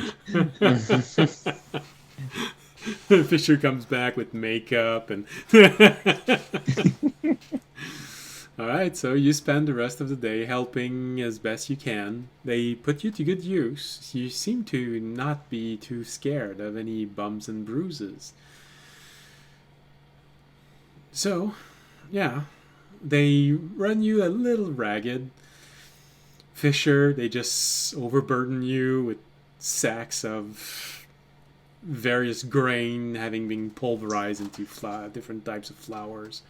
A: Fisher comes back with makeup and. All right, so you spend the rest of the day helping as best you can. They put you to good use. You seem to not be too scared of any bumps and bruises. So, yeah, they run you a little ragged. Fisher, they just overburden you with sacks of various grain having been pulverized into different types of flours.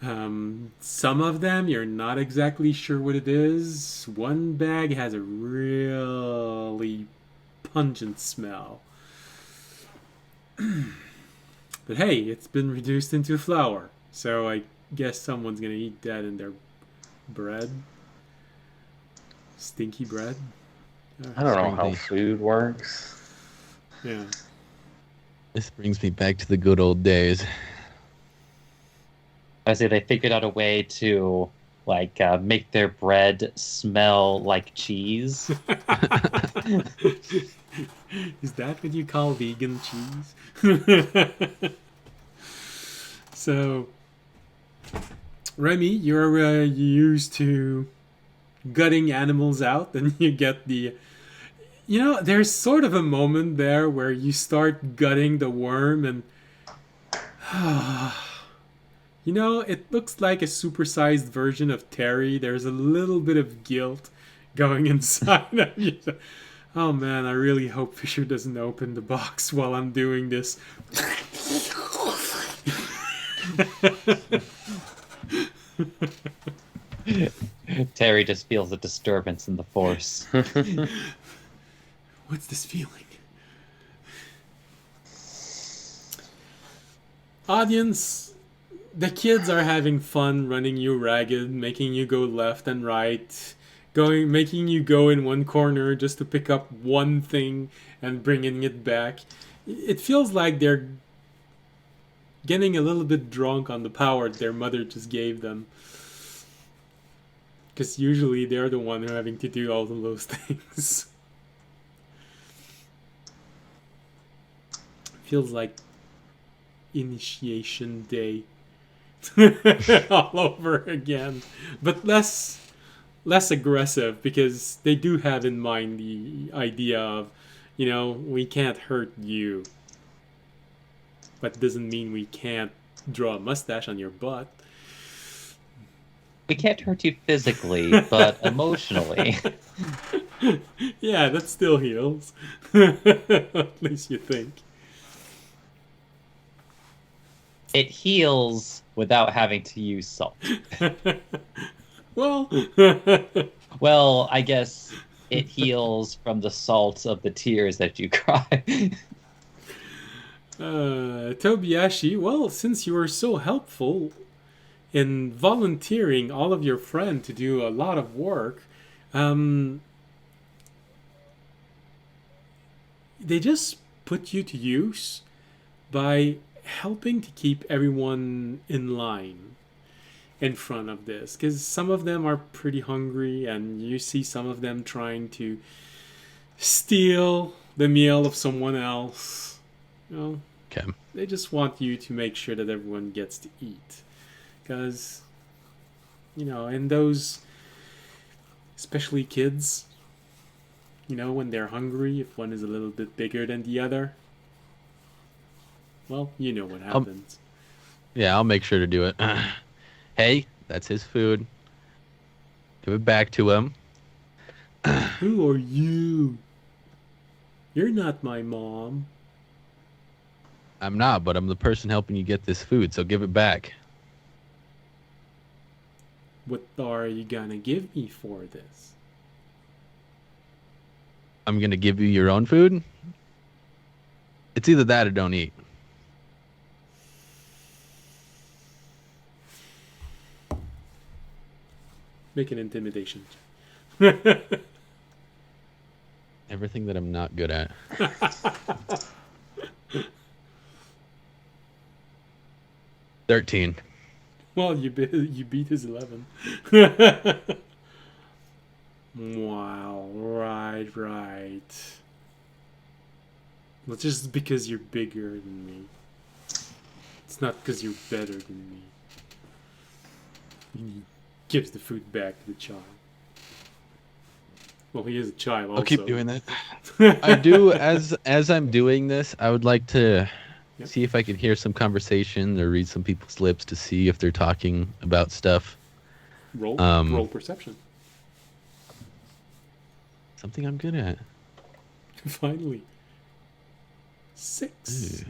A: Some of them you're not exactly sure what it is. One bag has a really pungent smell. But hey, it's been reduced into flour, so I guess someone's gonna eat that in their bread. Stinky bread.
E: I don't know how
C: Strangely.
E: food works.
A: Yeah.
C: This brings me back to the good old days.
B: I say they figured out a way to like make their bread smell like cheese.
A: Is that what you call vegan cheese? So, Remy, you're used to gutting animals out, and you get the. You know, there's sort of a moment there where you start gutting the worm, and. You know, it looks like a supersized version of Terry. There's a little bit of guilt going inside of you. Oh man, I really hope Fisher doesn't open the box while I'm doing this.
B: Terry just feels a disturbance in the force.
A: What's this feeling? Audience, the kids are having fun running you ragged, making you go left and right, making you go in one corner just to pick up one thing and bringing it back. It feels like they're getting a little bit drunk on the power their mother just gave them. Because usually they're the one who are having to do all of those things. Feels like initiation day all over again, but less aggressive, because they do have in mind the idea of, you know, we can't hurt you, but doesn't mean we can't draw a mustache on your butt.
B: We can't hurt you physically, but emotionally.
A: Yeah, that still heals. At least you think.
B: It heals without having to use salt.
A: Well,
B: Well, I guess it heals from the salt of the tears that you cry.
A: Tobiashi, well, since you were so helpful in volunteering all of your friends to do a lot of work, they just put you to use by helping to keep everyone in line in front of this, because some of them are pretty hungry, and you see some of them trying to steal the meal of someone else. You know,
C: Okay.
A: they just want you to make sure that everyone gets to eat, because, you know, and those, especially kids, you know, when they're hungry, if one is a little bit bigger than the other, well, you know what happens.
C: Yeah, I'll make sure to do it. Hey, that's his food. Give it back to him.
A: Who are you? You're not my mom.
C: I'm not, but I'm the person helping you get this food, so give it back.
A: What are you gonna give me for this?
C: I'm gonna give you your own food? It's either that or don't eat.
A: Make an intimidation.
C: Everything that I'm not good at. 13.
A: Well, you beat his 11. Wow, right. Well, just because you're bigger than me. It's not because you're better than me. He gives the food back to the child. Well, he is a child also.
C: I'll keep doing that. I do, as I'm doing this, I would like to
A: Yep.
C: see if I can hear some conversation or read some people's lips to see if they're talking about stuff.
A: Roll perception.
C: Something I'm good at.
A: Finally. 6.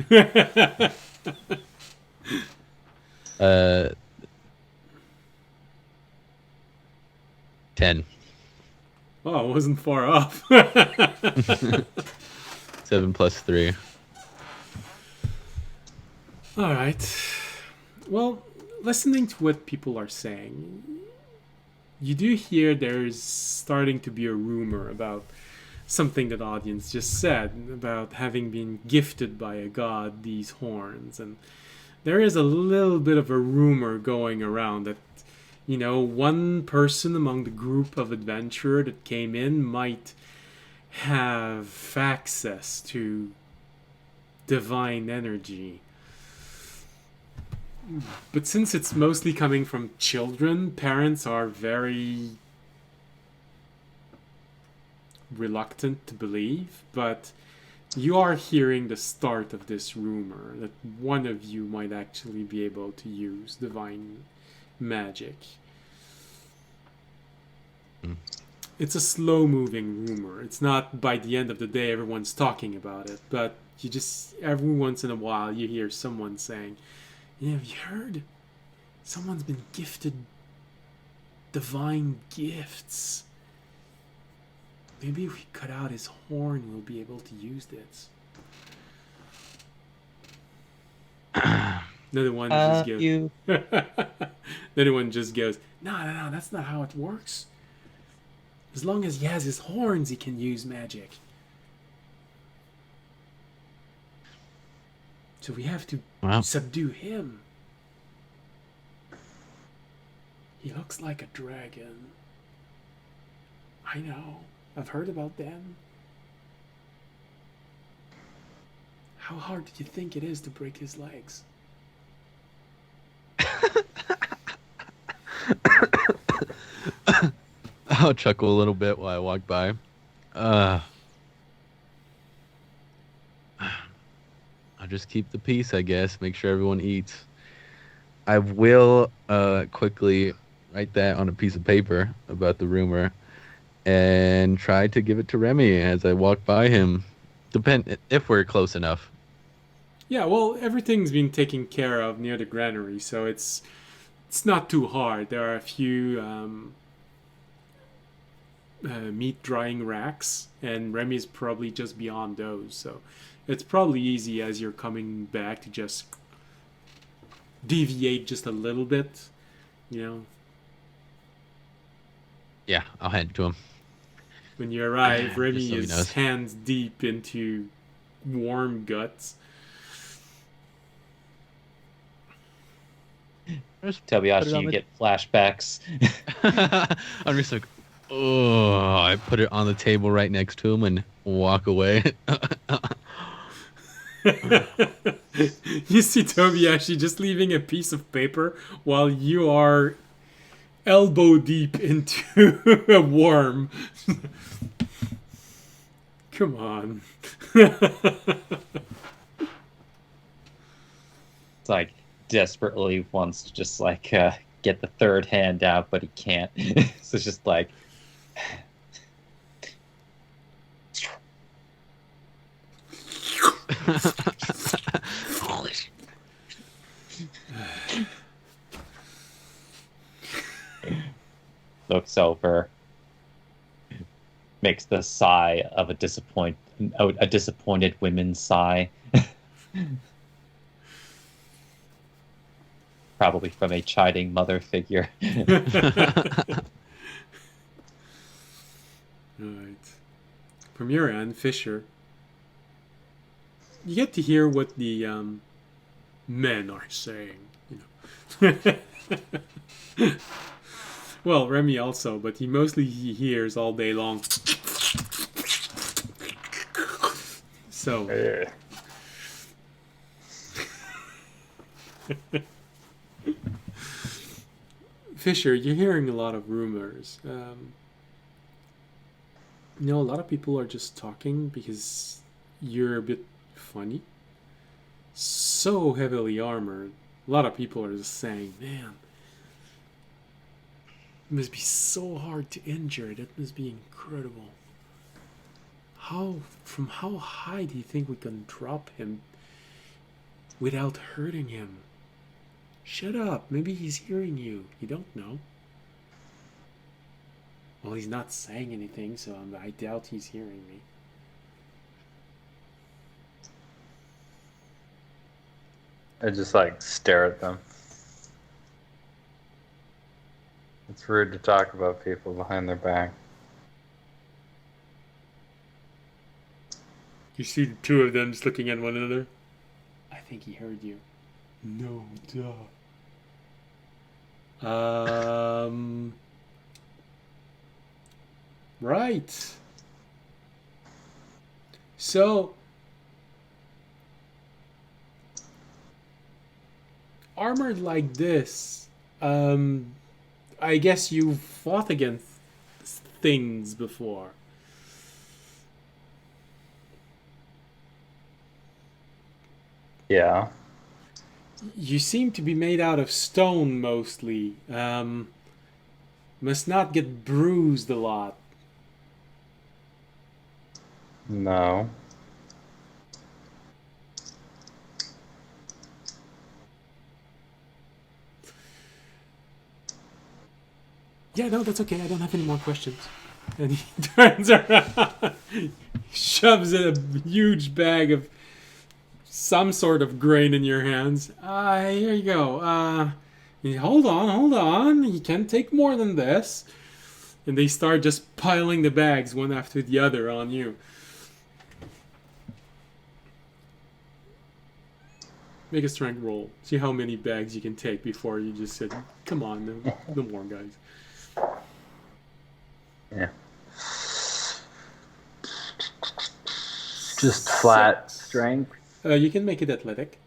C: 10.
A: Oh, I wasn't far off.
C: 7 plus 3.
A: All right. Well, listening to what people are saying, you do hear there's starting to be a rumor about something that audience just said about having been gifted by a god these horns, and there is a little bit of a rumor going around that one person among the group of adventurer that came in might have access to divine energy. But since it's mostly coming from children, parents are very reluctant to believe, but you are hearing the start of this rumor that one of you might actually be able to use divine magic. It's a slow-moving rumor. It's not by the end of the day everyone's talking about it, but you just, every once in a while, you hear someone saying, have you heard? Someone's been gifted divine gifts. Maybe if we cut out his horn, we'll be able to use this. Another one just goes. Another one just goes. No, that's not how it works. As long as he has his horns, he can use magic. So we have to subdue him. He looks like a dragon. I know. I've heard about them. How hard do you think it is to break his legs?
C: I'll chuckle a little bit while I walk by. I'll just keep the peace, I guess. Make sure everyone eats. I will quickly write that on a piece of paper about the rumor and try to give it to Remy as I walk by him. Depend if we're close enough.
A: Yeah, well, everything's been taken care of near the granary, so it's not too hard. There are a few meat drying racks, and Remy's probably just beyond those, so it's probably easy as you're coming back to just deviate just a little bit,
C: Yeah, I'll hand it to him.
A: When you arrive, Remy
C: so
A: is hands deep into warm guts.
B: Tobiyashi, you get flashbacks.
C: I'm just like, oh, I put it on the table right next to him and walk away.
A: You see Tobiyashi just leaving a piece of paper while you are elbow deep into a worm. Come on.
B: It's like desperately wants to just like get the third hand out, but he can't. So it's just like looks over, makes the sigh of a disappointed women's sigh. Probably from a chiding mother figure.
A: Alright. From your end, Fisher, you get to hear what the men are saying. Well, Remy also, but he mostly hears all day long. So. Fisher, you're hearing a lot of rumors. A lot of people are just talking because you're a bit funny. So heavily armored. A lot of people are just saying, man, it must be so hard to injure. That must be incredible. From how high do you think we can drop him without hurting him? Shut up. Maybe he's hearing you. You don't know. Well, he's not saying anything, so I doubt he's hearing me.
E: I just like stare at them. It's rude to talk about people behind their back.
A: You see the two of them just looking at one another. I think he heard you. No, duh. Right. So, armored like this, I guess you've fought against things before.
E: Yeah.
A: You seem to be made out of stone mostly. Must not get bruised a lot.
E: No.
A: Yeah, no, that's okay. I don't have any more questions. And he turns around, shoves a huge bag of some sort of grain in your hands. Here you go. Hold on. You can't take more than this. And they start just piling the bags one after the other on you. Make a strength roll. See how many bags you can take before you just said, come on, no more, guys.
E: Yeah. Just flat strength.
A: You can make it athletic.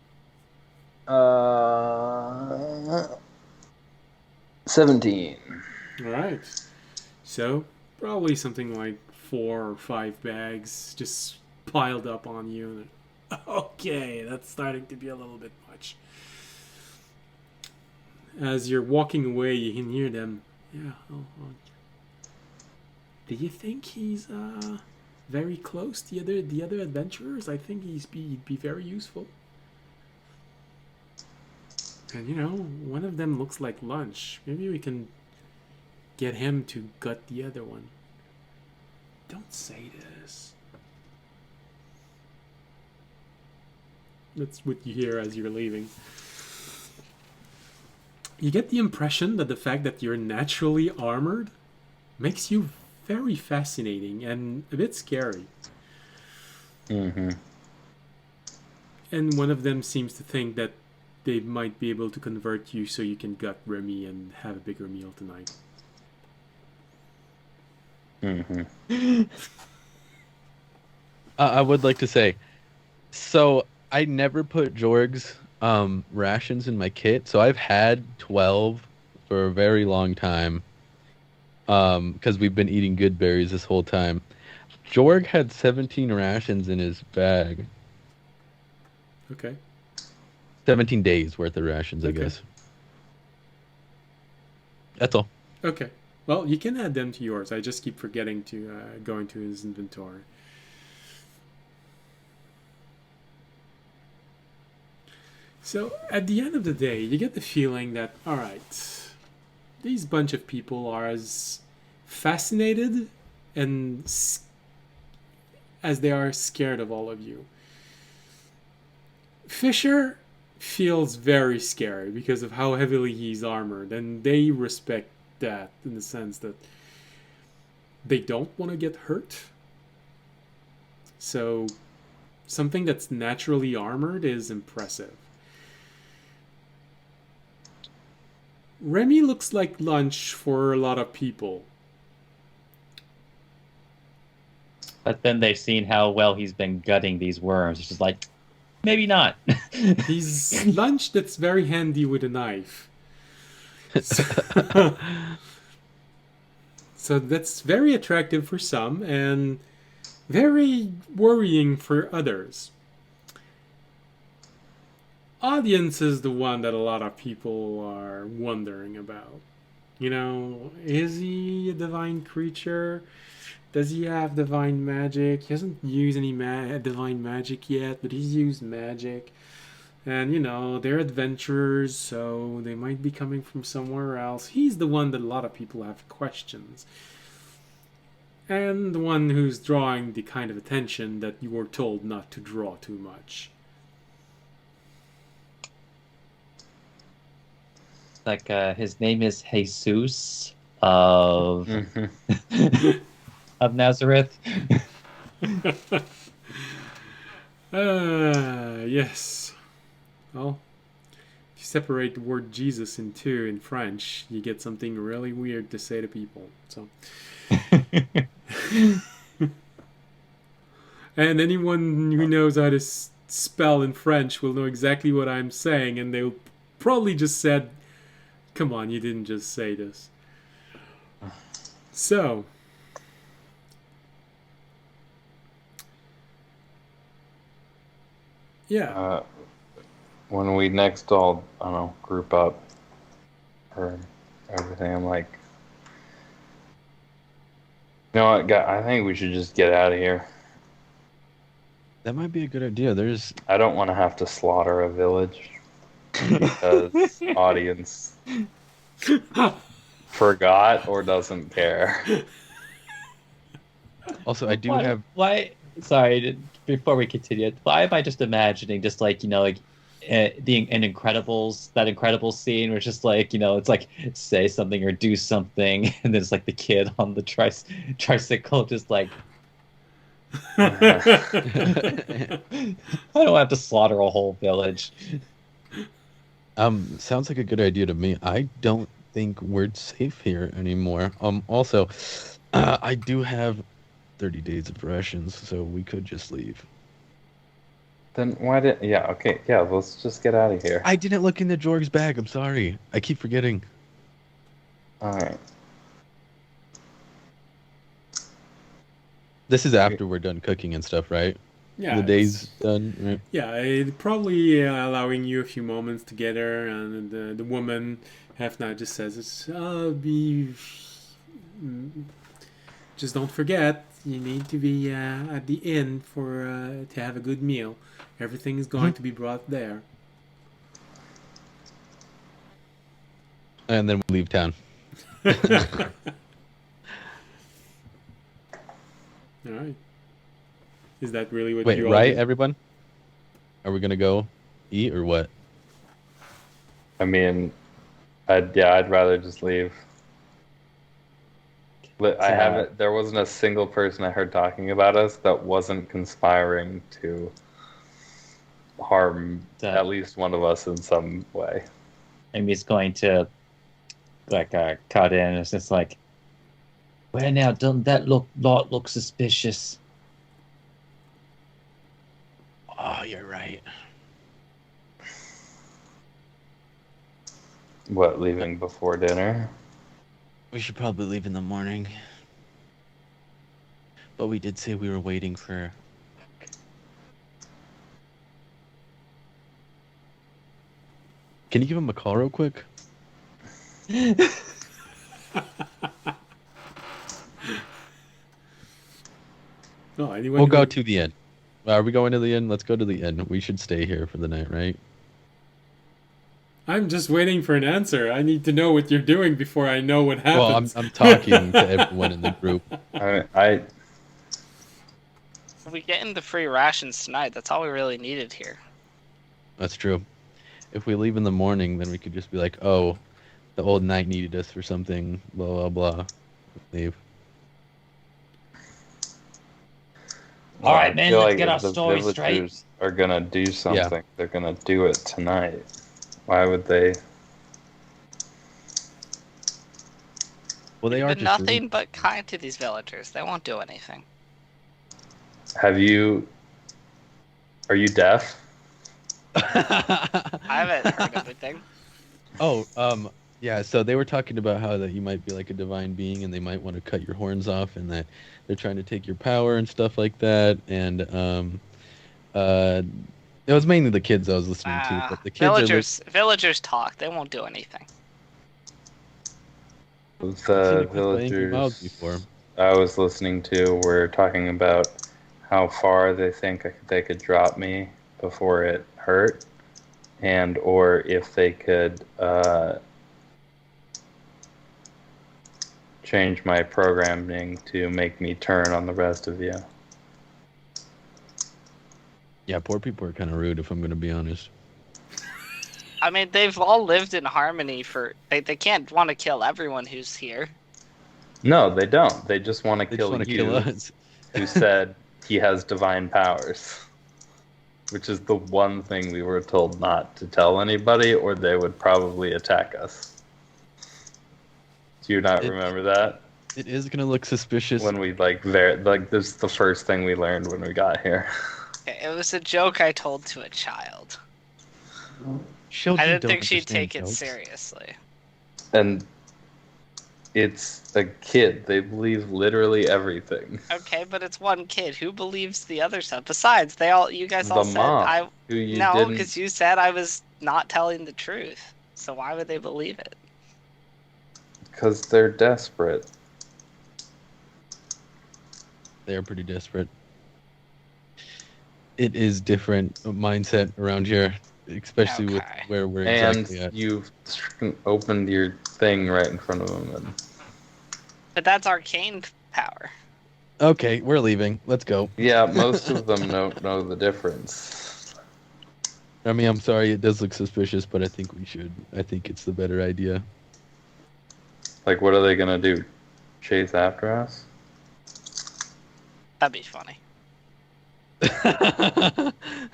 E: 17.
A: All right. So probably something like 4 or 5 bags just piled up on you. Okay, that's starting to be a little bit much. As you're walking away, you can hear them. Yeah. Do you think he's very close to the other adventurers? I think he'd be very useful. And one of them looks like lunch. Maybe we can get him to gut the other one. Don't say this. That's what you hear as you're leaving. You get the impression that the fact that you're naturally armored makes you very fascinating and a bit scary.
E: Mm-hmm.
A: And one of them seems to think that they might be able to convert you so you can gut Remy and have a bigger meal tonight.
E: Mm-hmm.
C: I would like to say, so I never put Jorg's rations in my kit, so I've had 12 for a very long time. Because we've been eating good berries this whole time. Jorg had 17 rations in his bag.
A: Okay.
C: 17 days worth of rations, I guess. That's all.
A: Okay. Well, you can add them to yours. I just keep forgetting to go into his inventory. So, at the end of the day, you get the feeling that, all right, these bunch of people are as fascinated and as they are scared of all of you. Fisher feels very scary because of how heavily he's armored, and they respect that in the sense that they don't want to get hurt. So something that's naturally armored is impressive. Remy looks like lunch for a lot of people.
B: But then they've seen how well he's been gutting these worms. It's just like, maybe not.
A: He's lunch that's very handy with a knife. So that's very attractive for some and very worrying for others. Audience is the one that a lot of people are wondering about. Is he a divine creature? Does he have divine magic? He hasn't used any divine magic yet, but he's used magic. And, they're adventurers, so they might be coming from somewhere else. He's the one that a lot of people have questions. And the one who's drawing the kind of attention that you were told not to draw too much.
B: like his name is Jesus of
E: Mhm.
B: of Nazareth.
A: Yes. Well, if you separate the word Jesus in two in French, you get something really weird to say to people. So, and anyone who knows how to spell in French will know exactly what I'm saying, and they'll probably just said, "Come on, you didn't just say this." So, yeah.
E: When we next all, I don't know, group up or everything, I'm like, you know what, guy, I think we should just get out of here.
C: That might be a good idea. There's
E: I don't want to have to slaughter a village because audience forgot or doesn't care.
C: also I do
B: Why-
C: have
B: Why? Sorry, before we continue, why am I just imagining just like like an Incredibles, that Incredibles scene where it's just like it's like say something or do something, and then it's like the kid on the tricycle just like I don't have to slaughter a whole village.
C: sounds like a good idea to me. I don't think we're safe here anymore. Also, I do have 30 days of rations, so we could just leave.
E: Then why did? Yeah, okay, yeah. Let's just get out of here.
C: I didn't look in the Jorg's bag. I'm sorry. I keep forgetting.
E: All right.
C: This is after we're done cooking and stuff, right?
A: Yeah,
C: The day's done, right?
A: Yeah, it probably allowing you a few moments together, and the woman half now just says, just don't forget, you need to be at the inn for to have a good meal. Everything is going to be brought there."
C: And then we leave town.
A: All right. Is that really what
C: Wait,
A: you all
C: right,
A: did?
C: everyone? Are we gonna go eat or what?
E: I mean, I'd rather just leave. I haven't. There wasn't a single person I heard talking about us that wasn't conspiring to harm at least one of us in some way.
B: Amy's going to like cut in. It's just like, well, now doesn't that look suspicious?
C: Oh, you're right.
E: What, leaving before dinner?
C: We should probably leave in the morning. But we did say we were waiting for... Can you give him a call real quick?
A: No, anyone
C: We'll
A: who-
C: go to the inn. Are we going to the inn? Let's go to the inn. We should stay here for the night, right?
A: I'm just waiting for an answer. I need to know what you're doing before I know what
C: Well,
A: happens.
C: I'm talking to everyone in the group.
E: I
D: If we get into free rations tonight, that's all we really needed here.
C: That's true. If we leave in the morning, then we could just be like, oh, the old knight needed us for something, blah, blah, blah. Leave.
B: All right,
E: I
B: man,
E: feel
B: let's
E: like
B: get
E: if
B: our
E: the
B: story straight.
E: villagers are gonna do something. They're gonna do it tonight. Why would they?
C: Well, they
D: We've
C: are
D: been
C: just...
D: nothing but kind to these villagers. They won't do anything.
E: Are you deaf?
D: I haven't heard everything.
C: Oh, yeah, so they were talking about how that you might be like a divine being and they might want to cut your horns off and that they're trying to take your power and stuff like that. And it was mainly the kids I was listening to, but the kids
D: Villagers talk. They won't do anything.
E: The
C: I've seen it with angry mouths
E: villagers
C: before.
E: I was listening to were talking about how far they think they could drop me before it hurt, and or if they could change my programming to make me turn on the rest of you.
C: Yeah, poor people are kind of rude, if I'm going to be honest.
D: I mean, they've all lived in harmony for. They can't want to kill everyone who's here.
E: No, they don't. They just want to
C: They just
E: kill
C: want to
E: you,
C: kill us.
E: who said he has divine powers. Which is the one thing we were told not to tell anybody, or they would probably attack us. Do you not remember that?
C: It is gonna look suspicious.
E: When we this is the first thing we learned when we got here.
D: It was a joke I told to a child.
C: Children
D: I didn't
C: don't
D: think she'd
C: understand
D: take it
C: jokes.
D: seriously.
E: And it's a kid. They believe literally everything.
D: Okay, but it's one kid. Who believes the other stuff? Besides, you guys all
E: The
D: said
E: mom, who you
D: no,
E: didn't.
D: because you said I was not telling the truth. So why would they believe it?
E: Because they're desperate.
C: They're pretty desperate. It is different mindset around here, especially with
D: Okay.
C: where we're
E: And
C: exactly at.
E: you've opened your thing right in front of them. And
D: But that's arcane power.
C: Okay, we're leaving. Let's go.
E: yeah, most of them don't know the difference.
C: I mean, I'm sorry, it does look suspicious, but I think we should. I think it's the better idea.
E: Like, what are they gonna do? Chase after us?
D: That'd be funny.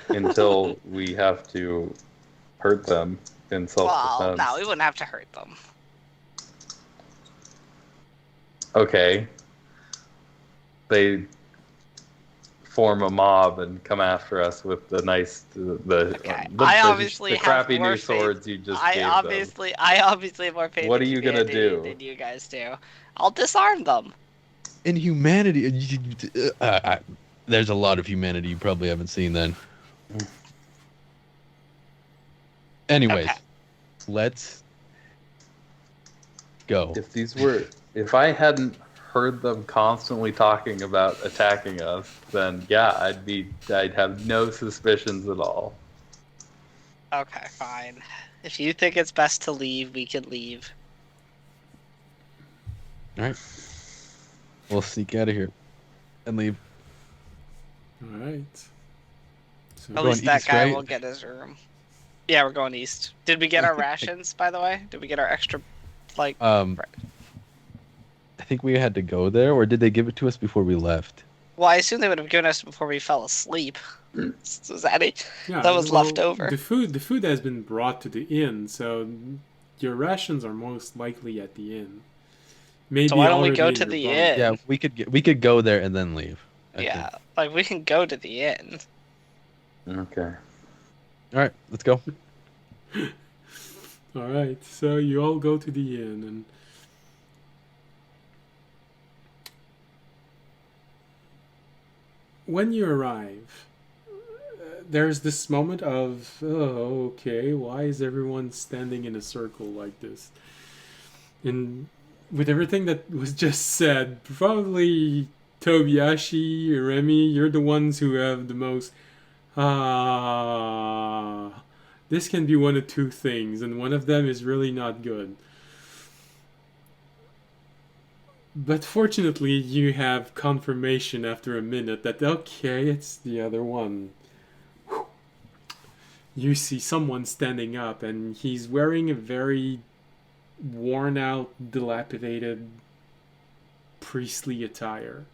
E: Until we have to hurt them in self-defense.
D: Well, no, we wouldn't have to hurt them.
E: Okay. They form a mob and come after us with the
D: Okay. I obviously
E: the
D: have
E: crappy
D: more
E: new
D: faith.
E: swords you just
D: I
E: gave them.
D: obviously have more faith.
E: What
D: in
E: are you gonna
D: humanity
E: do?
D: Than you guys do. I'll disarm them.
C: In humanity, there's a lot of humanity you probably haven't seen then. Anyways,
D: Okay.
C: let's go.
E: If I hadn't heard them constantly talking about attacking us, then yeah, I'd have no suspicions at all.
D: Okay, fine. If you think it's best to leave, we can leave.
C: All right. We'll sneak out of here and leave.
A: All right. So
D: At
C: Going
D: least that
C: east,
D: guy
C: right?
D: will get his room. Yeah, we're going east. Did we get our rations, by the way? Did we get our extra, like...
C: I think we had to go there, or did they give it to us before we left?
D: Well, I assume they would have given us before we fell asleep. Was that it?
A: yeah,
D: that was left over.
A: The food has been brought to the inn, so your rations are most likely at the inn. Maybe
D: So why don't we
A: already
D: go
A: in
D: to
A: your
D: the
A: bunk.
D: inn?
C: Yeah, we could go there and then leave. I
D: Yeah,
C: think.
D: like we can go to the inn.
E: Okay.
C: All right, let's go.
A: All right, so you all go to the inn, and when you arrive, there's this moment of, oh, okay, why is everyone standing in a circle like this? And with everything that was just said, probably Tobiyashi, Remy, you're the ones who have the most, this can be one of two things, and one of them is really not good. But fortunately, you have confirmation after a minute that, okay, it's the other one. Whew. You see someone standing up, and he's wearing a very worn out, dilapidated priestly attire.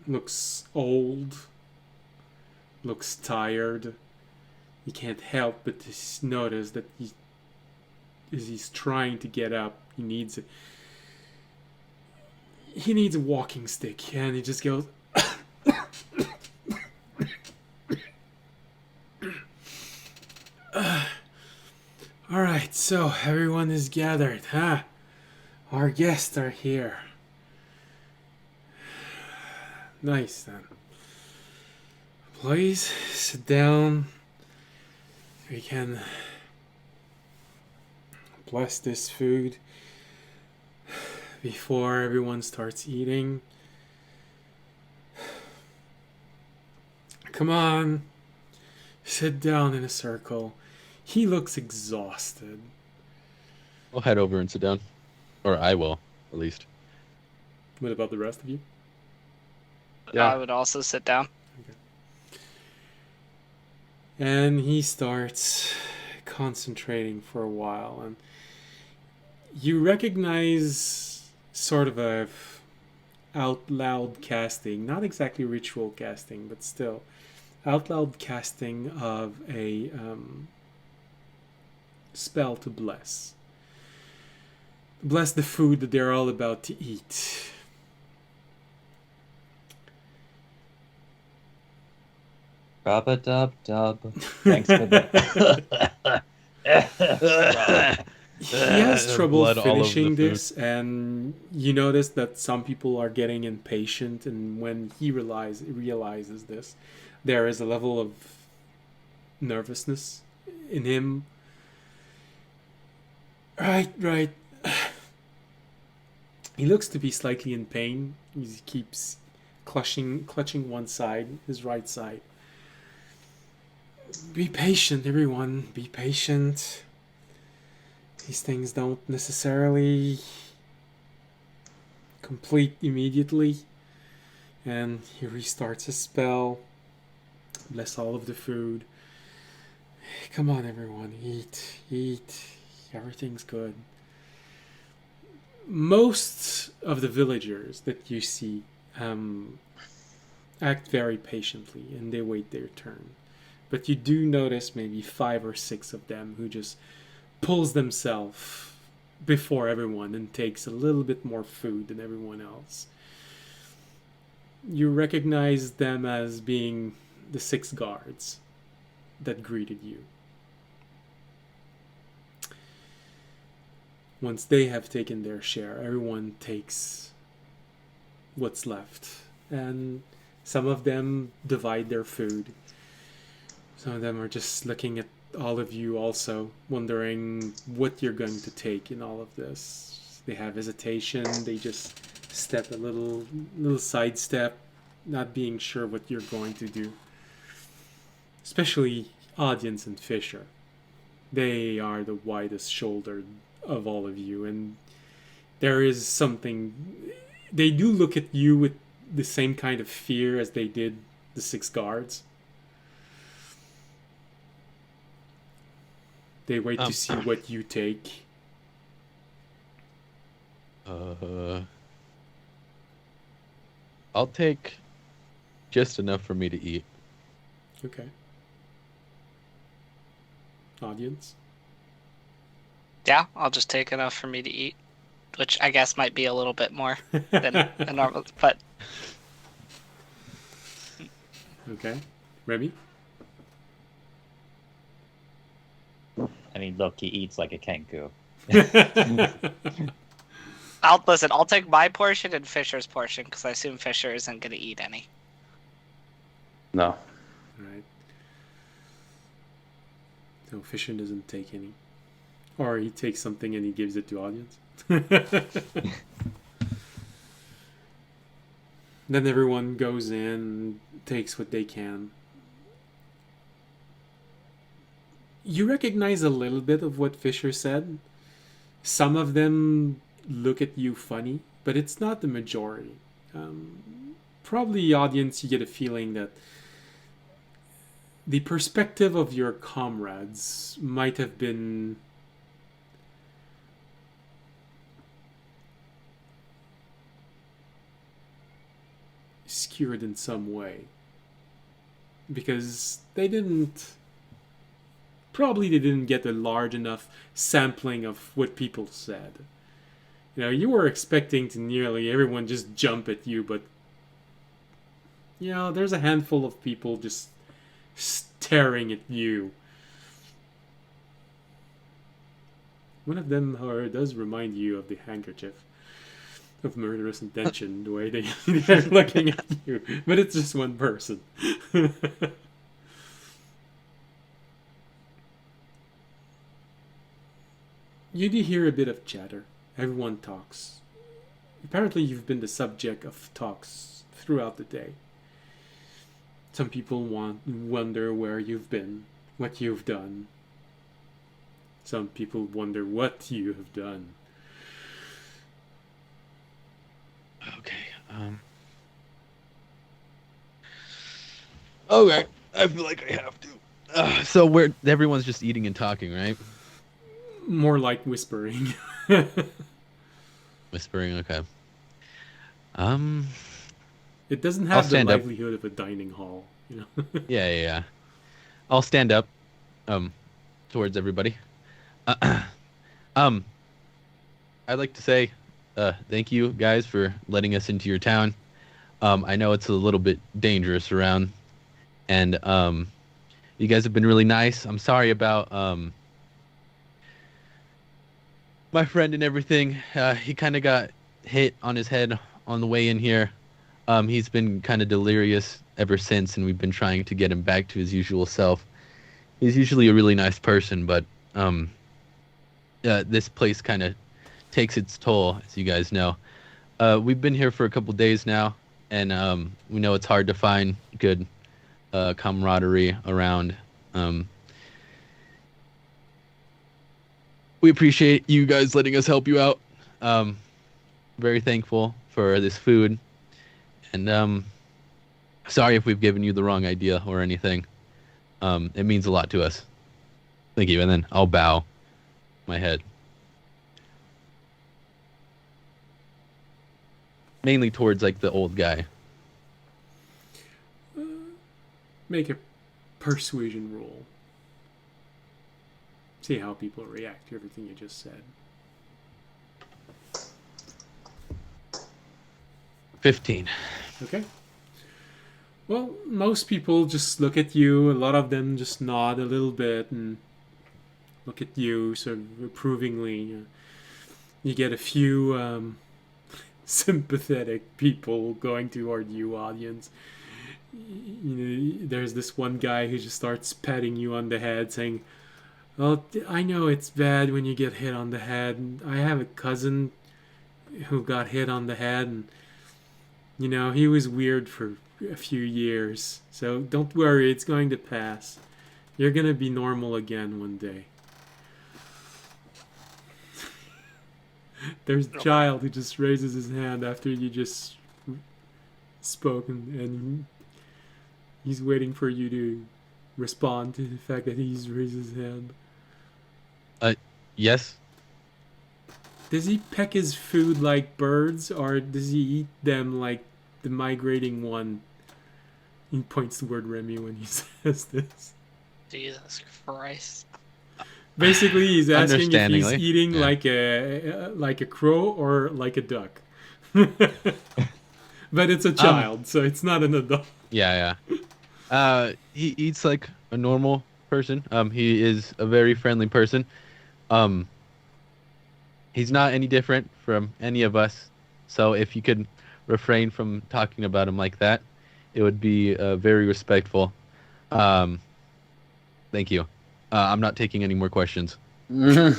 A: Looks old. Looks tired. You can't help but to notice that as he's trying to get up, he needs a walking stick, and he just goes. All right, so everyone is gathered, huh? Our guests are here. Nice then. Please sit down. We can bless this food before everyone starts eating. Come on. Sit down in a circle. He looks exhausted.
C: We'll head over and sit down. Or I will, at least.
A: What about the rest of you?
E: Yeah.
D: I would also sit down.
A: And he starts concentrating for a while, and you recognize sort of a out loud casting, not exactly ritual casting, but still out loud casting of a spell to bless. Bless the food that they're all about to eat.
B: Rub-a-dub-dub. Thanks for the...
A: He has trouble
C: Blood all over the
A: finishing
C: food.
A: this, and you notice that some people are getting impatient, and when he realizes this, there is a level of nervousness in him. Right. He looks to be slightly in pain. He keeps clutching one side, his right side. Be patient, everyone. Be patient. These things don't necessarily complete immediately. And he restarts his spell. Bless all of the food. Come on, everyone. Eat. Everything's good. Most of the villagers that you see act very patiently, and they wait their turn. But you do notice maybe 5 or 6 of them who just pulls themselves before everyone and takes a little bit more food than everyone else. You recognize them as being the 6 guards that greeted you. Once they have taken their share, everyone takes what's left. And some of them divide their food. Some of them are just looking at all of you also, wondering what you're going to take in all of this. They have hesitation, they just step a little side step, not being sure what you're going to do. Especially Audience and Fisher. They are the widest shouldered of all of you, and there is something, they do look at you with the same kind of fear as they did the 6 guards. They wait to see what you take.
C: I'll take just enough for me to eat.
A: Okay. Audience?
D: Yeah, I'll just take enough for me to eat, which I guess might be a little bit more than normal, but
A: Okay. Remy?
B: I mean, look, he eats like a kenku.
D: I'll take my portion and Fisher's portion, because I assume Fisher isn't going to eat any.
E: No.
A: Right. So Fisher doesn't take any. Or he takes something and he gives it to Audience. Then everyone goes in and takes what they can. You recognize a little bit of what Fisher said. Some of them look at you funny, but it's not the majority. Probably, Audience, you get a feeling that the perspective of your comrades might have been skewed in some way, because they didn't get a large enough sampling of what people said. You know, you were expecting to nearly everyone just jump at you, but you know, there's a handful of people just staring at you. One of them, however, does remind you of the handkerchief of murderous intention, the way they're looking at you. But it's just one person. You do hear a bit of chatter. Everyone talks. Apparently you've been the subject of talks throughout the day. Some people wonder where you've been, what you've done. Some people wonder what you have done.
C: Okay. Okay. I feel like I have to. So everyone's just eating and talking, right?
A: More like whispering.
C: Whispering. Okay.
A: It doesn't
C: I'll
A: have the
C: stand up.
A: livelihood of a dining hall, you know.
C: Yeah. I'll stand up, towards everybody. Um, I'd like to say, thank you guys for letting us into your town. I know it's a little bit dangerous around, and you guys have been really nice. I'm sorry about my friend and everything. He kind of got hit on his head on the way in here. He's been kind of delirious ever since, and we've been trying to get him back to his usual self. He's usually a really nice person, but this place kind of takes its toll, as you guys know. We've been here for a couple days now, and we know it's hard to find good camaraderie around. We appreciate you guys letting us help you out. Very thankful for this food, and sorry if we've given you the wrong idea or anything. It means a lot to us. Thank you, and then I'll bow my head. Mainly towards like the old guy.
A: Make a persuasion roll. See how people react to everything you just said.
C: 15.
A: Okay. Well, most people just look at you. A lot of them just nod a little bit and look at you sort of approvingly. You get a few sympathetic people going toward you, audience. You know, there's this one guy who just starts patting you on the head, saying, "Well, I know it's bad when you get hit on the head. I have a cousin who got hit on the head, and you know, he was weird for a few years. So don't worry, it's going to pass. You're gonna be normal again one day." There's a child who just raises his hand after you just spoke, and he's waiting for you to respond to the fact that he's raised his hand.
C: Yes.
A: Does he peck his food like birds, or does he eat them like the migrating one? He points toward Remy when he says this.
D: Jesus Christ.
A: Basically, he's asking if he's
C: Understandingly,
A: eating
C: yeah.
A: like a crow or like a duck. But it's a child, so it's not an adult.
C: Yeah. He eats like a normal person. He is a very friendly person. He's not any different from any of us. So if you could refrain from talking about him like that, it would be very respectful. Thank you. I'm not taking any more questions.
B: I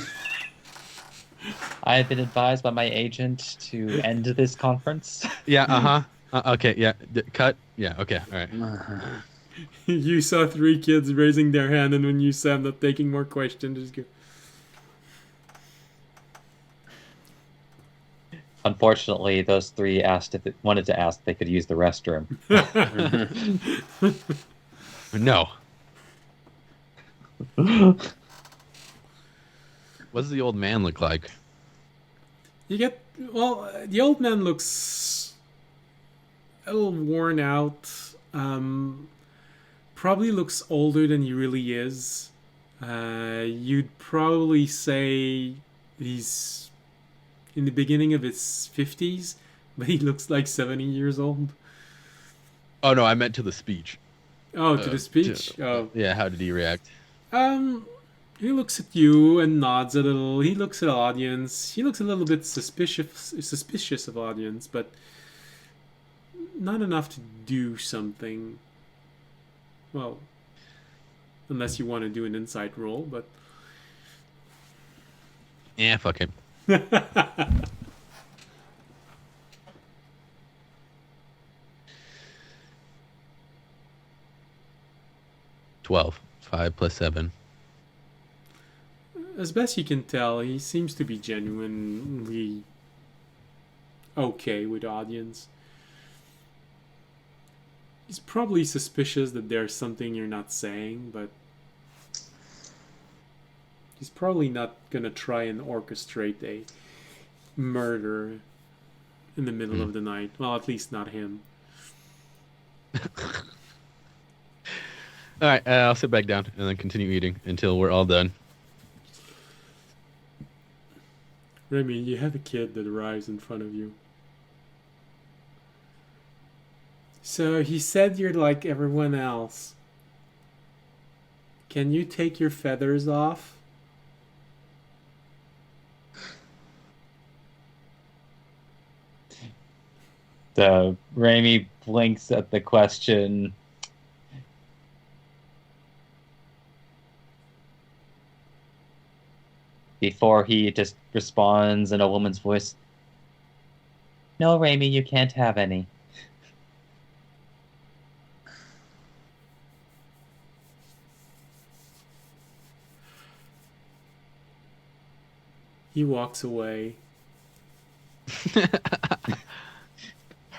B: have been advised by my agent to end this conference.
C: Yeah, okay, yeah. Cut? Yeah, okay, all right.
A: You saw 3 kids raising their hand, and when you said I'm not taking more questions, just go.
B: Unfortunately, those 3 asked if wanted to ask if they could use the restroom.
C: No. What does the old man look like?
A: The old man looks a little worn out. Probably looks older than he really is. You'd probably say he's in the beginning of his 50s, but he looks like 70 years old.
C: Oh, no, I meant to the speech.
A: Oh, to the speech?
C: Yeah, how did he react?
A: He looks at you and nods a little. He looks at the audience. He looks a little bit suspicious of audience, but not enough to do something. Well, unless you want to do an insight roll, but
C: Yeah, fuck him. 12. 5 plus 7.
A: As best you can tell, he seems to be genuinely okay with audience. He's probably suspicious that there's something you're not saying, but He's probably not gonna try and orchestrate a murder in the middle of the night. Well, at least not him.
C: All right, I'll sit back down and then continue eating until we're all done.
A: Remy, you have a kid that arrives in front of you. So he said you're like everyone else. Can you take your feathers off?
B: So Raimi blinks at the question. Before he just responds in a woman's voice. No, Raimi, you can't have any.
A: He walks away.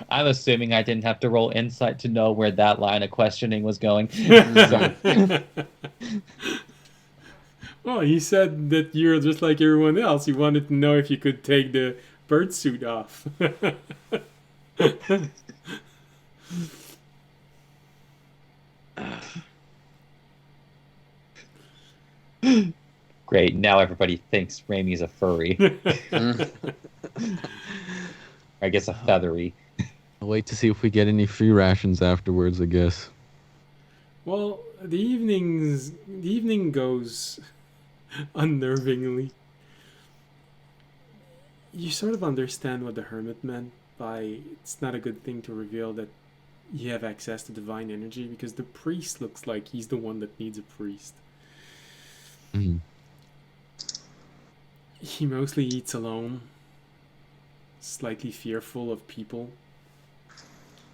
B: I'm assuming I didn't have to roll insight to know where that line of questioning was going. So,
A: Well, he said that you're just like everyone else. He wanted to know if you could take the bird suit off.
B: great, now everybody thinks Raimi's a furry. I guess a feathery.
C: I'll wait to see if we get any free rations afterwards, I guess.
A: Well, the evening goes unnervingly. You sort of understand what the hermit meant by it's not a good thing to reveal that you have access to divine energy, because the priest looks like he's the one that needs a priest.
C: Mm.
A: He mostly eats alone, slightly fearful of people.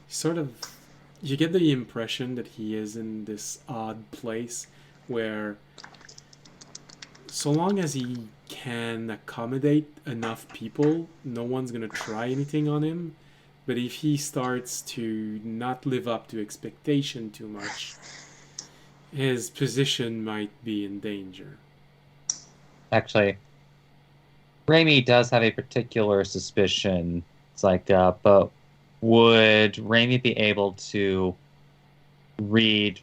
A: Sort of, you get the impression that he is in this odd place where, so long as he can accommodate enough people, no one's gonna try anything on him. But if he starts to not live up to expectation too much, his position might be in danger.
B: Actually, Raimi does have a particular suspicion. It's like, but would Raimi be able to read?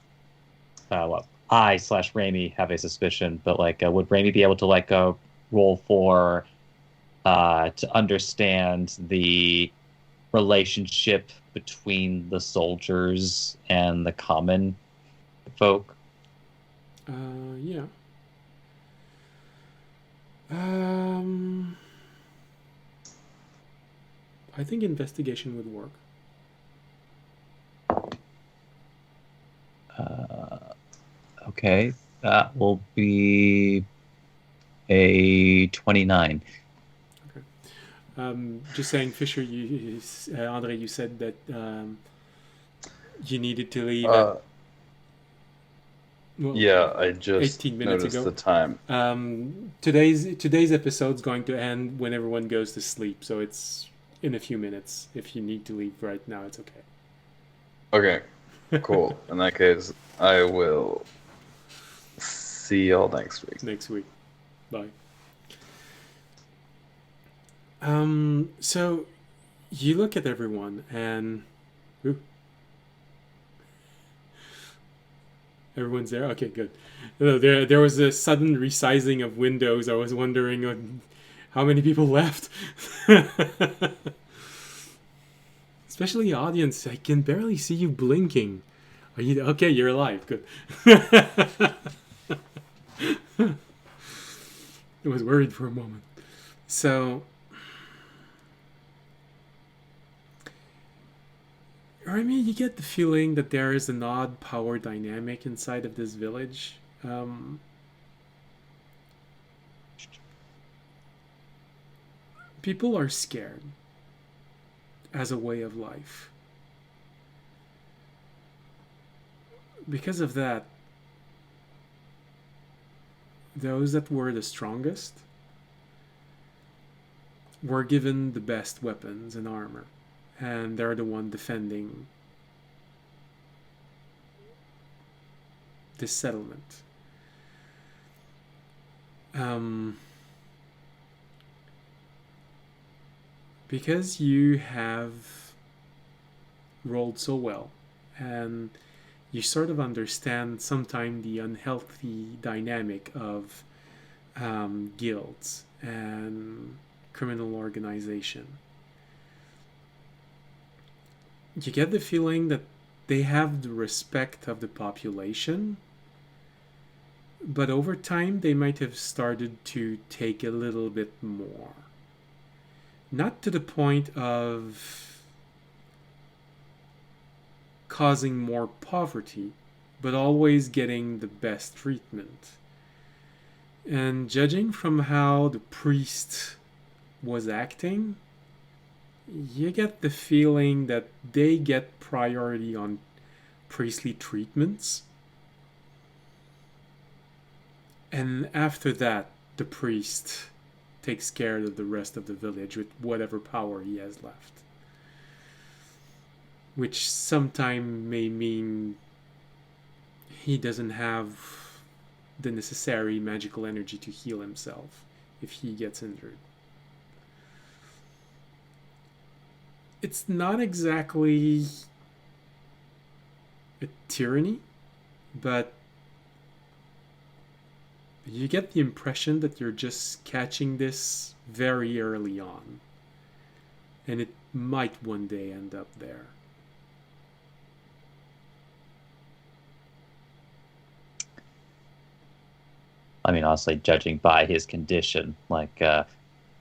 B: Well, I/Raimi have a suspicion, but like, would Raimi be able to like roll for to understand the relationship between the soldiers and the common folk?
A: Yeah. I think investigation would work.
B: Okay, that will be a 29.
A: Just saying, Fisher, Andre, you said that you needed to leave. Well,
E: Yeah, I just
A: 18 minutes
E: noticed
A: ago.
E: the time.
A: Today's episode's going to end when everyone goes to sleep, so it's in a few minutes. If you need to leave right now, it's okay.
E: Okay, cool. In that case, I will see y'all next week.
A: Next week. Bye. So you look at everyone and everyone's there. Okay, good. There was a sudden resizing of windows. I was wondering how many people left. Especially the audience. I can barely see you blinking. Are you okay? You're alive. Good. I was worried for a moment. So, I mean, you get the feeling that there is an odd power dynamic inside of this village. People are scared as a way of life. Because of that, those that were the strongest were given the best weapons and armor, and they're the one defending this settlement. Um, because you have rolled so well, and you sort of understand sometimes the unhealthy dynamic of guilds and criminal organization. You get the feeling that they have the respect of the population, but over time they might have started to take a little bit more. Not to the point of causing more poverty, but always getting the best treatment. And judging from how the priest was acting, you get the feeling that they get priority on priestly treatments. And after that, the priest takes care of the rest of the village with whatever power he has left. Which sometimes may mean he doesn't have the necessary magical energy to heal himself if he gets injured. It's not exactly a tyranny, but you get the impression that you're just catching this very early on, and it might one day end up there.
B: I mean, honestly, judging by his condition, like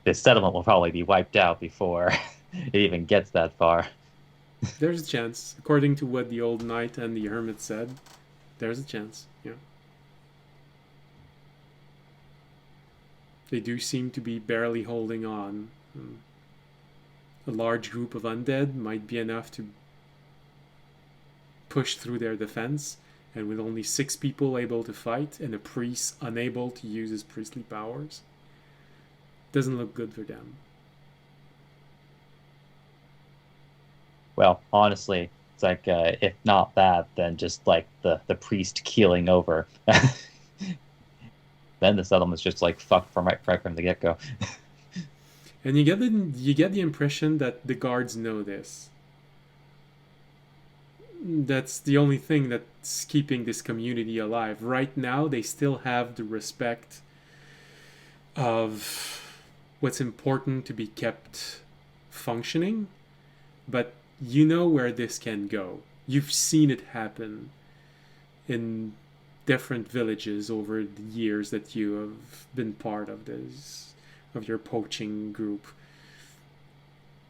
B: this settlement will probably be wiped out before it even gets that far.
A: There's a chance, according to what the old knight and the hermit said. There's a chance, yeah. They do seem to be barely holding on. A large group of undead might be enough to push through their defense, and with only 6 people able to fight and a priest unable to use his priestly powers, doesn't look good for them.
B: Well, honestly, it's like if not that, then just like the priest keeling over. Then the settlement's just like fucked from right from the get-go.
A: And you get the impression that the guards know this. That's the only thing that's keeping this community alive. Right now, they still have the respect of what's important to be kept functioning, but you know where this can go. You've seen it happen in different villages over the years that you have been part of this, of your poaching group.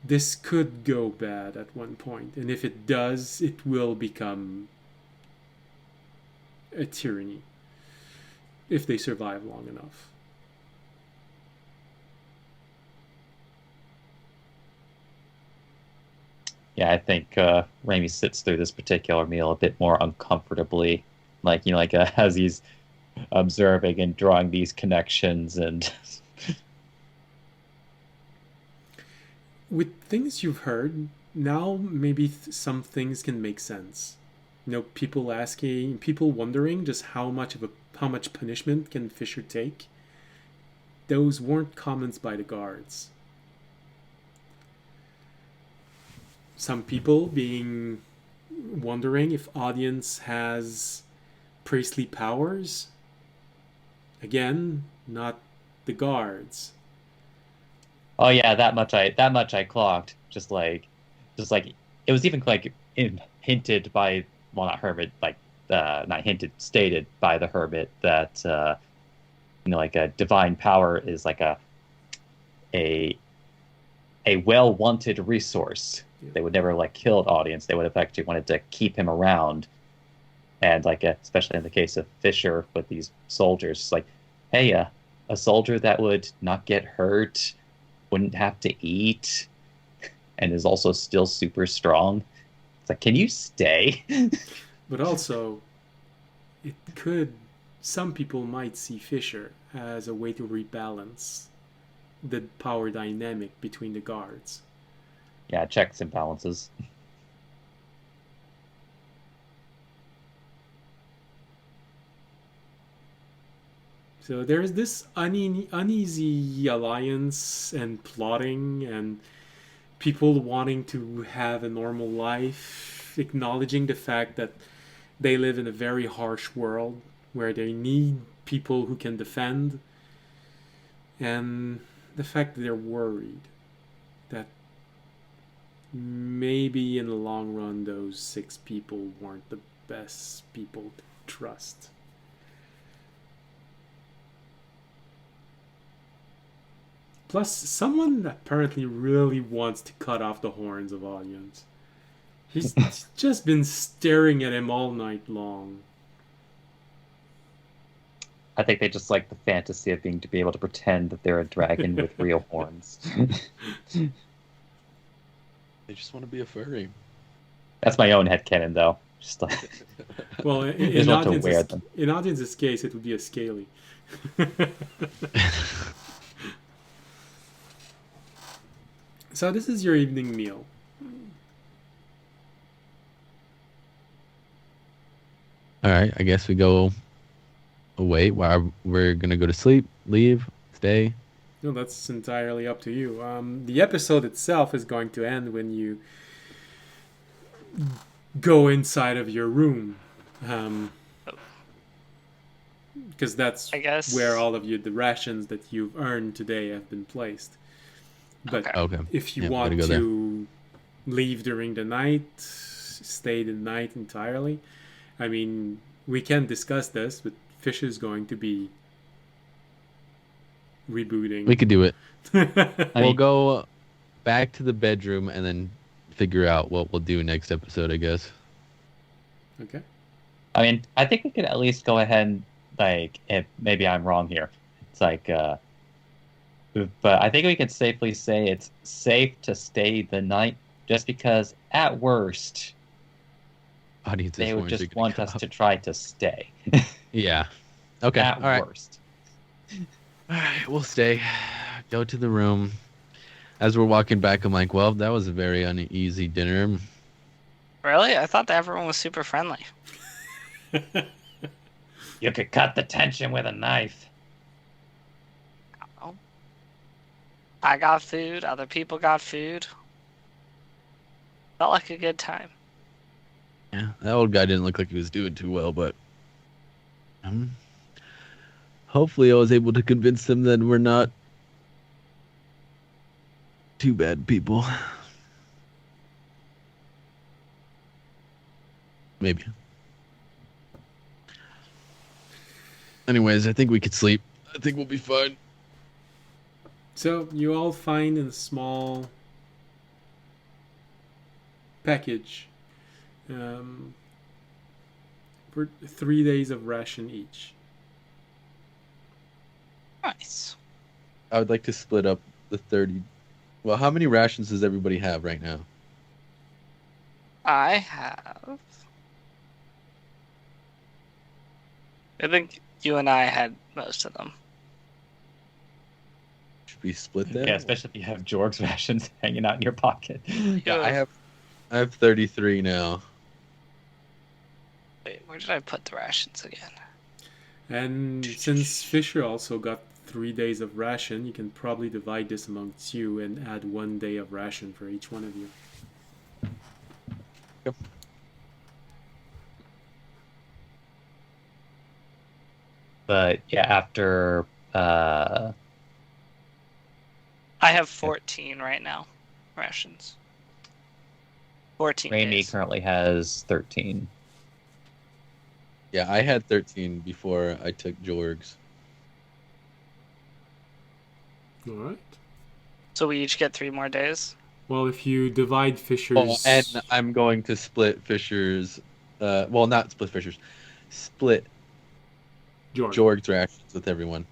A: This could go bad at one point, and if it does, it will become a tyranny if they survive long enough.
B: Yeah, I think Raimi sits through this particular meal a bit more uncomfortably, like as he's observing and drawing these connections and.
A: With things you've heard, now maybe some things can make sense. People wondering just how much punishment can Fisher take. Those weren't comments by the guards. Some people wondering if audience has priestly powers. Again, not the guards.
B: Oh yeah, that much I clocked. Just like it was even like hinted by, well, not hermit, like not hinted, stated by the hermit that like a divine power is like a well-wanted resource.
A: Yeah.
B: They would never like kill an audience. They would have actually wanted to keep him around, and like especially in the case of Fisher with these soldiers, like, hey, a soldier that would not get hurt, wouldn't have to eat, and is also still super strong. It's like, can you stay?
A: But also, some people might see Fisher as a way to rebalance the power dynamic between the guards.
B: Yeah, checks and balances.
A: So there's this uneasy alliance and plotting and people wanting to have a normal life, acknowledging the fact that they live in a very harsh world where they need people who can defend, and the fact that they're worried that maybe in the long run those 6 people weren't the best people to trust. Plus, someone apparently really wants to cut off the horns of audience. He's just been staring at him all night long.
B: I think they just like the fantasy of being to be able to pretend that they're a dragon with real horns.
C: They just want to be a furry.
B: That's my own headcanon, though. Just like
A: Well,
B: just want to wear them.
A: in audience's case, it would be a scaly. So this is your evening meal.
C: All right, I guess we go away. While we're gonna go to sleep, leave, stay.
A: No, that's entirely up to you. The episode itself is going to end when you go inside of your room. Because that's
D: I guess.
A: where all of the rations that you've earned today have been placed. But
C: Okay.
A: if you
C: Yeah,
A: want
C: gotta go there.
A: to leave during the night, stay the night entirely, I mean, we can discuss this, but Fish is going to be rebooting.
C: We could do it.
B: I
C: We'll
B: mean-
C: go back to the bedroom and then figure out what we'll do next episode, I guess.
A: Okay.
B: I mean, I think we could at least go ahead and, like, if maybe I'm wrong here. It's like, but I think we could safely say it's safe to stay the night, just because at worst
C: Audiences
B: they would
C: weren't
B: just
C: picking
B: want
C: up.
B: us to try to stay.
C: Yeah. Okay.
B: At
C: All right.
B: worst.
C: All right. We'll stay. Go to the room. As we're walking back, I'm like, well, that was a very uneasy dinner.
D: Really? I thought that everyone was super friendly.
B: You could cut the tension with a knife.
D: Oh. I got food. Other people got food. Felt like a good time.
C: Yeah, that old guy didn't look like he was doing too well, but hopefully I was able to convince them that we're not too bad people. Maybe. Anyways, I think we could sleep. I think we'll be fine.
A: So you all find in a small package for 3 days of ration each.
D: Nice.
C: I would like to split up the 30. Well, how many rations does everybody have right now?
D: I have. I think you and I had most of them.
C: Should we split that?
B: Yeah, especially if you have Jorg's rations hanging out in your pocket.
C: Yeah, I have 33 now.
D: Wait, where did I put the rations again?
A: And since Fisher also got 3 days of ration, you can probably divide this amongst you and add 1 day of ration for each one of you.
C: Yep.
B: But yeah, after
D: I have 14 right now. Rations. 14
B: Raimi
D: days.
B: currently has 13.
C: Yeah, I had 13 before I took Jorg's.
A: All right.
D: So we each get 3 more days?
A: Well, if you divide Fisher's...
C: Oh, and I'm going to split Fisher's. Well, not split Fisher's. Split
A: George.
C: Jorg's rations with everyone.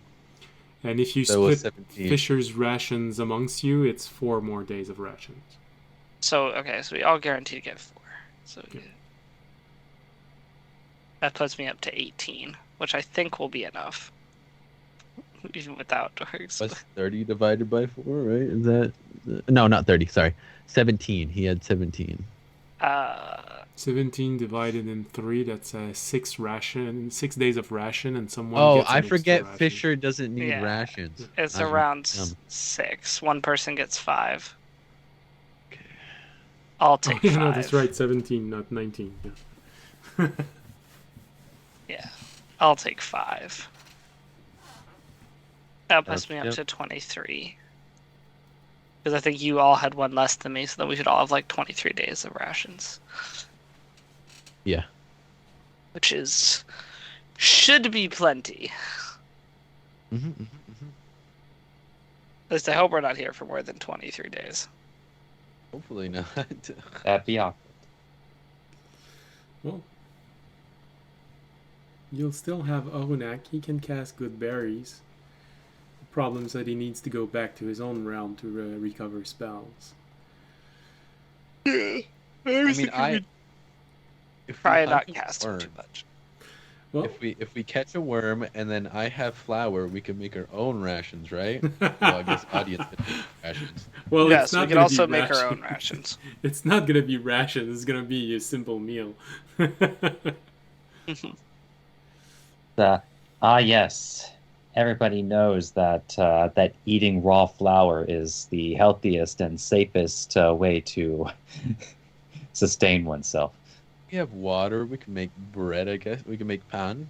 A: And if you
C: So it was
A: split
C: 17.
A: Fisher's rations amongst you, it's 4 more days of rations.
D: So, okay, so we all guarantee to get 4. So
A: Okay.
D: that puts me up to 18, which I think will be enough. Even without dogs.
C: What's 30 divided by 4, right? Is that... No, not 30, sorry. 17. He had 17.
A: 17 divided in 3, that's 6 days of ration, and someone
C: Oh,
A: gets an
C: I
A: extra
C: forget
A: ration.
C: Fisher doesn't need
D: Yeah.
C: rations.
D: It's
C: I'm
D: around
C: dumb.
D: 6. One person gets 5. I'll
A: Oh,
D: take
A: yeah,
D: 5.
A: no, that's right, 17, not 19. Yeah.
D: Yeah, I'll take 5. That puts me up
C: Yep.
D: to 23. Because I think you all had one less than me, so that we should all have like 23 days of rations.
C: Yeah.
D: Which is... should be plenty.
C: Mm-hmm.
D: At least I hope we're not here for more than 23 days.
C: Hopefully not.
B: That'd be awkward.
A: Well, you'll still have Ohunak. He can cast good berries. The problem is that he needs to go back to his own realm to recover spells.
D: Yeah.
C: I mean, if we
D: Probably
C: hunt
D: not
C: a
D: casting
C: worm,
D: too much.
A: Well,
C: if we catch a worm and then I have flour, we can make our own rations, right? Well, I guess audience can make rations.
A: well,
D: Yes,
A: it's not
D: we can
A: gonna
D: also
A: be
D: make our
A: ration.
D: own rations.
A: It's not gonna be rations. It's gonna be a simple meal.
B: Yes, everybody knows that that eating raw flour is the healthiest and safest way to sustain oneself.
C: We have water. We can make bread. I guess we can make pan.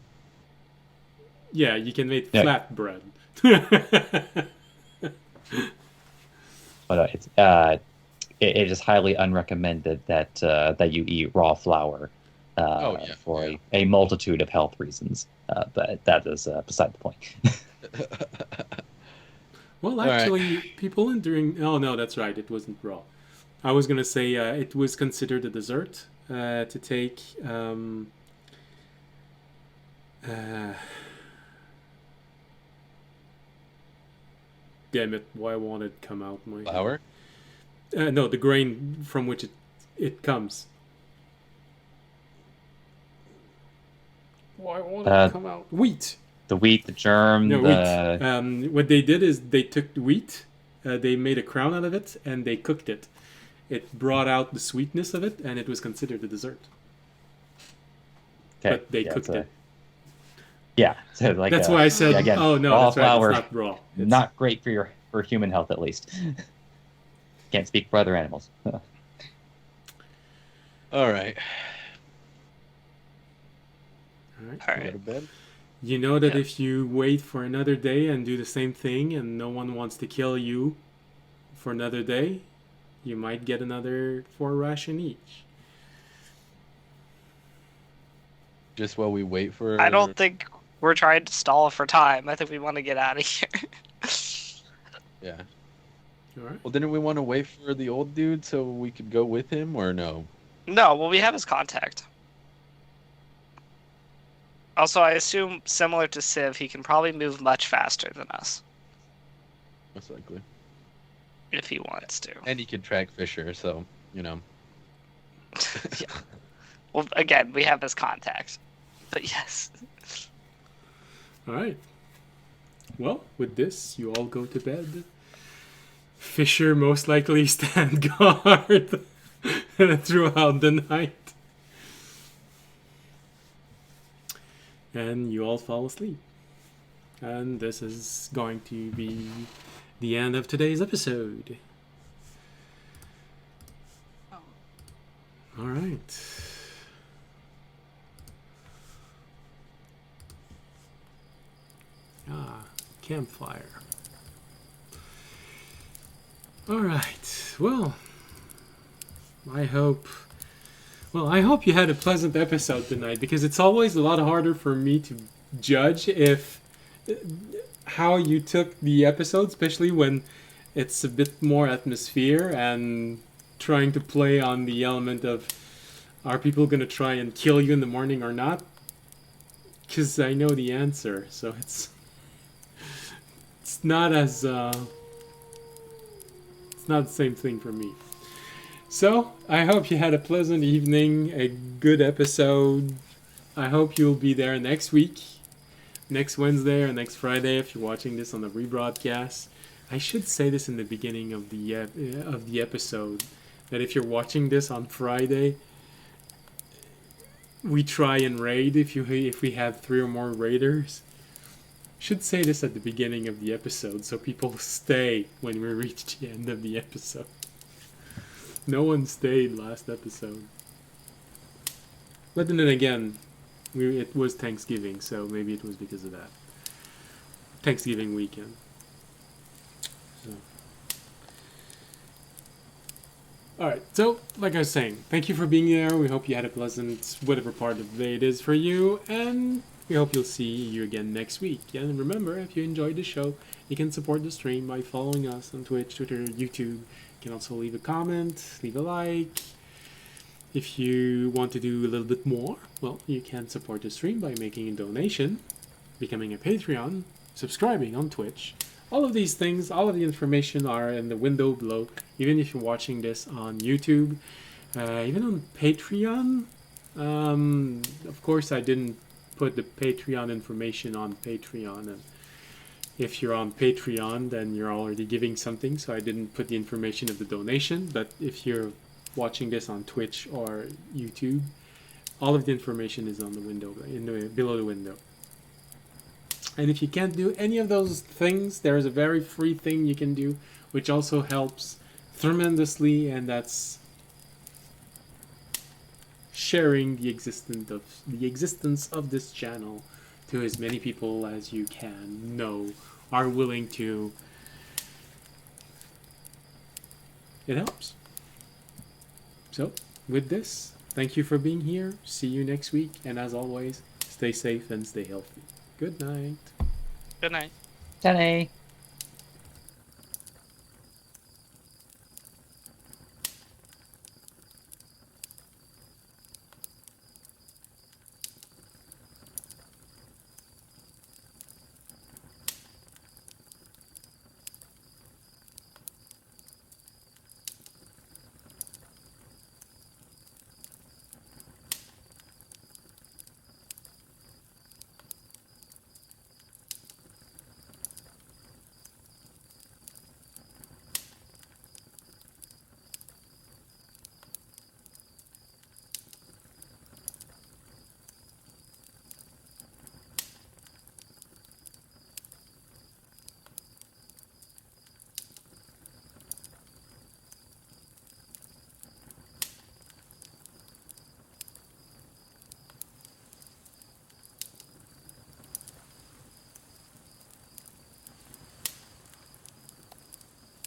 A: Yeah, you can make
B: Yeah.
A: flat bread.
B: But it is highly unrecommended that you eat raw flour for a multitude of health reasons. But that is beside the point.
A: Well,
C: All right.
A: actually, people during... Oh, no, that's right. It wasn't raw. I was going to say it was considered a dessert to take... damn it, why won't it come out? My
C: Flour.
A: no, the grain from which it comes. Why won't it come out? Wheat!
B: The wheat, the germ,
A: No,
B: the...
A: wheat. What they did is they took the wheat, they made a crown out of it, and they cooked it. It brought out the sweetness of it, and it was considered a dessert.
B: Okay,
A: But they cooked it.
B: Yeah, so like
A: That's why I said,
B: yeah, again,
A: oh no,
B: raw
A: that's right,
B: flour,
A: it's not raw. It's,
B: not great for human health, at least. Can't speak for other animals.
C: All right.
A: Alright.
D: All
C: Go
D: right.
C: to bed.
A: You know that
D: Yeah.
A: if you wait for another day and do the same thing and no one wants to kill you for another day, you might get another 4 ration each.
C: Just while we wait for.
D: I don't think we're trying to stall for time. I think we want to get out of here.
C: Yeah.
A: Alright.
C: Well, didn't we want to wait for the old dude so we could go with him, or no?
D: No, well, we have his contact. Also, I assume, similar to Civ, he can probably move much faster than us,
C: Most likely.
D: if he wants to.
C: And he can track Fisher, so
D: Yeah. Well, again, we have his contact. But yes.
A: Alright. Well, with this, you all go to bed. Fisher most likely stand guard throughout the night. And you all fall asleep. And this is going to be the end of today's episode. Alright. Campfire. Alright, well, I hope you had a pleasant episode tonight, because it's always a lot harder for me to judge if how you took the episode, especially when it's a bit more atmosphere and trying to play on the element of, are people going to try and kill you in the morning or not? Because I know the answer, so it's not as it's not the same thing for me. So I hope you had a pleasant evening, a good episode. I hope you'll be there next week, next Wednesday or next Friday if you're watching this on the rebroadcast. I should say this in the beginning of the episode, that if you're watching this on Friday, we try and raid if we have 3 or more raiders. Should say this at the beginning of the episode so people stay when we reach the end of the episode. No one stayed last episode. But then again, it was Thanksgiving, so maybe it was because of that. Thanksgiving weekend. So. Alright, so, like I was saying, thank you for being there. We hope you had a pleasant, whatever part of the day it is for you, and we hope you'll see you again next week. And remember, if you enjoyed the show, you can support the stream by following us on Twitch, Twitter, YouTube. You can also leave a comment, leave a like. If you want to do a little bit more, well, you can support the stream by making a donation, becoming a Patreon, subscribing on Twitch. All of these things, all of the information are in the window below, even if you're watching this on YouTube, even on Patreon. Of course, I didn't put the Patreon information on Patreon, and if you're on Patreon, then you're already giving something, so I didn't put the information of the donation. But if you're watching this on Twitch or YouTube, all of the information is on the window, below the window. And if you can't do any of those things, there is a very free thing you can do, which also helps tremendously, and that's sharing the existence of this channel to as many people as you can know are willing to. It helps. So, with this, thank you for being here. See you next week, and as always, stay safe and stay healthy. Good night.
D: Good night.
B: Jenny.